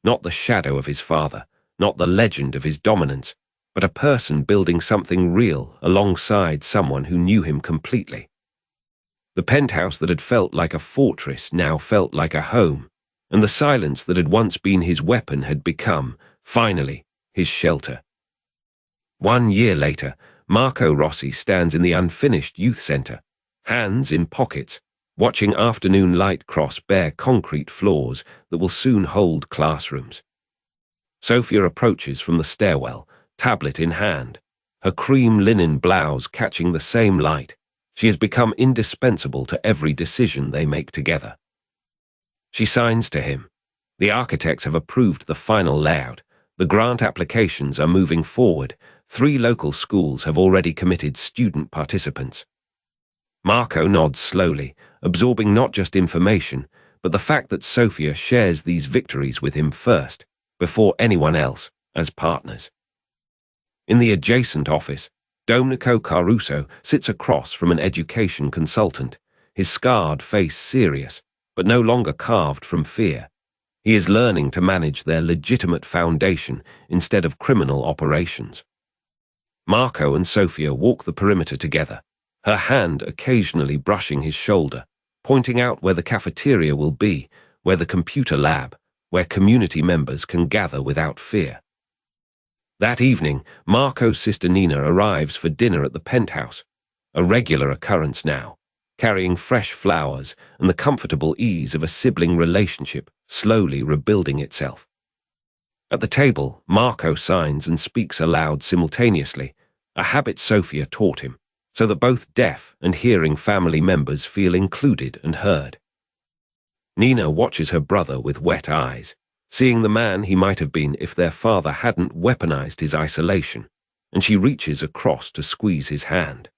not the shadow of his father, not the legend of his dominance, but a person building something real alongside someone who knew him completely. The penthouse that had felt like a fortress now felt like a home, and the silence that had once been his weapon had become, finally, his shelter. 1 year later, Marco Rossi stands in the unfinished youth centre, hands in pockets, watching afternoon light cross bare concrete floors that will soon hold classrooms. Sophia approaches from the stairwell, tablet in hand, her cream linen blouse catching the same light. She has become indispensable to every decision they make together. She signs to him. The architects have approved the final layout. The grant applications are moving forward. 3 local schools have already committed student participants. Marco nods slowly, absorbing not just information, but the fact that Sophia shares these victories with him first, before anyone else, as partners. In the adjacent office, Domenico Caruso sits across from an education consultant, his scarred face serious, but no longer carved from fear. He is learning to manage their legitimate foundation instead of criminal operations. Marco and Sophia walk the perimeter together, her hand occasionally brushing his shoulder, pointing out where the cafeteria will be, where the computer lab, where community members can gather without fear. That evening, Marco's sister Nina arrives for dinner at the penthouse, a regular occurrence now, carrying fresh flowers and the comfortable ease of a sibling relationship slowly rebuilding itself. At the table, Marco signs and speaks aloud simultaneously, a habit Sophia taught him, so that both deaf and hearing family members feel included and heard. Nina watches her brother with wet eyes, seeing the man he might have been if their father hadn't weaponized his isolation, and she reaches across to squeeze his hand.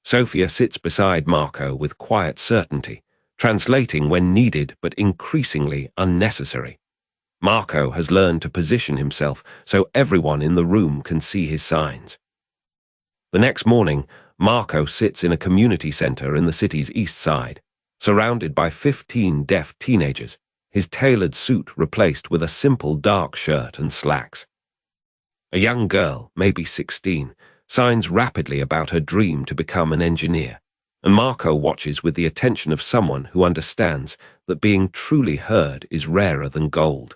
Sophia sits beside Marco with quiet certainty, translating when needed but increasingly unnecessary. Marco has learned to position himself so everyone in the room can see his signs. The next morning, Marco sits in a community center in the city's east side, surrounded by 15 deaf teenagers, his tailored suit replaced with a simple dark shirt and slacks. A young girl, maybe 16, signs rapidly about her dream to become an engineer, and Marco watches with the attention of someone who understands that being truly heard is rarer than gold.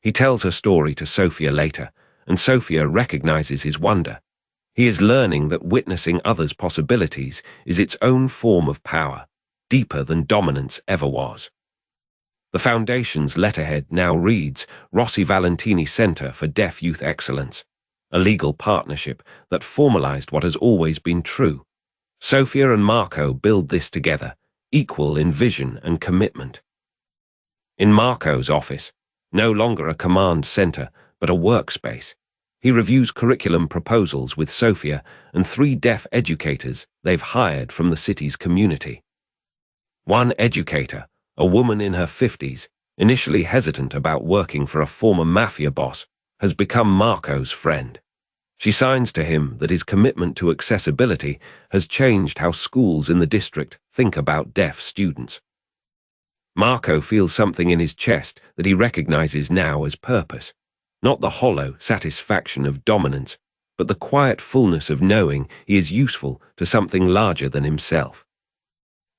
He tells her story to Sophia later, and Sophia recognizes his wonder. He is learning that witnessing others' possibilities is its own form of power, deeper than dominance ever was. The Foundation's letterhead now reads Rossi Valentini Center for Deaf Youth Excellence, a legal partnership that formalized what has always been true. Sophia and Marco build this together, equal in vision and commitment. In Marco's office, no longer a command center, but a workspace, he reviews curriculum proposals with Sophia and 3 deaf educators they've hired from the city's community. One educator, a woman in her 50s, initially hesitant about working for a former Mafia boss, has become Marco's friend. She signs to him that his commitment to accessibility has changed how schools in the district think about deaf students. Marco feels something in his chest that he recognizes now as purpose, not the hollow satisfaction of dominance, but the quiet fullness of knowing he is useful to something larger than himself.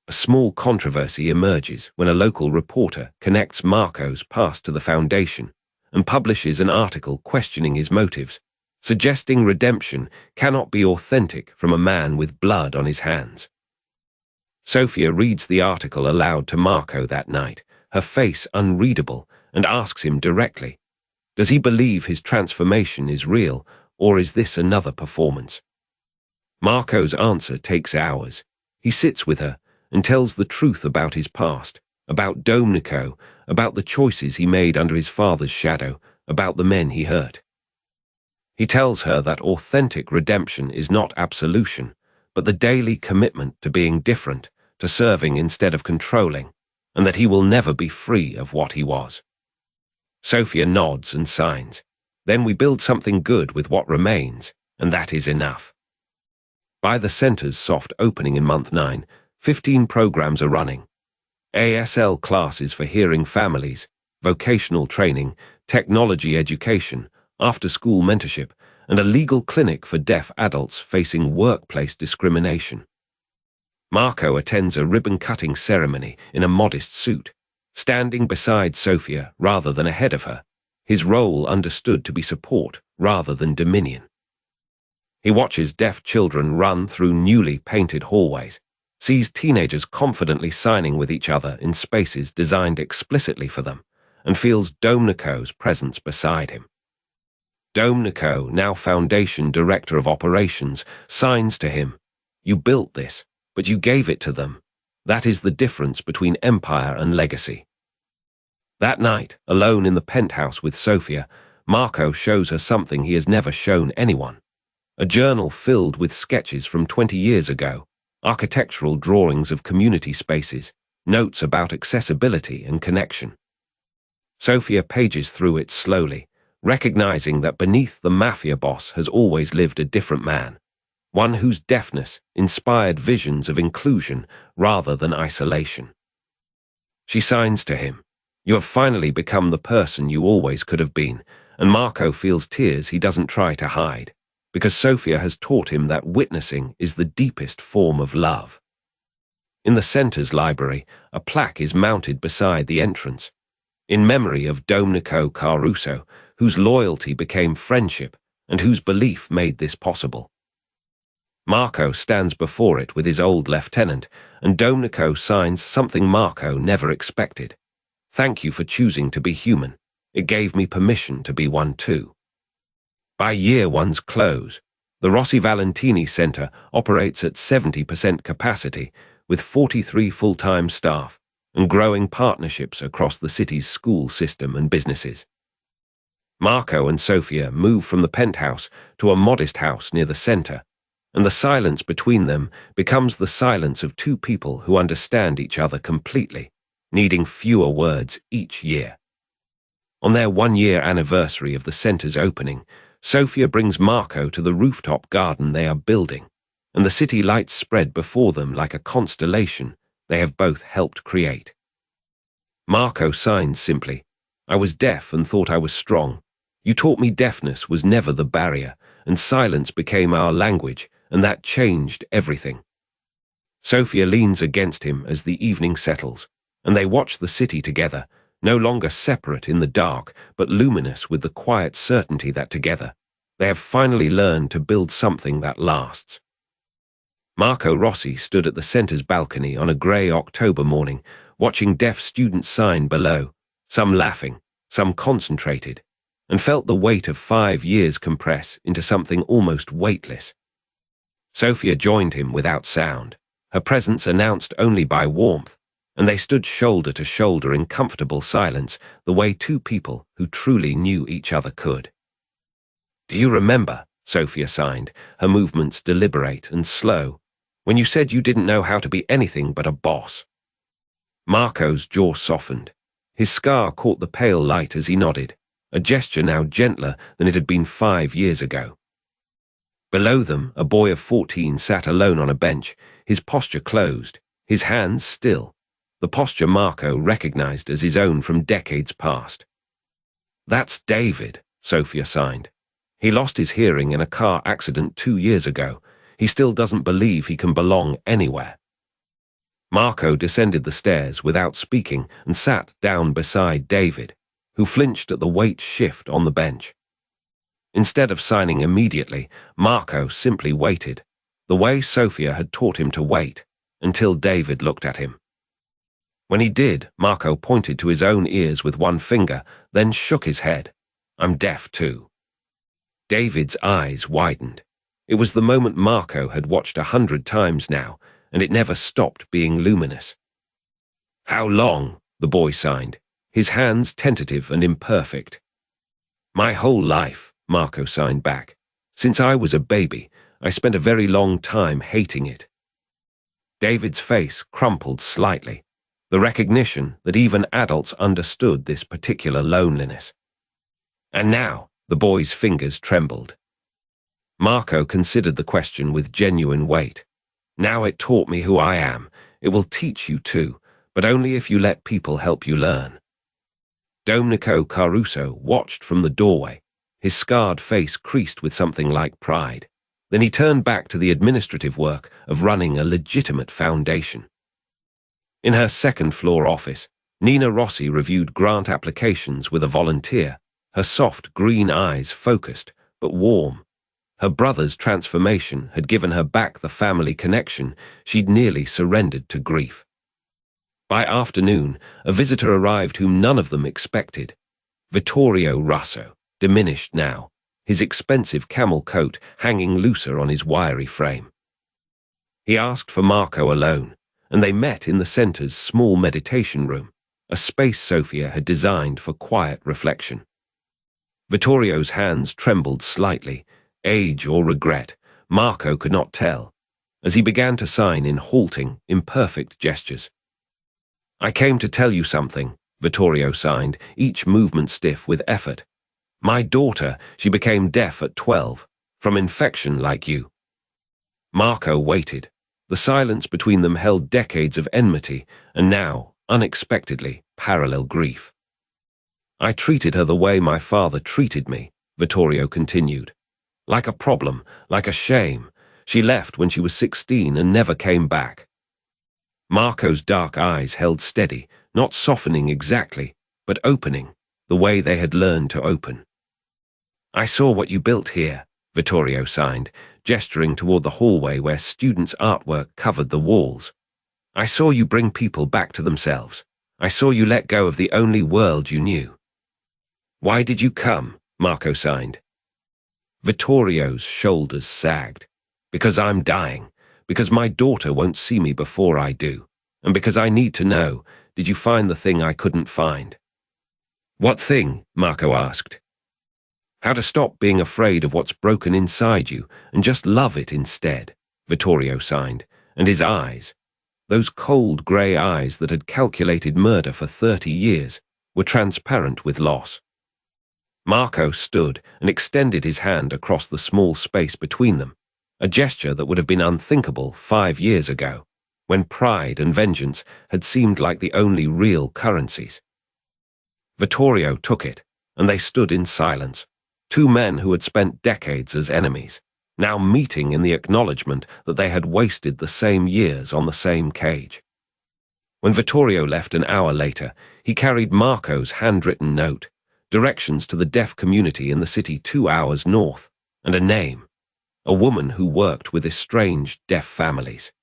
A small controversy emerges when a local reporter connects Marco's past to the Foundation and publishes an article questioning his motives, suggesting redemption cannot be authentic from a man with blood on his hands. Sophia reads the article aloud to Marco that night, her face unreadable, and asks him directly, does he believe his transformation is real, or is this another performance? Marco's answer takes hours. He sits with her and tells the truth about his past, about Domenico, about the choices he made under his father's shadow, about the men he hurt. He tells her that authentic redemption is not absolution, but the daily commitment to being different, to serving instead of controlling, and that he will never be free of what he was. Sophia nods and signs. Then we build something good with what remains, and that is enough. By the center's soft opening in month 9, 15 programs are running. ASL classes for hearing families, vocational training, technology education, after-school mentorship, and a legal clinic for deaf adults facing workplace discrimination. Marco attends a ribbon-cutting ceremony in a modest suit, standing beside Sophia rather than ahead of her, his role understood to be support rather than dominion. He watches deaf children run through newly painted hallways, sees teenagers confidently signing with each other in spaces designed explicitly for them, and feels Domnico's presence beside him. Domnico, now Foundation Director of Operations, signs to him, "You built this, but you gave it to them. That is the difference between empire and legacy." That night, alone in the penthouse with Sophia, Marco shows her something he has never shown anyone. A journal filled with sketches from 20 years ago, architectural drawings of community spaces, notes about accessibility and connection. Sophia pages through it slowly, recognizing that beneath the Mafia boss has always lived a different man, one whose deafness inspired visions of inclusion rather than isolation. She signs to him, "You have finally become the person you always could have been," and Marco feels tears he doesn't try to hide, because Sophia has taught him that witnessing is the deepest form of love. In the center's library, a plaque is mounted beside the entrance, in memory of Domenico Caruso, whose loyalty became friendship and whose belief made this possible. Marco stands before it with his old lieutenant, and Domenico signs something Marco never expected. "Thank you for choosing to be human. It gave me permission to be one too." By year one's close, the Rossi Valentini Center operates at 70% capacity, with 43 full-time staff and growing partnerships across the city's school system and businesses. Marco and Sophia move from the penthouse to a modest house near the center, and the silence between them becomes the silence of two people who understand each other completely, needing fewer words each year. On their one-year anniversary of the center's opening, Sophia brings Marco to the rooftop garden they are building, and the city lights spread before them like a constellation they have both helped create. Marco signs simply, "I was deaf and thought I was strong. You taught me deafness was never the barrier, and silence became our language, and that changed everything." Sophia leans against him as the evening settles, and they watch the city together, no longer separate in the dark, but luminous with the quiet certainty that together, they have finally learned to build something that lasts. Marco Rossi stood at the center's balcony on a grey October morning, watching deaf students sign below, some laughing, some concentrated, and felt the weight of 5 years compress into something almost weightless. Sophia joined him without sound, her presence announced only by warmth, and they stood shoulder to shoulder in comfortable silence, the way two people who truly knew each other could. "Do you remember," Sophia signed, her movements deliberate and slow, "when you said you didn't know how to be anything but a boss?" Marco's jaw softened. His scar caught the pale light as he nodded, a gesture now gentler than it had been 5 years ago. Below them, a boy of 14 sat alone on a bench, his posture closed, his hands still, the posture Marco recognized as his own from decades past. "That's David," Sophia signed. "He lost his hearing in a car accident 2 years ago. He still doesn't believe he can belong anywhere." Marco descended the stairs without speaking and sat down beside David, who flinched at the weight shift on the bench. Instead of signing immediately, Marco simply waited, the way Sophia had taught him to wait, until David looked at him. When he did, Marco pointed to his own ears with one finger, then shook his head. "I'm deaf too." David's eyes widened. It was the moment Marco had watched 100 times now, and it never stopped being luminous. "How long?" the boy signed, his hands tentative and imperfect. "My whole life," Marco signed back. "Since I was a baby, I spent a very long time hating it." David's face crumpled slightly, the recognition that even adults understood this particular loneliness. "And now," the boy's fingers trembled. Marco considered the question with genuine weight. "Now it taught me who I am. It will teach you too, but only if you let people help you learn." Domenico Caruso watched from the doorway, His scarred face creased with something like pride. Then he turned back to the administrative work of running a legitimate foundation. In her second-floor office, Nina Rossi reviewed grant applications with a volunteer, her soft green eyes focused but warm. Her brother's transformation had given her back the family connection she'd nearly surrendered to grief. By afternoon, a visitor arrived whom none of them expected. Vittorio Russo, diminished now, his expensive camel coat hanging looser on his wiry frame. He asked for Marco alone, and they met in the center's small meditation room, a space Sofia had designed for quiet reflection. Vittorio's hands trembled slightly, age or regret, Marco could not tell, as he began to sign in halting, imperfect gestures. "I came to tell you something," Vittorio signed, each movement stiff with effort. "My daughter, she became deaf at 12, from infection like you." Marco waited. The silence between them held decades of enmity, and now, unexpectedly, parallel grief. "I treated her the way my father treated me," Vittorio continued. "Like a problem, like a shame. She left when she was 16 and never came back." Marco's dark eyes held steady, not softening exactly, but opening, the way they had learned to open. "I saw what you built here," Vittorio signed, gesturing toward the hallway where students' artwork covered the walls. "I saw you bring people back to themselves. I saw you let go of the only world you knew." "Why did you come?" Marco signed. Vittorio's shoulders sagged. "Because I'm dying. Because my daughter won't see me before I do. And because I need to know, did you find the thing I couldn't find?" "What thing?" Marco asked. "How to stop being afraid of what's broken inside you and just love it instead," Vittorio signed, and his eyes, those cold grey eyes that had calculated murder for 30 years, were transparent with loss. Marco stood and extended his hand across the small space between them, a gesture that would have been unthinkable 5 years ago, when pride and vengeance had seemed like the only real currencies. Vittorio took it, and they stood in silence, two men who had spent decades as enemies, now meeting in the acknowledgement that they had wasted the same years on the same cage. When Vittorio left an hour later, he carried Marco's handwritten note, directions to the deaf community in the city 2 hours north, and a name, a woman who worked with estranged deaf families.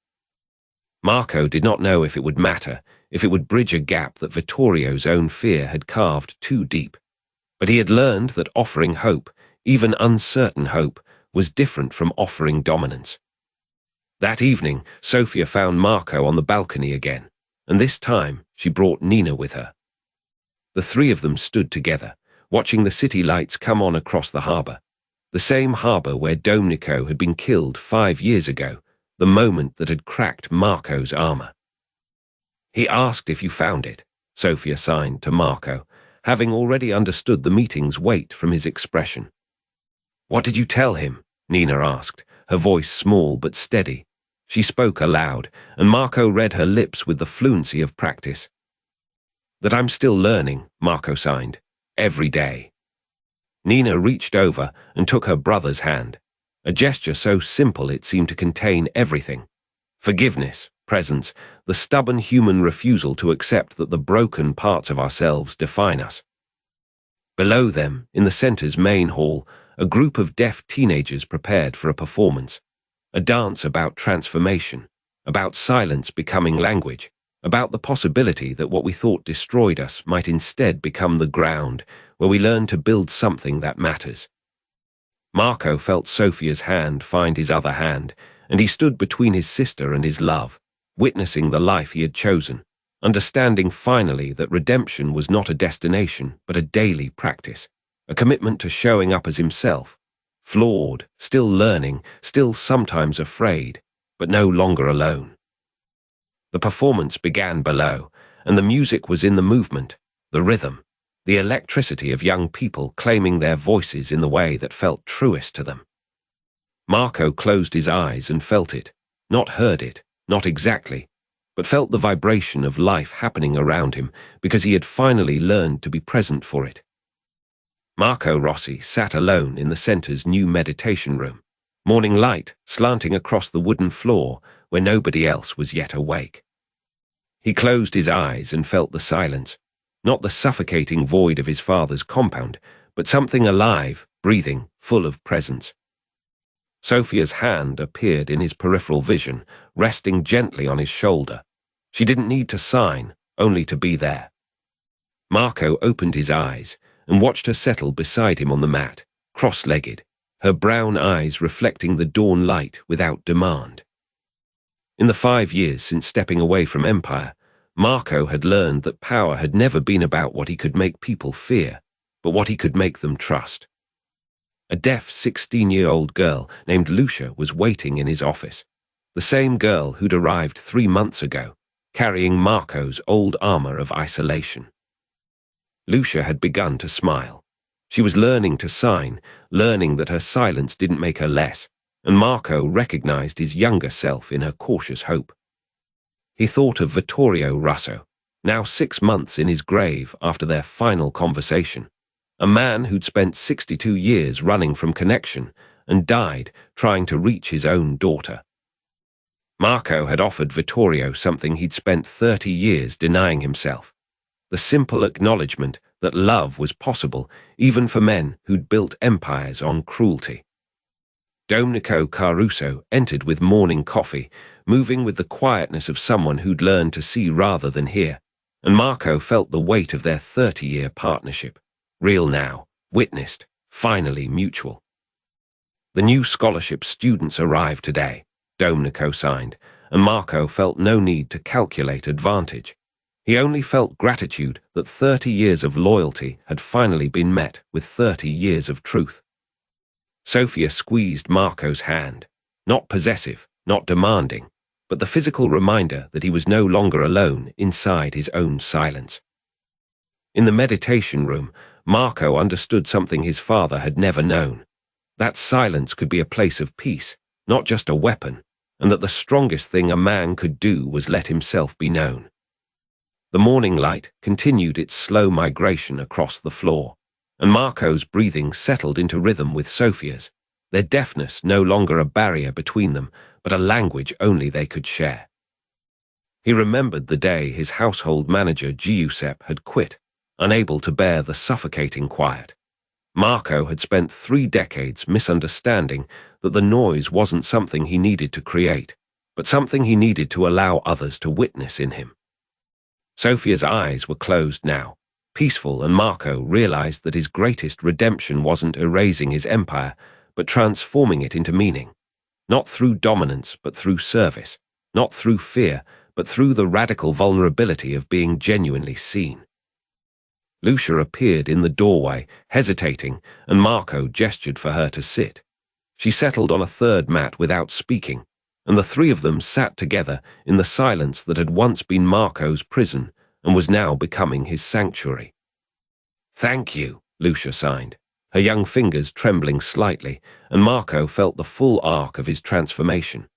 Marco did not know if it would matter, if it would bridge a gap that Vittorio's own fear had carved too deep, but he had learned that offering hope, even uncertain hope, was different from offering dominance. That evening, Sofia found Marco on the balcony again, and this time she brought Nina with her. The three of them stood together, watching the city lights come on across the harbour, the same harbour where Domenico had been killed 5 years ago, the moment that had cracked Marco's armour. "He asked if you found it," Sofia signed to Marco, having already understood the meeting's weight from his expression. "What did you tell him?" Nina asked, her voice small but steady. She spoke aloud, and Marco read her lips with the fluency of practice. "That I'm still learning," Marco signed, "every day." Nina reached over and took her brother's hand, a gesture so simple it seemed to contain everything. Forgiveness, presence, the stubborn human refusal to accept that the broken parts of ourselves define us. Below them, in the center's main hall, a group of deaf teenagers prepared for a performance, a dance about transformation, about silence becoming language, about the possibility that what we thought destroyed us might instead become the ground where we learn to build something that matters. Marco felt Sofia's hand find his other hand, and he stood between his sister and his love, witnessing the life he had chosen, understanding finally that redemption was not a destination but a daily practice, a commitment to showing up as himself, flawed, still learning, still sometimes afraid, but no longer alone. The performance began below, and the music was in the movement, the rhythm, the electricity of young people claiming their voices in the way that felt truest to them. Marco closed his eyes and felt it, not heard it, not exactly, but felt the vibration of life happening around him because he had finally learned to be present for it. Marco Rossi sat alone in the center's new meditation room, morning light slanting across the wooden floor where nobody else was yet awake. He closed his eyes and felt the silence, not the suffocating void of his father's compound, but something alive, breathing, full of presence. Sophia's hand appeared in his peripheral vision, resting gently on his shoulder. She didn't need to sign, only to be there. Marco opened his eyes and watched her settle beside him on the mat, cross-legged, her brown eyes reflecting the dawn light without demand. In the 5 years since stepping away from Empire, Marco had learned that power had never been about what he could make people fear, but what he could make them trust. A deaf 16-year-old girl named Lucia was waiting in his office, the same girl who'd arrived 3 months ago, carrying Marco's old armor of isolation. Lucia had begun to smile. She was learning to sign, learning that her silence didn't make her less, and Marco recognized his younger self in her cautious hope. He thought of Vittorio Russo, now 6 months in his grave after their final conversation, a man who'd spent 62 years running from connection and died trying to reach his own daughter. Marco had offered Vittorio something he'd spent 30 years denying himself, the simple acknowledgement that love was possible even for men who'd built empires on cruelty. Domenico Caruso entered with morning coffee, moving with the quietness of someone who'd learned to see rather than hear, and Marco felt the weight of their 30-year partnership. Real now, witnessed, finally mutual. The new scholarship students arrived today, Domenico signed, and Marco felt no need to calculate advantage. He only felt gratitude that 30 years of loyalty had finally been met with 30 years of truth. Sophia squeezed Marco's hand, not possessive, not demanding, but the physical reminder that he was no longer alone inside his own silence. In the meditation room, Marco understood something his father had never known. That silence could be a place of peace, not just a weapon, and that the strongest thing a man could do was let himself be known. The morning light continued its slow migration across the floor, and Marco's breathing settled into rhythm with Sophia's, their deafness no longer a barrier between them, but a language only they could share. He remembered the day his household manager Giuseppe had quit, unable to bear the suffocating quiet. Marco had spent 3 decades misunderstanding that the noise wasn't something he needed to create, but something he needed to allow others to witness in him. Sophia's eyes were closed now, peaceful, and Marco realized that his greatest redemption wasn't erasing his empire, but transforming it into meaning. Not through dominance, but through service. Not through fear, but through the radical vulnerability of being genuinely seen. Lucia appeared in the doorway, hesitating, and Marco gestured for her to sit. She settled on a third mat without speaking, and the 3 of them sat together in the silence that had once been Marco's prison and was now becoming his sanctuary. "Thank you," Lucia signed, her young fingers trembling slightly, and Marco felt the full arc of his transformation,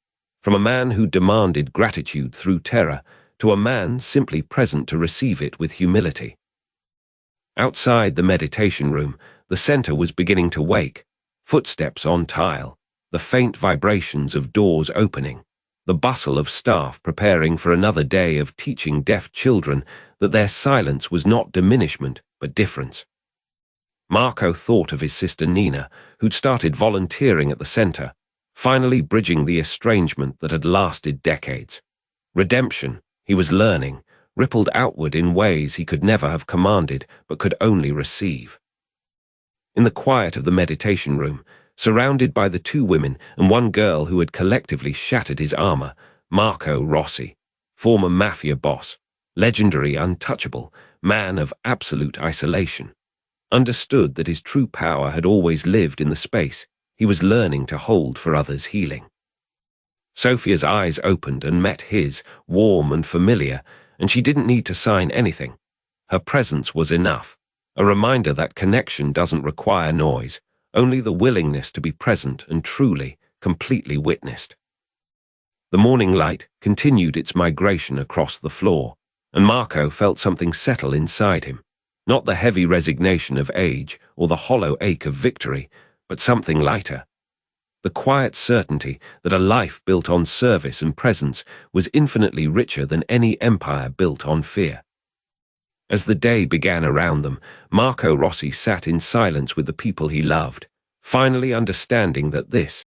from a man who demanded gratitude through terror to a man simply present to receive it with humility. Outside the meditation room, the center was beginning to wake, footsteps on tile, the faint vibrations of doors opening, the bustle of staff preparing for another day of teaching deaf children that their silence was not diminishment but difference. Marco thought of his sister Nina, who'd started volunteering at the center, finally bridging the estrangement that had lasted decades. Redemption, he was learning, rippled outward in ways he could never have commanded but could only receive. In the quiet of the meditation room, surrounded by the 2 women and 1 girl who had collectively shattered his armor, Marco Rossi, former Mafia boss, legendary untouchable, man of absolute isolation, understood that his true power had always lived in the space he was learning to hold for others' healing. Sophia's eyes opened and met his, warm and familiar, and she didn't need to sign anything. Her presence was enough, a reminder that connection doesn't require noise, only the willingness to be present and truly, completely witnessed. The morning light continued its migration across the floor, and Marco felt something settle inside him, Not the heavy resignation of age or the hollow ache of victory, but something lighter. The quiet certainty that a life built on service and presence was infinitely richer than any empire built on fear. As the day began around them, Marco Rossi sat in silence with the people he loved, finally understanding that this